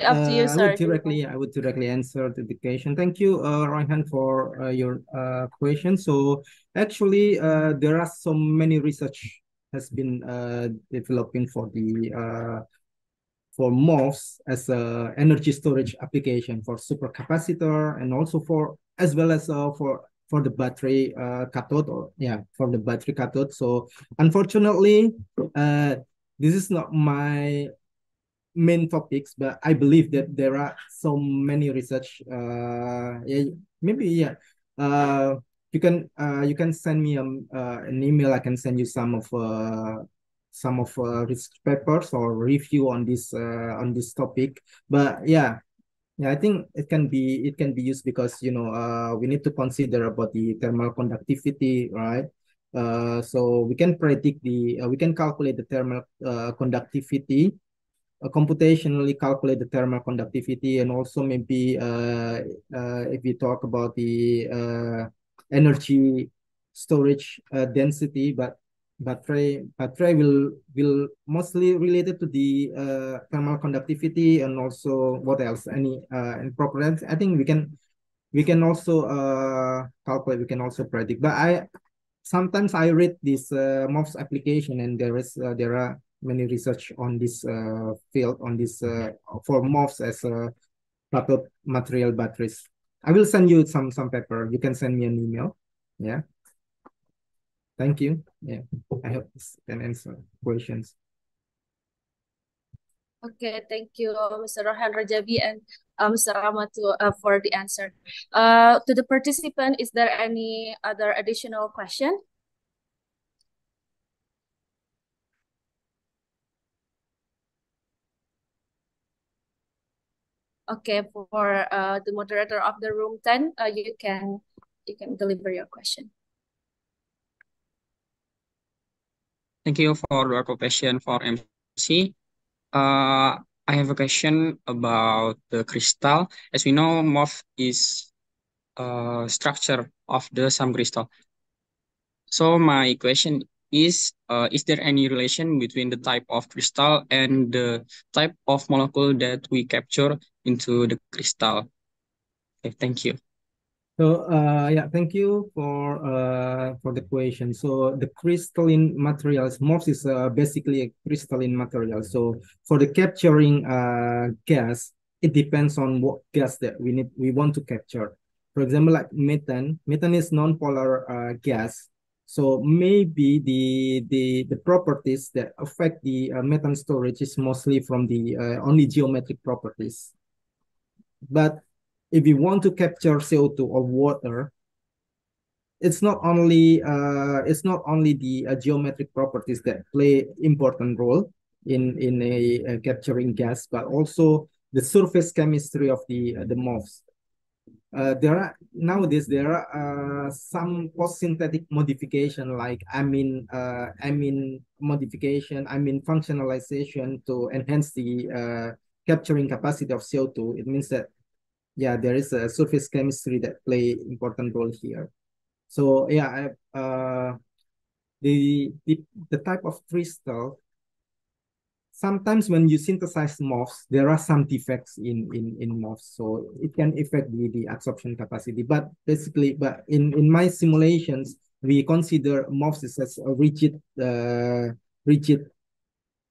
up to you, sir. I would directly answer the question. Thank you, Royhan, for your question. So actually, there are so many research has been developing for the for MOFs as a energy storage application for supercapacitor, and also for as well as for the battery cathode, or yeah, for the battery cathode. So unfortunately, this is not my main topics, but I believe that there are so many research. Yeah, maybe yeah. You can send me an email. I can send you some of research papers or review on this topic. But yeah, I think it can be used because we need to consider about the thermal conductivity, right? So we can predict we can calculate the thermal conductivity, computationally calculate the thermal conductivity, and also maybe if we talk about the energy storage density, but battery will mostly related to the thermal conductivity, and also what else, any properties. I think we can also calculate, we can also predict. But sometimes I read this MOFs application, and there are many research on this field, on this for MOFs as cathode material batteries. I will send you some paper. You can send me an email. Yeah. Thank you. Yeah. I hope this can answer questions. Okay, thank you, Mr. Rohan Rajabi and Mr. Ramatu for the answer. To the participant, is there any other additional question? Okay, for the moderator of the room 10, you can deliver your question. Thank you for your question for MC. I have a question about the crystal. As we know, MOF is structure of the some crystal. So my question is there any relation between the type of crystal and the type of molecule that we capture into the crystal? Okay, thank you. So yeah, thank you for the question. So the crystalline materials, MOFs is basically a crystalline material. So for the capturing gas, it depends on what gas that we want to capture. For example, like methane. Methane is non-polar gas. So maybe the properties that affect the methane storage is mostly from the only geometric properties. But if you want to capture CO2 or water, it's not only the geometric properties that play important role in a capturing gas, but also the surface chemistry of the MOFs. Nowadays there are some post-synthetic modification like amine modification, amine functionalization to enhance the capturing capacity of CO2. It means that yeah, there is a surface chemistry that play important role here. So yeah, the type of crystal, sometimes when you synthesize MOFs, there are some defects in MOFs, so it can affect the absorption capacity. But basically, in my simulations, we consider MOFs as a rigid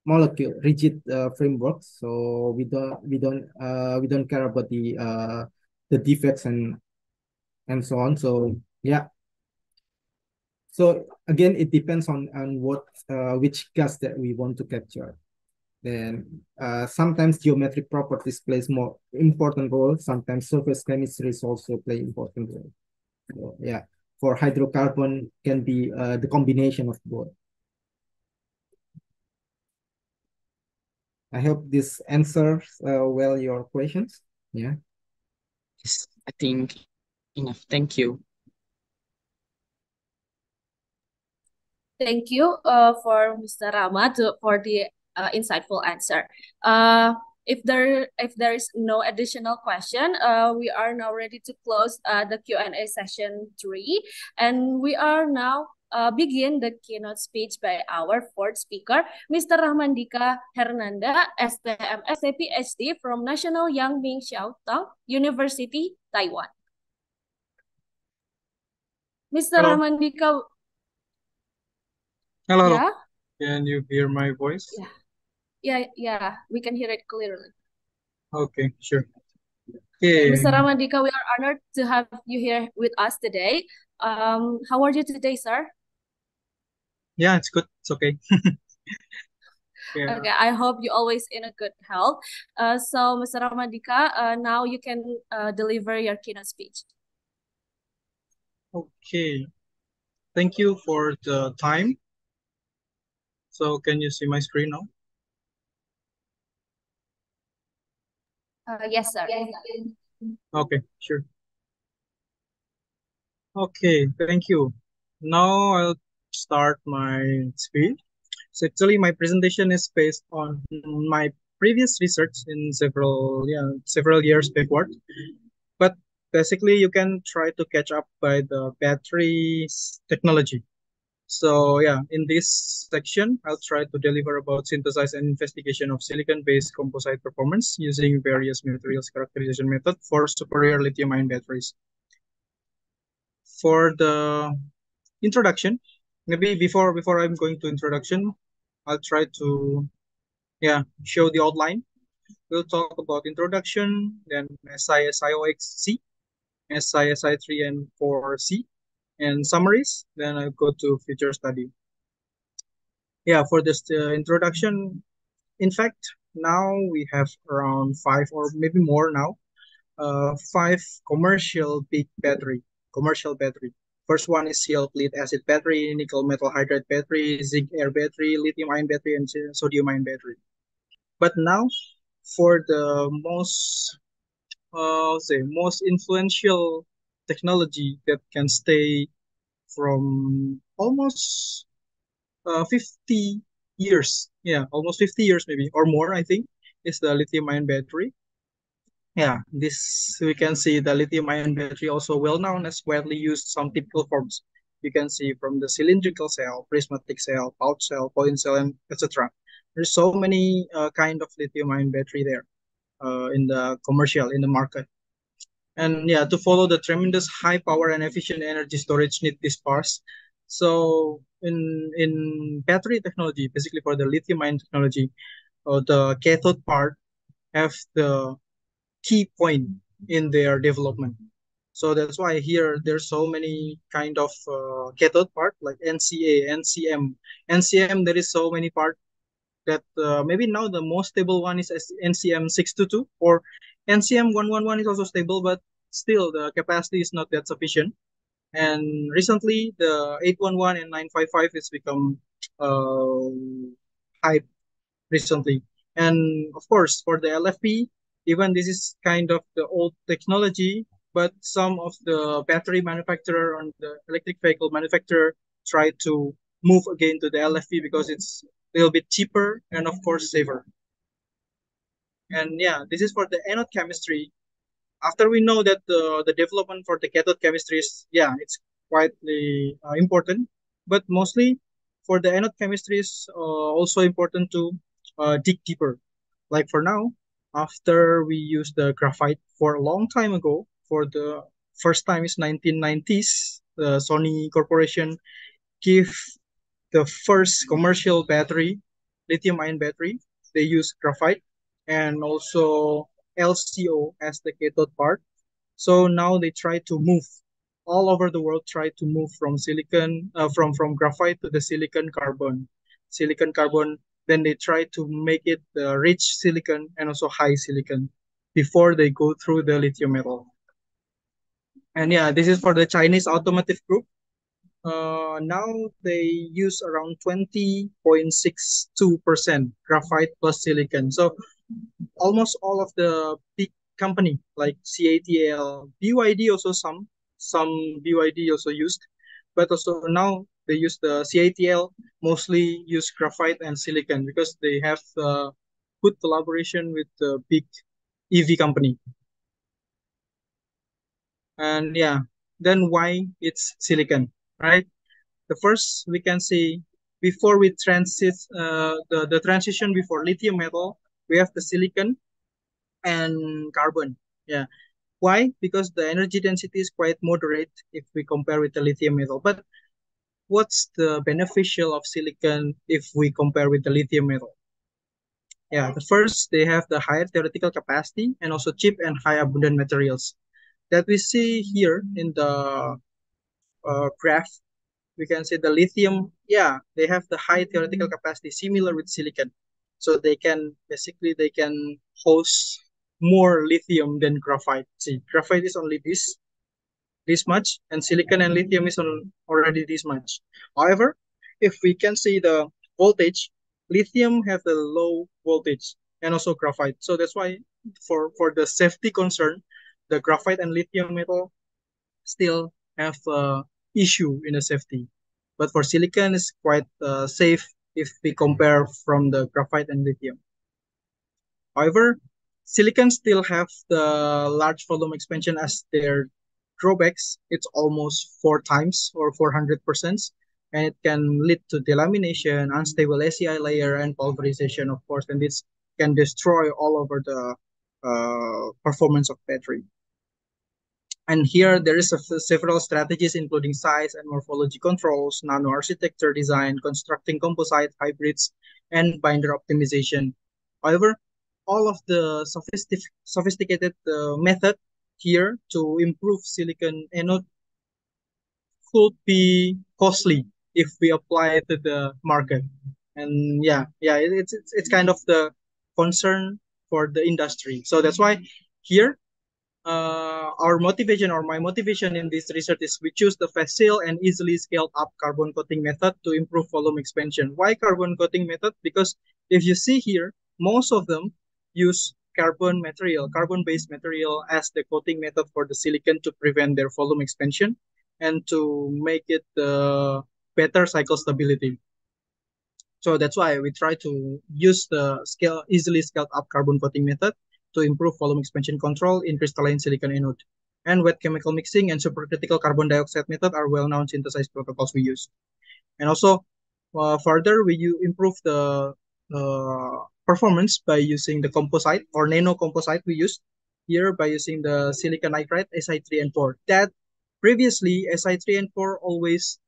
molecule, rigid framework. So we don't care about the defects and so on. So yeah. So again, it depends on what which gas that we want to capture. Then sometimes geometric properties plays more important role. Sometimes surface chemistries also play important role. So, yeah, for hydrocarbon can be the combination of both. I hope this answers well your questions. Yeah. Yes, I think enough. Thank you. Thank you for Mr. Rama for the insightful answer. If there is no additional question, we are now ready to close the Q&A session 3, and we are now begin the keynote speech by our fourth speaker, Mr. Rahmandika Hernanda, STM PhD from National Yang Ming Chiao Tung University, Taiwan. Mr. Hello. Rahmandika. Hello. Yeah. Can you hear my voice? Yeah, we can hear it clearly. Okay, sure. Okay, Okay. Mr. Ramandika, we are honored to have you here with us today. How are you today, sir? Yeah, it's good. It's okay. Yeah. Okay, I hope you always in a good health. So, Mr. Ramandika, now you can deliver your keynote speech. Okay. Thank you for the time. So can you see my screen now? Yes, sir. Okay, sure. Okay, thank you. Now I'll start my speech. So actually my presentation is based on my previous research in several years backward. But basically you can try to catch up by the batteries technology. So yeah, in this section, I'll try to deliver about synthesis and investigation of silicon-based composite performance using various materials characterization method for superior lithium-ion batteries. for the introduction, maybe before I'm going to introduction, I'll try to show the outline. We'll talk about introduction, then SISIOXC, SISI 3 and 4C, and summaries. Then I'll go to future study. For this introduction, in fact, now we have around 5 or maybe more now, 5 commercial battery. First one is CL lead acid battery, nickel metal hydride battery, zinc air battery, lithium ion battery, and sodium ion battery. But now, for the most influential technology that can stay from almost 50 years, almost 50 years maybe or more, I think, is the lithium ion battery. This we can see the lithium ion battery also well known as widely used some typical forms. You can see from the cylindrical cell, prismatic cell, pouch cell, point cell, and etc. There's so many kind of lithium ion battery there in the market. And to follow the tremendous high power and efficient energy storage need this parse. So in battery technology, basically for the lithium ion technology, the cathode part have the key point in their development. So that's why here there's so many kind of cathode part like NCA, NCM. NCM, there is so many part that maybe now the most stable one is NCM 622 or NCM 111 is also stable, but still the capacity is not that sufficient. And recently the 811 and 955 has become hype recently. And of course, for the LFP, even this is kind of the old technology, but some of the battery manufacturer and the electric vehicle manufacturer try to move again to the LFP because it's a little bit cheaper and of course safer. And this is for the anode chemistry. After we know that the development for the cathode chemistry is, it's quite important, but mostly for the anode chemistry is also important to dig deeper. Like for now, after we use the graphite for a long time ago, for the first time is 1990s, the Sony Corporation give the first commercial battery, lithium ion battery. They use graphite and also LCO as the cathode part. So now they try to move all over the world, try to move from silicon, from graphite to the silicon carbon. Silicon carbon, then they try to make it rich silicon and also high silicon before they go through the lithium metal. And this is for the Chinese automotive group. Now they use around 20.62% graphite plus silicon. So almost all of the big company like CATL, BYD also some BYD also used, but also now they use the CATL mostly use graphite and silicon because they have good collaboration with the big EV company. And then why it's silicon, right? The first we can see before we the transition before lithium metal, we have the silicon and carbon. Why? Because the energy density is quite moderate if we compare with the lithium metal. But what's the beneficial of silicon if we compare with the lithium metal? The first, they have the higher theoretical capacity and also cheap and high abundant materials. That we see here in the graph, we can see the lithium, they have the high theoretical capacity similar with silicon. So they can host more lithium than graphite. See, graphite is only this much, and silicon and lithium is already this much. However, if we can see the voltage, lithium have the low voltage and also graphite. So that's why for the safety concern, the graphite and lithium metal still have issue in the safety. But for silicon, it's quite safe if we compare from the graphite and lithium. However, silicon still have the large volume expansion as their drawbacks. It's almost 4 times or 400%, and it can lead to delamination, unstable ACI layer, and pulverization, of course, and this can destroy all over the performance of battery. And here there is several strategies including size and morphology controls, nano architecture design, constructing composite hybrids, and binder optimization. However, all of the sophisticated method here to improve silicon anode could be costly if we apply it to the market. And it's kind of the concern for the industry. So that's why here our motivation or my motivation in this research is we choose the facile and easily scaled up carbon coating method to improve volume expansion. Why carbon coating method? Because if you see here, most of them use carbon-based material as the coating method for the silicon to prevent their volume expansion and to make it better cycle stability. So that's why we try to use the easily scaled up carbon coating method to improve volume expansion control in crystalline silicon anode. And wet chemical mixing and supercritical carbon dioxide method are well-known synthesized protocols we use. And also, further, we improve the performance by using the composite or nano composite we use here by using the silicon nitride Si3 and 4. That previously Si3 and 4 always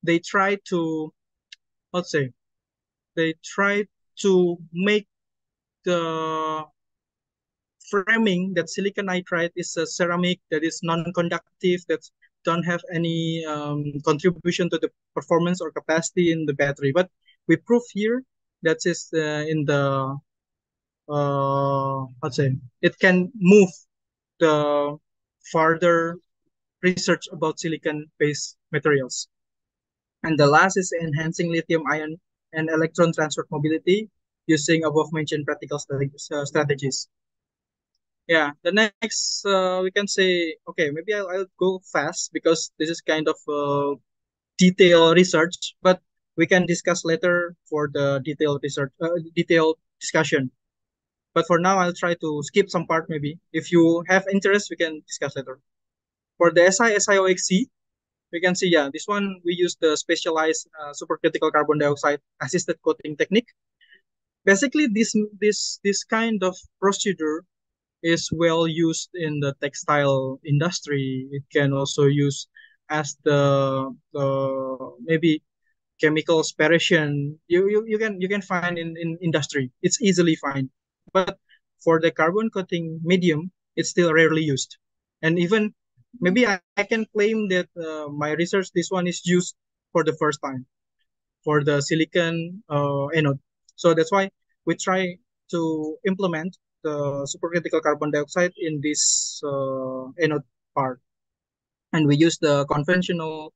they try to let's say they try to make the framing that silicon nitride is a ceramic that is non-conductive, that don't have any contribution to the performance or capacity in the battery. But we prove here that is in the let's say it can move the further research about silicon-based materials. And the last is enhancing lithium-ion and electron transport mobility using above-mentioned practical strategies. Yeah, the next we can say, okay, maybe I'll go fast because this is kind of detailed research, but we can discuss later for the detailed research, detailed discussion. But for now, I'll try to skip some part maybe. If you have interest, we can discuss later. For the SIOXC, we can see, yeah, this one we use the specialized supercritical carbon dioxide assisted coating technique. Basically, this kind of procedure is well used in the textile industry. It can also use as the maybe chemical separation. You can find in industry. It's easily find. But for the carbon coating medium, it's still rarely used. And even maybe I can claim that my research, this one is used for the first time for the silicon anode. So that's why we try to implement the supercritical carbon dioxide in this anode part. And we use the conventional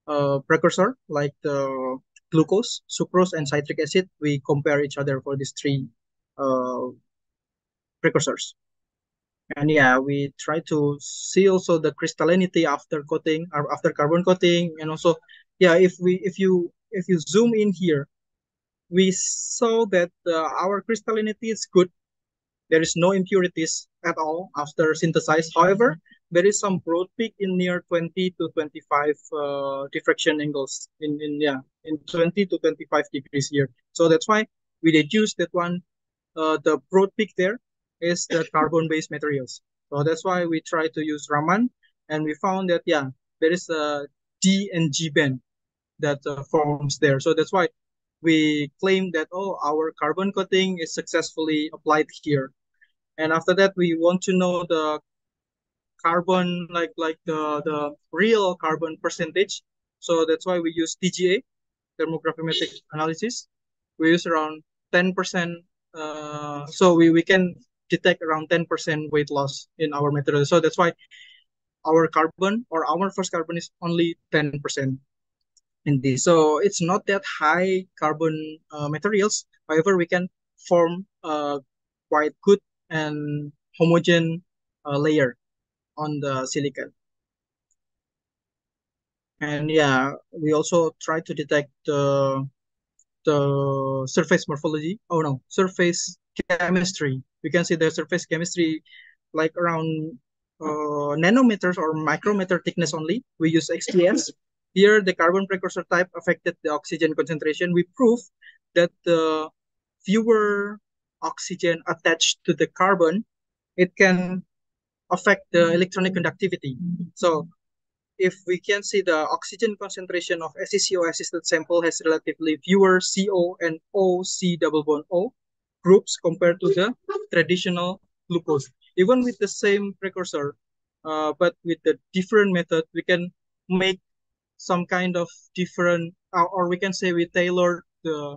precursor like the glucose, sucrose, and citric acid. We compare each other for these three precursors. And yeah, we try to see also the crystallinity after coating or after carbon coating. And also, yeah, if you zoom in here, we saw that our crystallinity is good. There is no impurities at all after synthesized. However, there is some broad peak in near 20 to 25 diffraction angles in 20 to 25 degrees here. So that's why we deduce that one, the broad peak there is the carbon-based materials. So that's why we try to use Raman, and we found that, yeah, there is a D and G band that forms there. So that's why we claim that, oh, our carbon coating is successfully applied here. And after that, we want to know the carbon, like the real carbon percentage. So that's why we use TGA, thermogravimetric analysis. We use around 10%. So we can detect around 10% weight loss in our material. So that's why our carbon or our first carbon is only 10% in this. So it's not that high carbon materials. However, we can form quite good and homogeneous layer on the silicon. And yeah, we also try to detect the surface morphology. Oh no, surface chemistry. You can see the surface chemistry like around nanometers or micrometer thickness only. We use XPS. Here, the carbon precursor type affected the oxygen concentration. We prove that the fewer oxygen attached to the carbon, it can affect the electronic conductivity. So if we can see the oxygen concentration of SECO assisted sample has relatively fewer CO and OC double bond O groups compared to the traditional glucose. Even with the same precursor, but with the different method, we can make some kind of different, or we can say we tailored the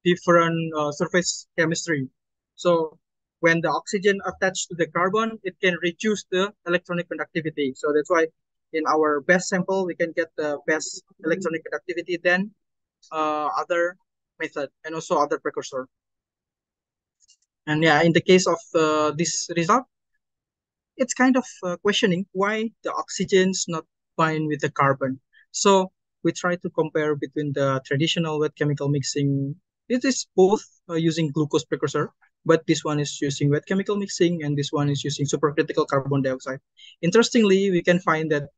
different surface chemistry. So when the oxygen attached to the carbon, it can reduce the electronic conductivity. So that's why in our best sample, we can get the best electronic conductivity than other method and also other precursor. And yeah, in the case of this result, it's kind of questioning why the oxygen's not bind with the carbon. So we try to compare between the traditional wet chemical mixing. It is both using glucose precursor, but this one is using wet chemical mixing and this one is using supercritical carbon dioxide. Interestingly, we can find that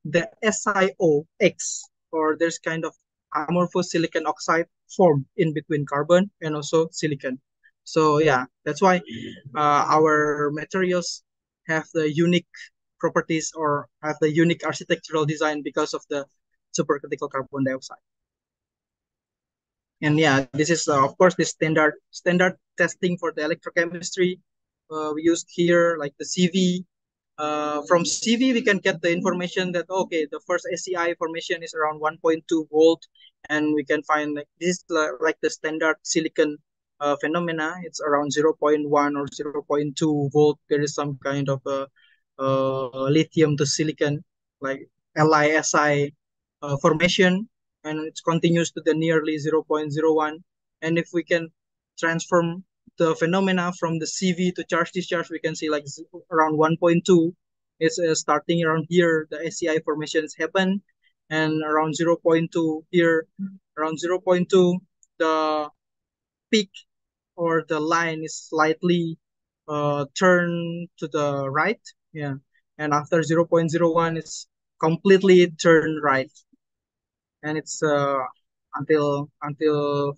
the SiOX, or there's kind of amorphous silicon oxide formed in between carbon and also silicon. So yeah, that's why our materials have the unique properties or have the unique architectural design because of the supercritical carbon dioxide. And yeah, this is of course the standard testing for the electrochemistry. We used here like the CV. From CV, we can get the information that okay, the first SEI formation is around 1.2 volt, and we can find like this like the standard silicon phenomena. It's around 0.1 or 0.2 volt. There is some kind of a lithium to silicon like LiSi formation, and it continues to the nearly 0.01. And if we can transform the phenomena from the CV to charge discharge, we can see like around 1.2. It's starting around here, the SCI formations happen, and around 0.2 here, around 0.2, the peak or the line is slightly turned to the right. Yeah. And after 0.01, it's completely turned right. And it's until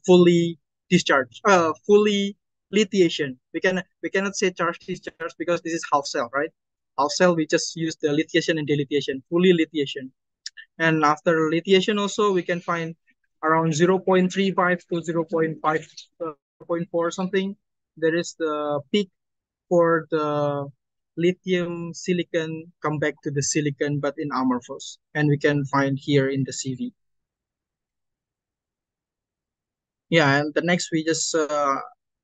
fully discharged, fully lithiation. We cannot say charge discharge because this is half cell, right? Half cell we just use the lithiation and dilithiation, fully lithiation. And after lithiation also we can find around 0.35 to 0.5, 0.4 something. There is the peak for the lithium silicon come back to the silicon but in amorphous, and we can find here in the CV. Yeah, and the next we just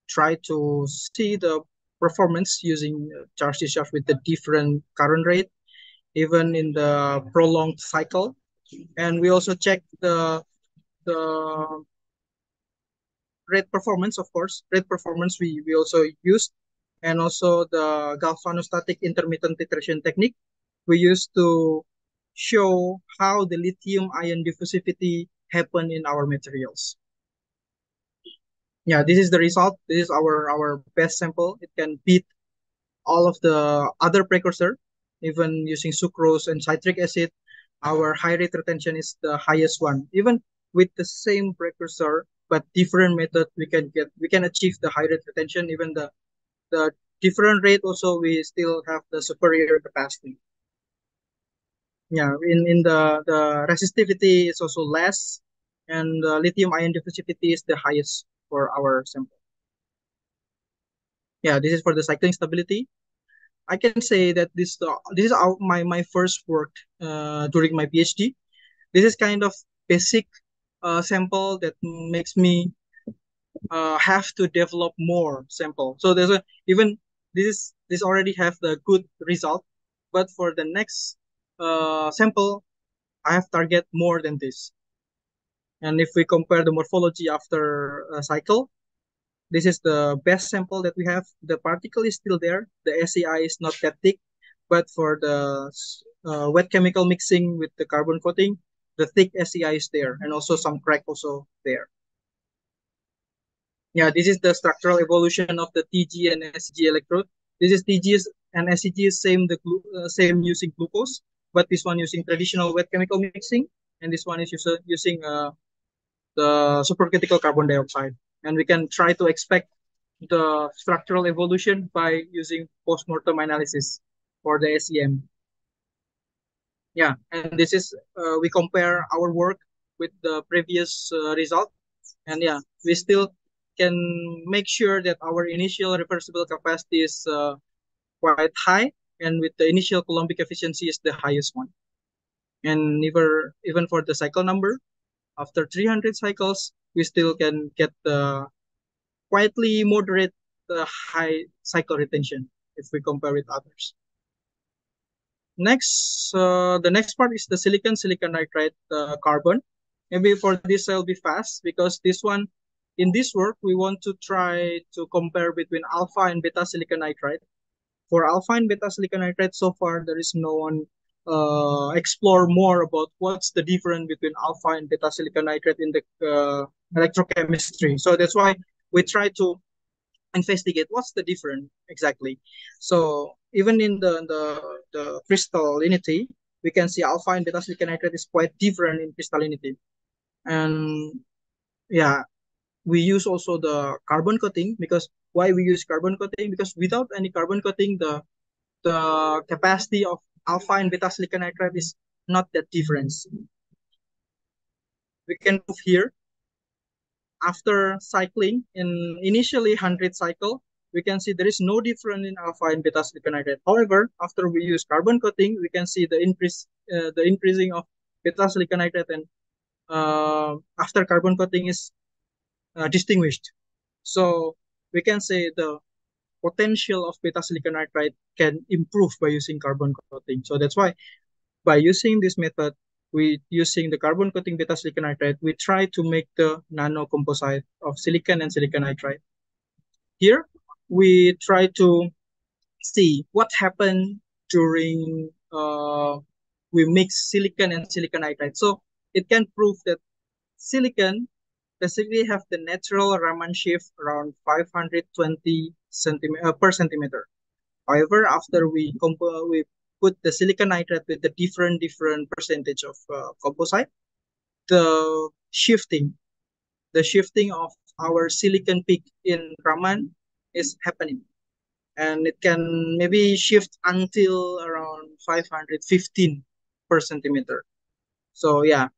try to see the performance using charge discharge with the different current rate, even in the prolonged cycle. And we also check the rate performance, of course. Rate performance we also used, and also the galvanostatic intermittent titration technique we used to show how the lithium ion diffusivity happen in our materials. Yeah, this is the result. This is our best sample. It can beat all of the other precursor, even using sucrose and citric acid. Our high rate retention is the highest one. Even with the same precursor but different method, we can achieve the high rate retention. Even the different rate also we still have the superior capacity. Yeah, in the resistivity is also less, and the lithium ion diffusivity is the highest for our sample. Yeah, this is for the cycling stability. I can say that this is my first work during my PhD. This is kind of basic sample that makes me have to develop more sample. So there's a even this already have the good result, but for the next sample, I have target more than this. And if we compare the morphology after a cycle, this is the best sample that we have. The particle is still there. The SEI is not that thick, but for the wet chemical mixing with the carbon coating, the thick SEI is there, and also some crack also there. Yeah, this is the structural evolution of the TG and SEG electrode. This is TG and SEG is same using glucose, but this one using traditional wet chemical mixing, and this one is using the supercritical carbon dioxide. And we can try to expect the structural evolution by using post-mortem analysis. for the SEM. Yeah, and this is we compare our work with the previous result, and yeah, we still can make sure that our initial reversible capacity is quite high, and with the initial Coulombic efficiency is the highest one. And even for the cycle number, after 300 cycles, we still can get the quietly moderate high cycle retention if we compare with others. Next, the next part is the silicon nitride carbon. Maybe for this I'll be fast because this one, in this work, we want to try to compare between alpha and beta silicon nitride. For alpha and beta silicon nitride, so far there is no one explore more about what's the difference between alpha and beta silicon nitride in the electrochemistry. So that's why we try to investigate what's the difference exactly. So even in the crystallinity, we can see alpha and beta silicon nitride is quite different in crystallinity. And yeah, we use also the carbon coating because why we use carbon coating? Because without any carbon coating, the capacity of alpha and beta silicon nitride is not that difference. We can prove here after cycling in initially 100 cycle, we can see there is no difference in alpha and beta silicon nitride. However, after we use carbon coating, we can see the increasing of beta silicon nitride, and after carbon coating is distinguished. So we can say the potential of beta silicon nitride can improve by using carbon coating. So that's why by using this method, using the carbon coating beta silicon nitride, we try to make the nano composite of silicon and silicon nitride. Here, we try to see what happened during we mix silicon and silicon nitride. So it can prove that silicon basically have the natural Raman shift around 520 per centimeter. However, after we put the silicon nitride with the different percentage of composite, the shifting of our silicon peak in Raman is happening, and it can maybe shift until around 515 per centimeter. So yeah,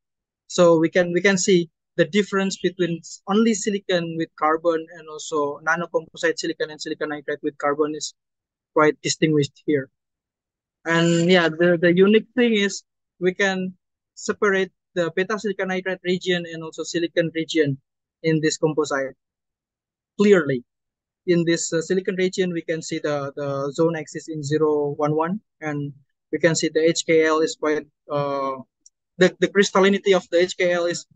so we can see the difference between only silicon with carbon and also nano composite silicon and silicon nitride with carbon is quite distinguished here. And yeah, the unique thing is we can separate the beta silicon nitride region and also silicon region in this composite clearly. In this silicon region, we can see the zone axis in 0, 1, 1, and we can see the HKL is quite, the crystallinity of the HKL is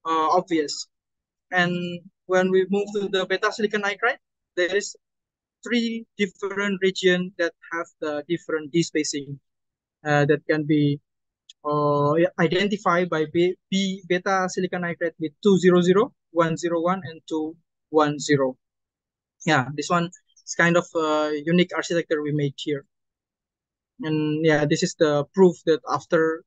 obvious. And when we move to the beta silicon nitride, there is 3 different regions that have the different d-spacing that can be identified by beta silicon nitride with 200, 101, and 210. Yeah, this one is kind of unique architecture we made here. And yeah, this is the proof that after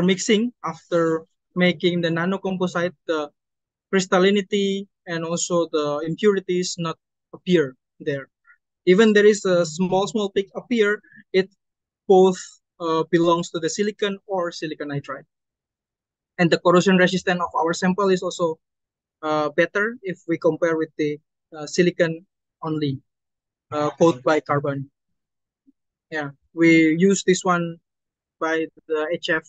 mixing, after making the nano composite, the crystallinity and also the impurities not appear there. Even there is a small peak appear, it both belongs to the silicon or silicon nitride. And the corrosion resistance of our sample is also better if we compare with the silicon only coated by carbon. Yeah, we use this one by the HF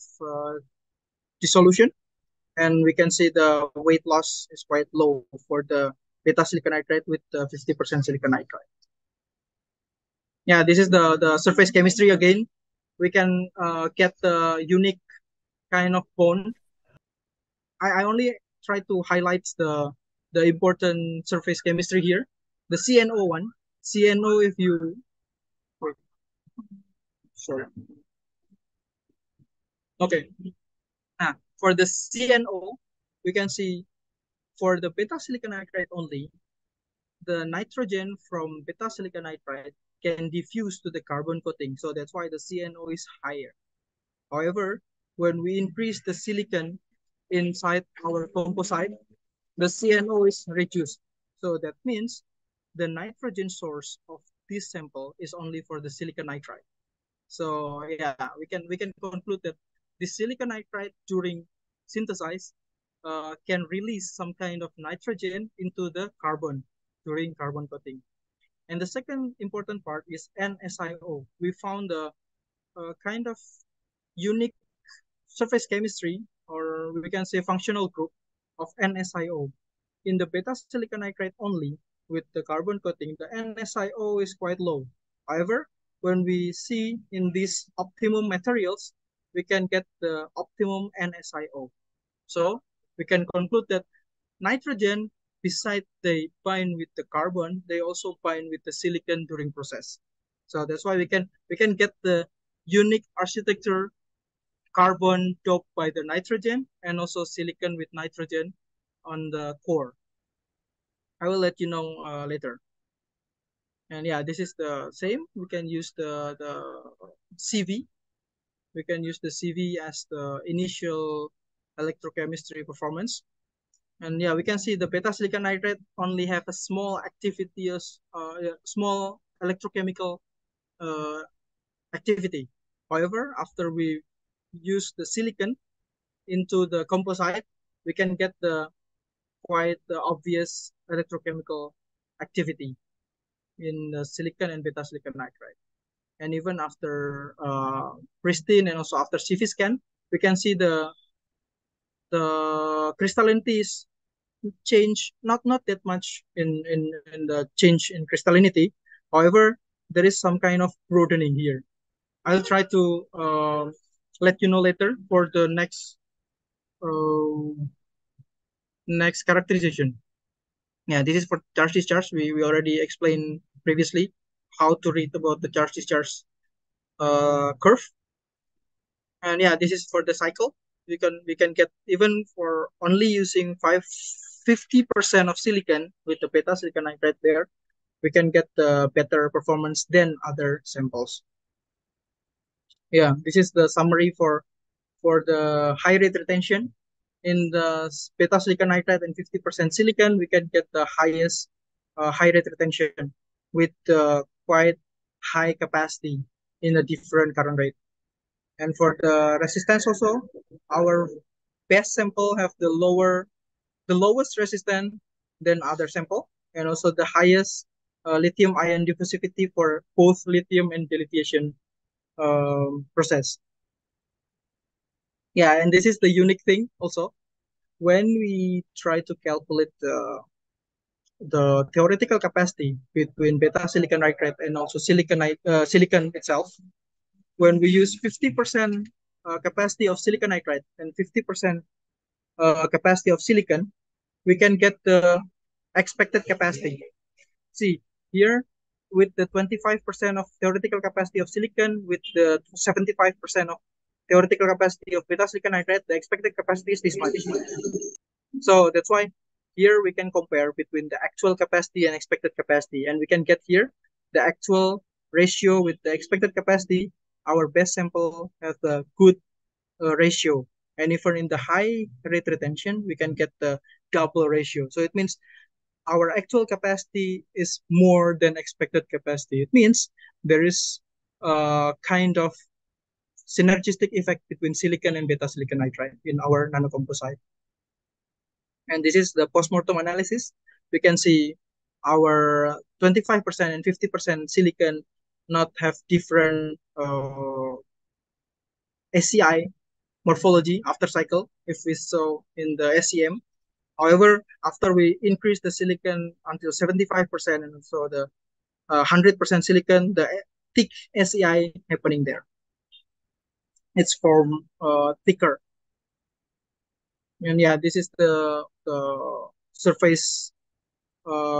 dissolution, and we can see the weight loss is quite low for the beta silicon nitride with 50% silicon nitride. Yeah, this is the surface chemistry again. We can get the unique kind of bond. I only try to highlight the important surface chemistry here. The CNO one. CNO, if you wait, sorry. Okay. For the CNO, we can see for the beta silicon nitride only, the nitrogen from beta silicon nitride can diffuse to the carbon coating. So that's why the CNO is higher. However, when we increase the silicon inside our composite, the CNO is reduced. So that means the nitrogen source of this sample is only for the silicon nitride. So yeah, we can conclude that the silicon nitride during synthesis can release some kind of nitrogen into the carbon during carbon coating. And the second important part is NSIO. We found a kind of unique surface chemistry, or we can say functional group of NSIO. In the beta silicon nitride only with the carbon coating, the NSIO is quite low. However, when we see in these optimum materials, we can get the optimum NSIO. So we can conclude that nitrogen, besides they bind with the carbon, they also bind with the silicon during process. So that's why we can get the unique architecture, carbon doped by the nitrogen and also silicon with nitrogen on the core. I will let you know later. And yeah, this is the same. We can use the CV. We can use the CV as the initial electrochemistry performance. And yeah, we can see the beta silicon nitride only have a small activity, small electrochemical activity. However, after we use the silicon into the composite, we can get the quite obvious electrochemical activity in the silicon and beta silicon nitride. And even after pristine and also after CV scan, we can see the crystallinity is change not that much in the change in crystallinity. However, there is some kind of broadening here. I'll try to let you know later for the next characterization. Yeah, this is for charge discharge. We already explained previously how to read about the charge discharge curve. And yeah, this is for the cycle. We can get, even for only using 50% of silicon with the beta silicon nitride there, we can get the better performance than other samples. Yeah, this is the summary for the high rate retention. In the beta silicon nitride and 50% silicon, we can get the highest high rate retention with quite high capacity in a different current rate. And for the resistance also, our best sample have the lowest resistance than other sample, and also the highest lithium ion diffusivity for both lithium and deletion process. Yeah, and this is the unique thing also. When we try to calculate the theoretical capacity between beta silicon nitride and also silicon itself, when we use 50% capacity of silicon nitride and 50% capacity of silicon, we can get the expected capacity. See, here with the 25% of theoretical capacity of silicon with the 75% of theoretical capacity of beta silicon nitride, the expected capacity is this much. So that's why here we can compare between the actual capacity and expected capacity, and we can get here the actual ratio with the expected capacity. Our best sample has a good ratio, and even in the high rate retention, we can get the double ratio. So it means our actual capacity is more than expected capacity. It means there is a kind of synergistic effect between silicon and beta silicon nitride in our nanocomposite. And this is the postmortem analysis. We can see our 25% and 50% silicon not have different SCI morphology after cycle if we saw in the SEM. However, after we increase the silicon until 75% and also the 100% silicon, the thick SEI happening there. It's form thicker. And yeah, this is the surface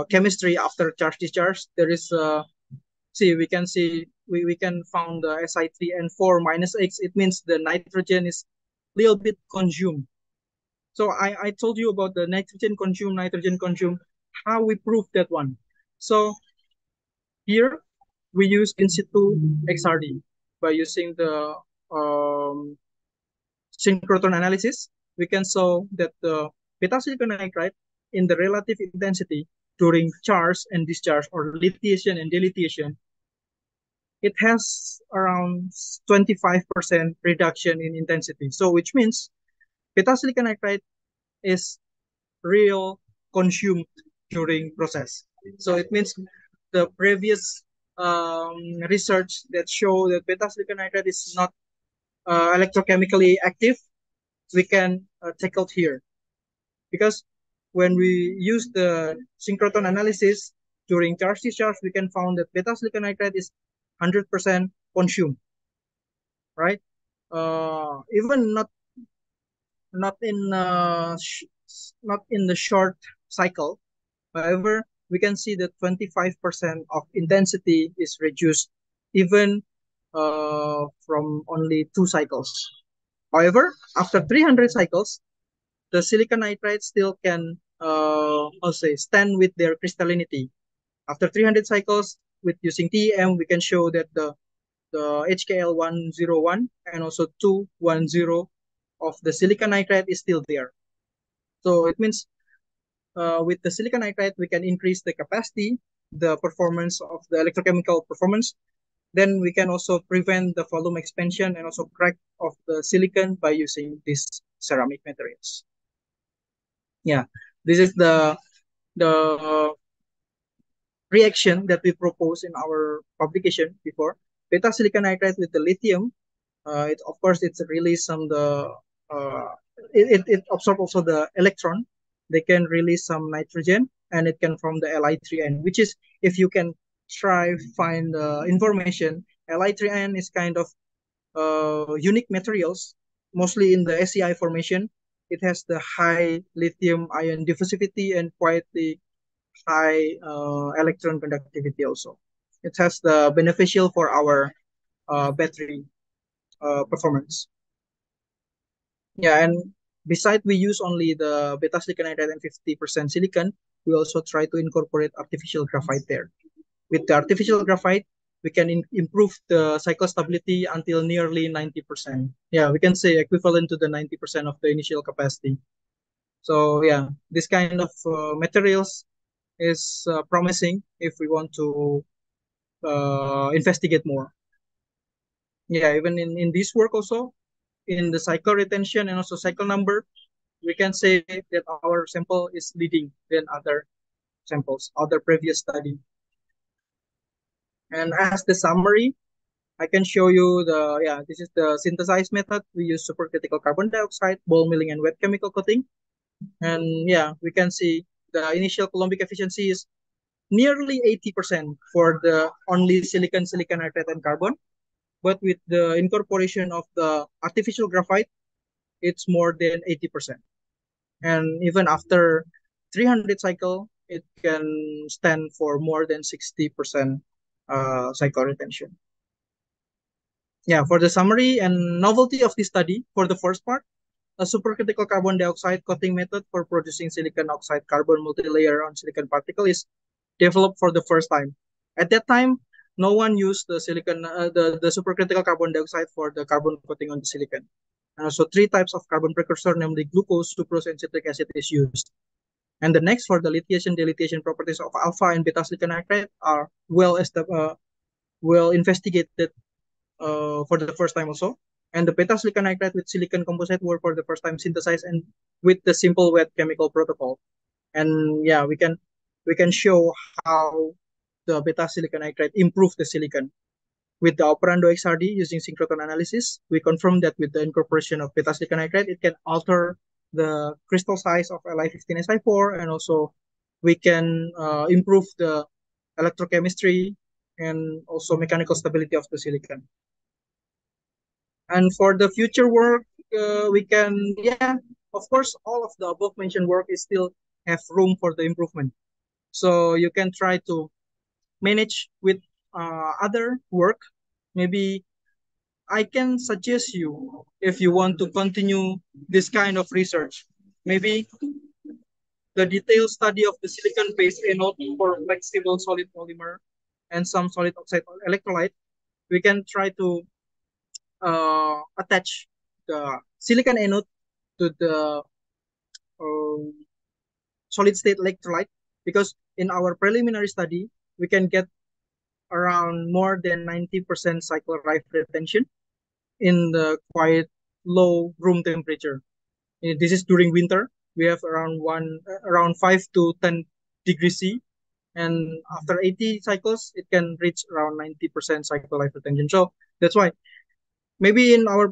chemistry after charge discharge. There is we can found the Si3N4 minus X. It means the nitrogen is little bit consumed. So I told you about the nitrogen consume. How we prove that one? So here we use in situ XRD by using the synchrotron analysis. We can show that the beta silicon nitride in the relative intensity during charge and discharge or lithiation and dilithiation, it has around 25% reduction in intensity. So which means beta silicon nitride is real consumed during process. So it means the previous research that show that beta silicon nitride is not electrochemically active, we can take out here. Because when we use the synchrotron analysis during charge discharge, we can found that beta silicon nitride is 100% consumed, right? Even not in not in the short cycle. However, we can see that 25% of intensity is reduced even from only 2 cycles. However, after 300 cycles, the silicon nitride still can stand with their crystallinity. After 300 cycles with using TEM, we can show that the HKL 101 and also 210 of the silicon nitride is still there. So it means with the silicon nitride, we can increase the capacity, the performance of the electrochemical performance. Then we can also prevent the volume expansion and also crack of the silicon by using these ceramic materials. Yeah, this is the reaction that we proposed in our publication before. Beta silicon nitride with the lithium, it of course it's release some it absorb also the electron. They can release some nitrogen and it can form the Li3N, which is, if you can try find the information, Li3N is kind of unique materials, mostly in the SEI formation. It has the high lithium ion diffusivity and quite the high electron conductivity also. It has the beneficial for our battery performance. Yeah, and besides we use only the beta silicon nitride and 50% silicon, we also try to incorporate artificial graphite there. With the artificial graphite, we can improve the cycle stability until nearly 90%. Yeah, we can say equivalent to the 90% of the initial capacity. So yeah, this kind of materials is promising if we want to investigate more. Yeah, even in this work also, in the cycle retention and also cycle number, we can say that our sample is leading than other samples, other previous study. And as the summary, I can show you this is the synthesized method. We use supercritical carbon dioxide, ball milling, and wet chemical coating. And yeah, we can see the initial Coulombic efficiency is nearly 80% for the only silicon nitride, and carbon. But with the incorporation of the artificial graphite, it's more than 80%. And even after 300 cycle, it can stand for more than 60% cycle retention. Yeah, for the summary and novelty of this study, for the first part, a supercritical carbon dioxide coating method for producing silicon oxide carbon multilayer on silicon particle is developed for the first time. At that time, no one used the silicon, the supercritical carbon dioxide for the carbon coating on the silicon. So 3 types of carbon precursor, namely glucose, sucrose, and citric acid is used. And the next, for the lithiation, dilithiation properties of alpha and beta silicon nitride are well investigated for the first time also. And the beta silicon nitride with silicon composite were for the first time synthesized and with the simple wet chemical protocol. And yeah, we can show how the beta silicon nitride improved the silicon. With the operando XRD using synchrotron analysis, we confirmed that with the incorporation of beta silicon nitride, it can alter the crystal size of Li15Si4, and also we can improve the electrochemistry and also mechanical stability of the silicon. And for the future work, we can, of course, all of the above mentioned work is still have room for the improvement. So you can try to manage with other work. Maybe I can suggest you, if you want to continue this kind of research, maybe the detailed study of the silicon-based anode for flexible solid polymer and some solid oxide electrolyte, we can try to attach the silicon anode to the solid state electrolyte because in our preliminary study, we can get around more than 90% cycle life retention in the quite low room temperature. This is during winter. We have around 5 to 10 degrees C, and after 80 cycles, it can reach around 90% cycle life retention. So that's why maybe in our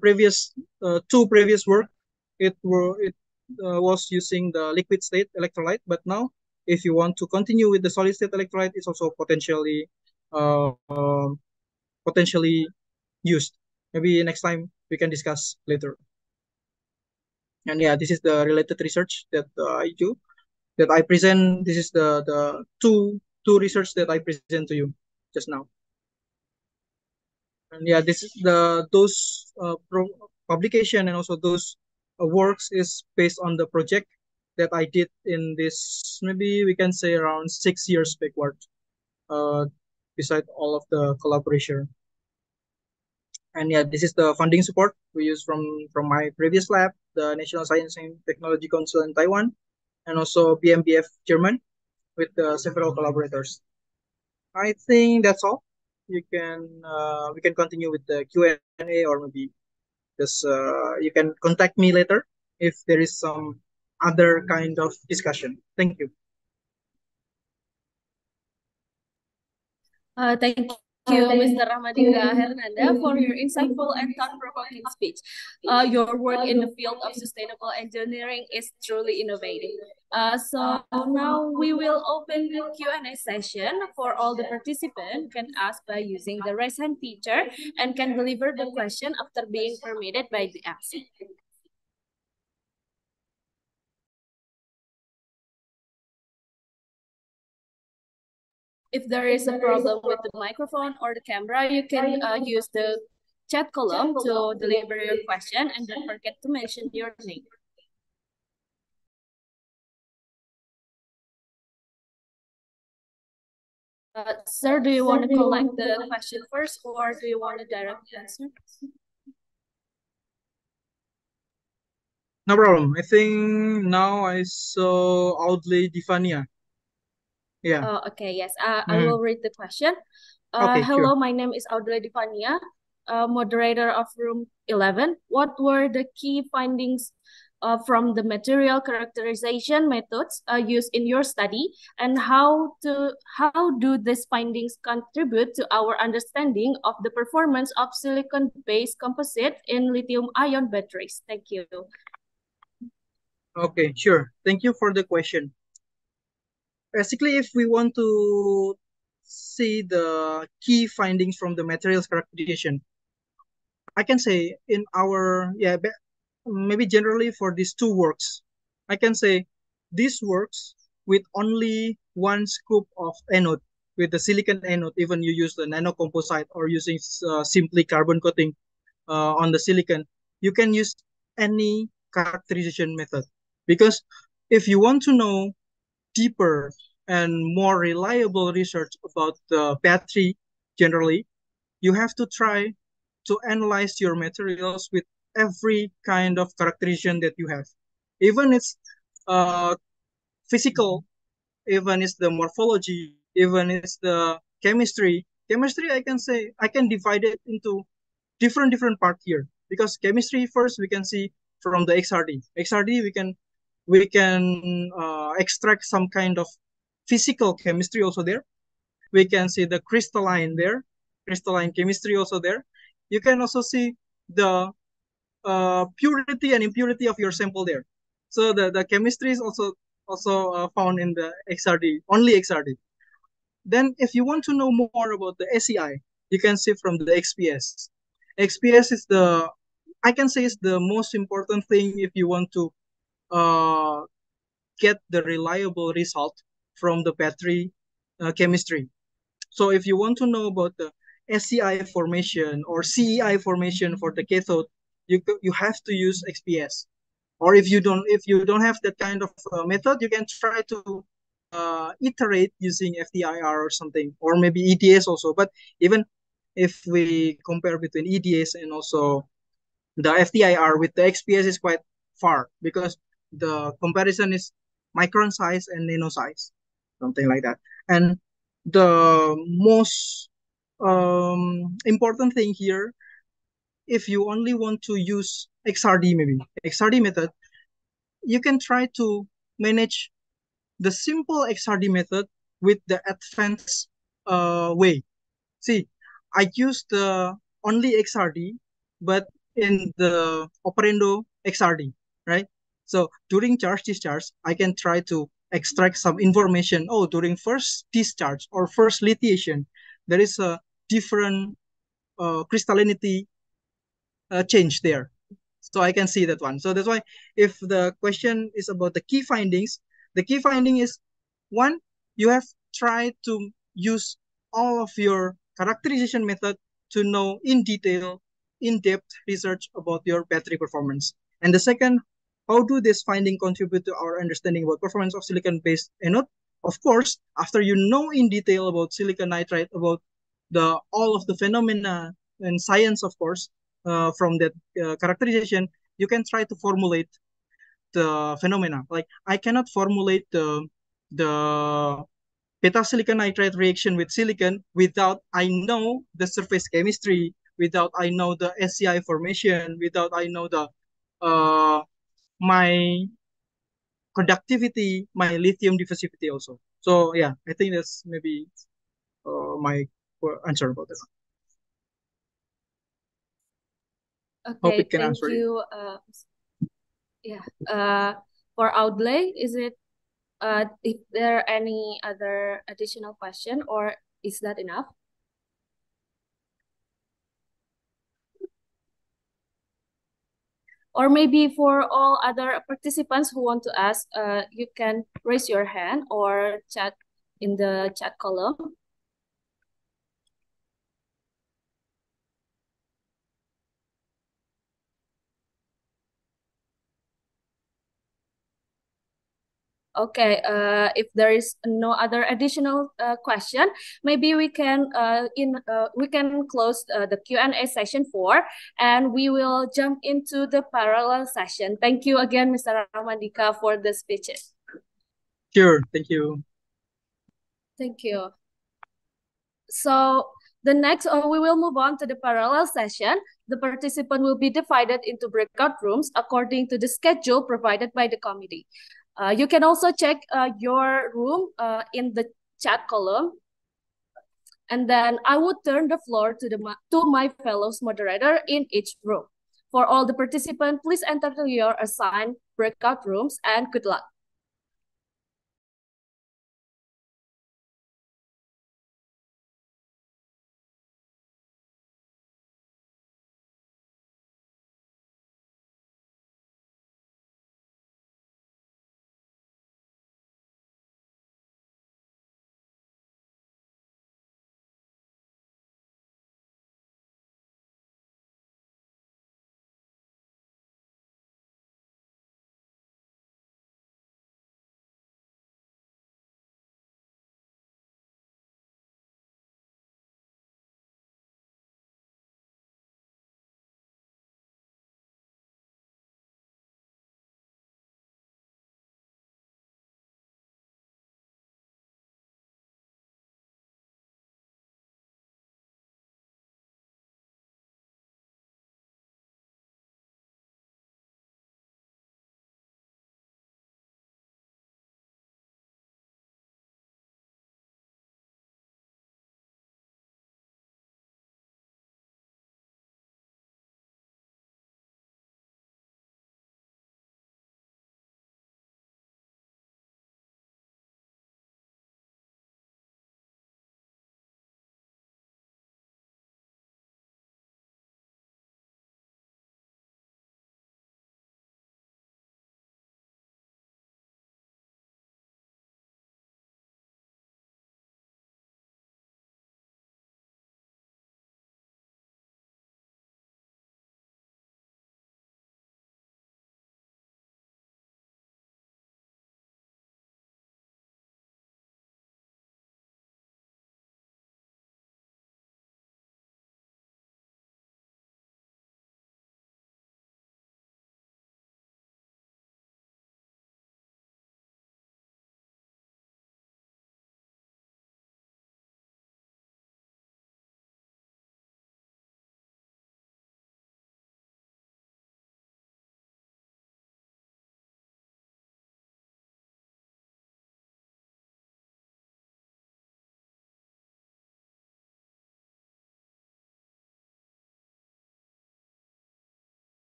two previous work, it was using the liquid state electrolyte, but now if you want to continue with the solid state electrolyte, it's also uh, potentially used. Maybe next time we can discuss later. And yeah, this is the related research that I do, that I present. This is the two research that I present to you just now. And yeah, this is those publication and also those works is based on the project that I did in this, maybe we can say around 6 years backward, uh, beside all of the collaboration. And yeah, this is the funding support we use from my previous lab, the National Science and Technology Council in Taiwan, and also BMBF German with several collaborators. I think that's all. We can continue with the Q&A, or maybe just you can contact me later if there is some other kind of discussion. Thank you. Thank you, Mr. Rahmadika Hernanda, for your insightful and thought-provoking speech. Your work in the field of sustainable engineering is truly innovative. So now we will open the Q&A session for all the participants can ask by using the raise hand feature and can deliver the question after being permitted by the MC. If there is a problem with the microphone or the camera, you can use the chat column to deliver your question and don't forget to mention your name. Sir, do you want to collect the question first or do you want a direct answer? No problem. I think now I saw Audley Divania. Yeah. Okay, yes. I will read the question. Okay, hello, sure. my name is Audrey Divania, moderator of room 11. What were the key findings from the material characterization methods used in your study, and how do these findings contribute to our understanding of the performance of silicon-based composite in lithium-ion batteries? Thank you. Okay, sure. Thank you for the question. Basically, if we want to see the key findings from the materials characterization, I can say in our, maybe generally for these two works, I can say this works with only one scoop of anode, with the silicon anode, even you use the nanocomposite or using simply carbon coating on the silicon, you can use any characterization method. Because if you want to know deeper and more reliable research about the battery generally, you have to try to analyze your materials with every kind of characterization that you have. Even it's physical, even it's the morphology, even it's the chemistry. Chemistry, I can say, I can divide it into different part here, because chemistry first we can see from the XRD. XRD we can extract some kind of physical chemistry also there. We can see the crystalline there, crystalline chemistry also there. You can also see the purity and impurity of your sample there. So the chemistry is also found in the XRD, only XRD. Then if you want to know more about the SEI, you can see from the XPS. XPS is I can say is the most important thing if you want to get the reliable result from the battery chemistry. So if you want to know about the SCI formation or CEI formation for the cathode, you have to use XPS. Or if you don't have that kind of method, you can try to iterate using FTIR or something, or maybe EDS also. But even if we compare between EDS and also the FTIR with the XPS is quite far, because the comparison is micron size and nano size. something like that. And the most important thing here, if you only want to use XRD, maybe XRD method, you can try to manage the simple XRD method with the advanced way. See, I use the only XRD, but in the operando XRD, right? So during charge discharge, I can try to extract some information. Oh, during first discharge or first lithiation, there is a different crystallinity change there. So I can see that one. So that's why if the question is about the key finding is one, you have tried to use all of your characterization method to know in detail, in-depth research about your battery performance. And the second, how do this finding contribute to our understanding about performance of silicon-based anode? Of course, after you know in detail about silicon nitride, about the all of the phenomena and science, of course, from that characterization, you can try to formulate the phenomena. Like I cannot formulate the beta silicon nitride reaction with silicon without I know the surface chemistry, without I know the SCI formation, without I know the my conductivity, my lithium diffusivity also. So yeah, I think that's maybe my answer about that. Hope Okay, it can thank answer you. you. Yeah. For outlay, if there any other additional question, or is that enough? Or maybe for all other participants who want to ask, you can raise your hand or chat in the chat column. Okay, if there is no other additional question, maybe we can close the Q&A session 4, and we will jump into the parallel session. Thank you again, Mr. Rahmandika, for the speeches. Sure, thank you. Thank you. So the next, we will move on to the parallel session. The participant will be divided into breakout rooms according to the schedule provided by the committee. You can also check your room in the chat column. And then I would turn the floor to my fellows moderator in each room. For all the participants, please enter to your assigned breakout rooms, and good luck.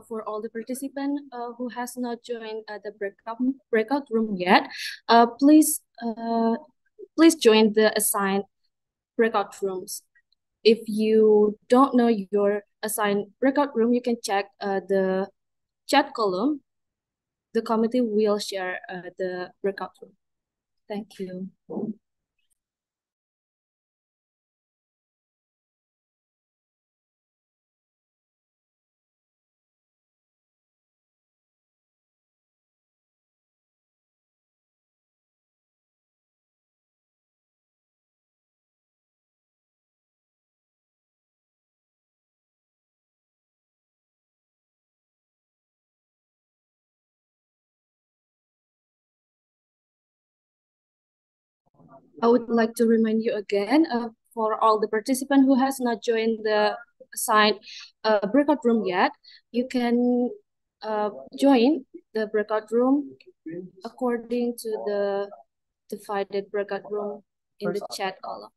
for all the participants who has not joined the breakout room yet, please join the assigned breakout rooms. If you don't know your assigned breakout room, you can check the chat column. The committee will share the breakout room. Thank you. I would like to remind you again for all the participants who has not joined the assigned breakout room yet, you can join the breakout room according to the divided breakout room in the chat column.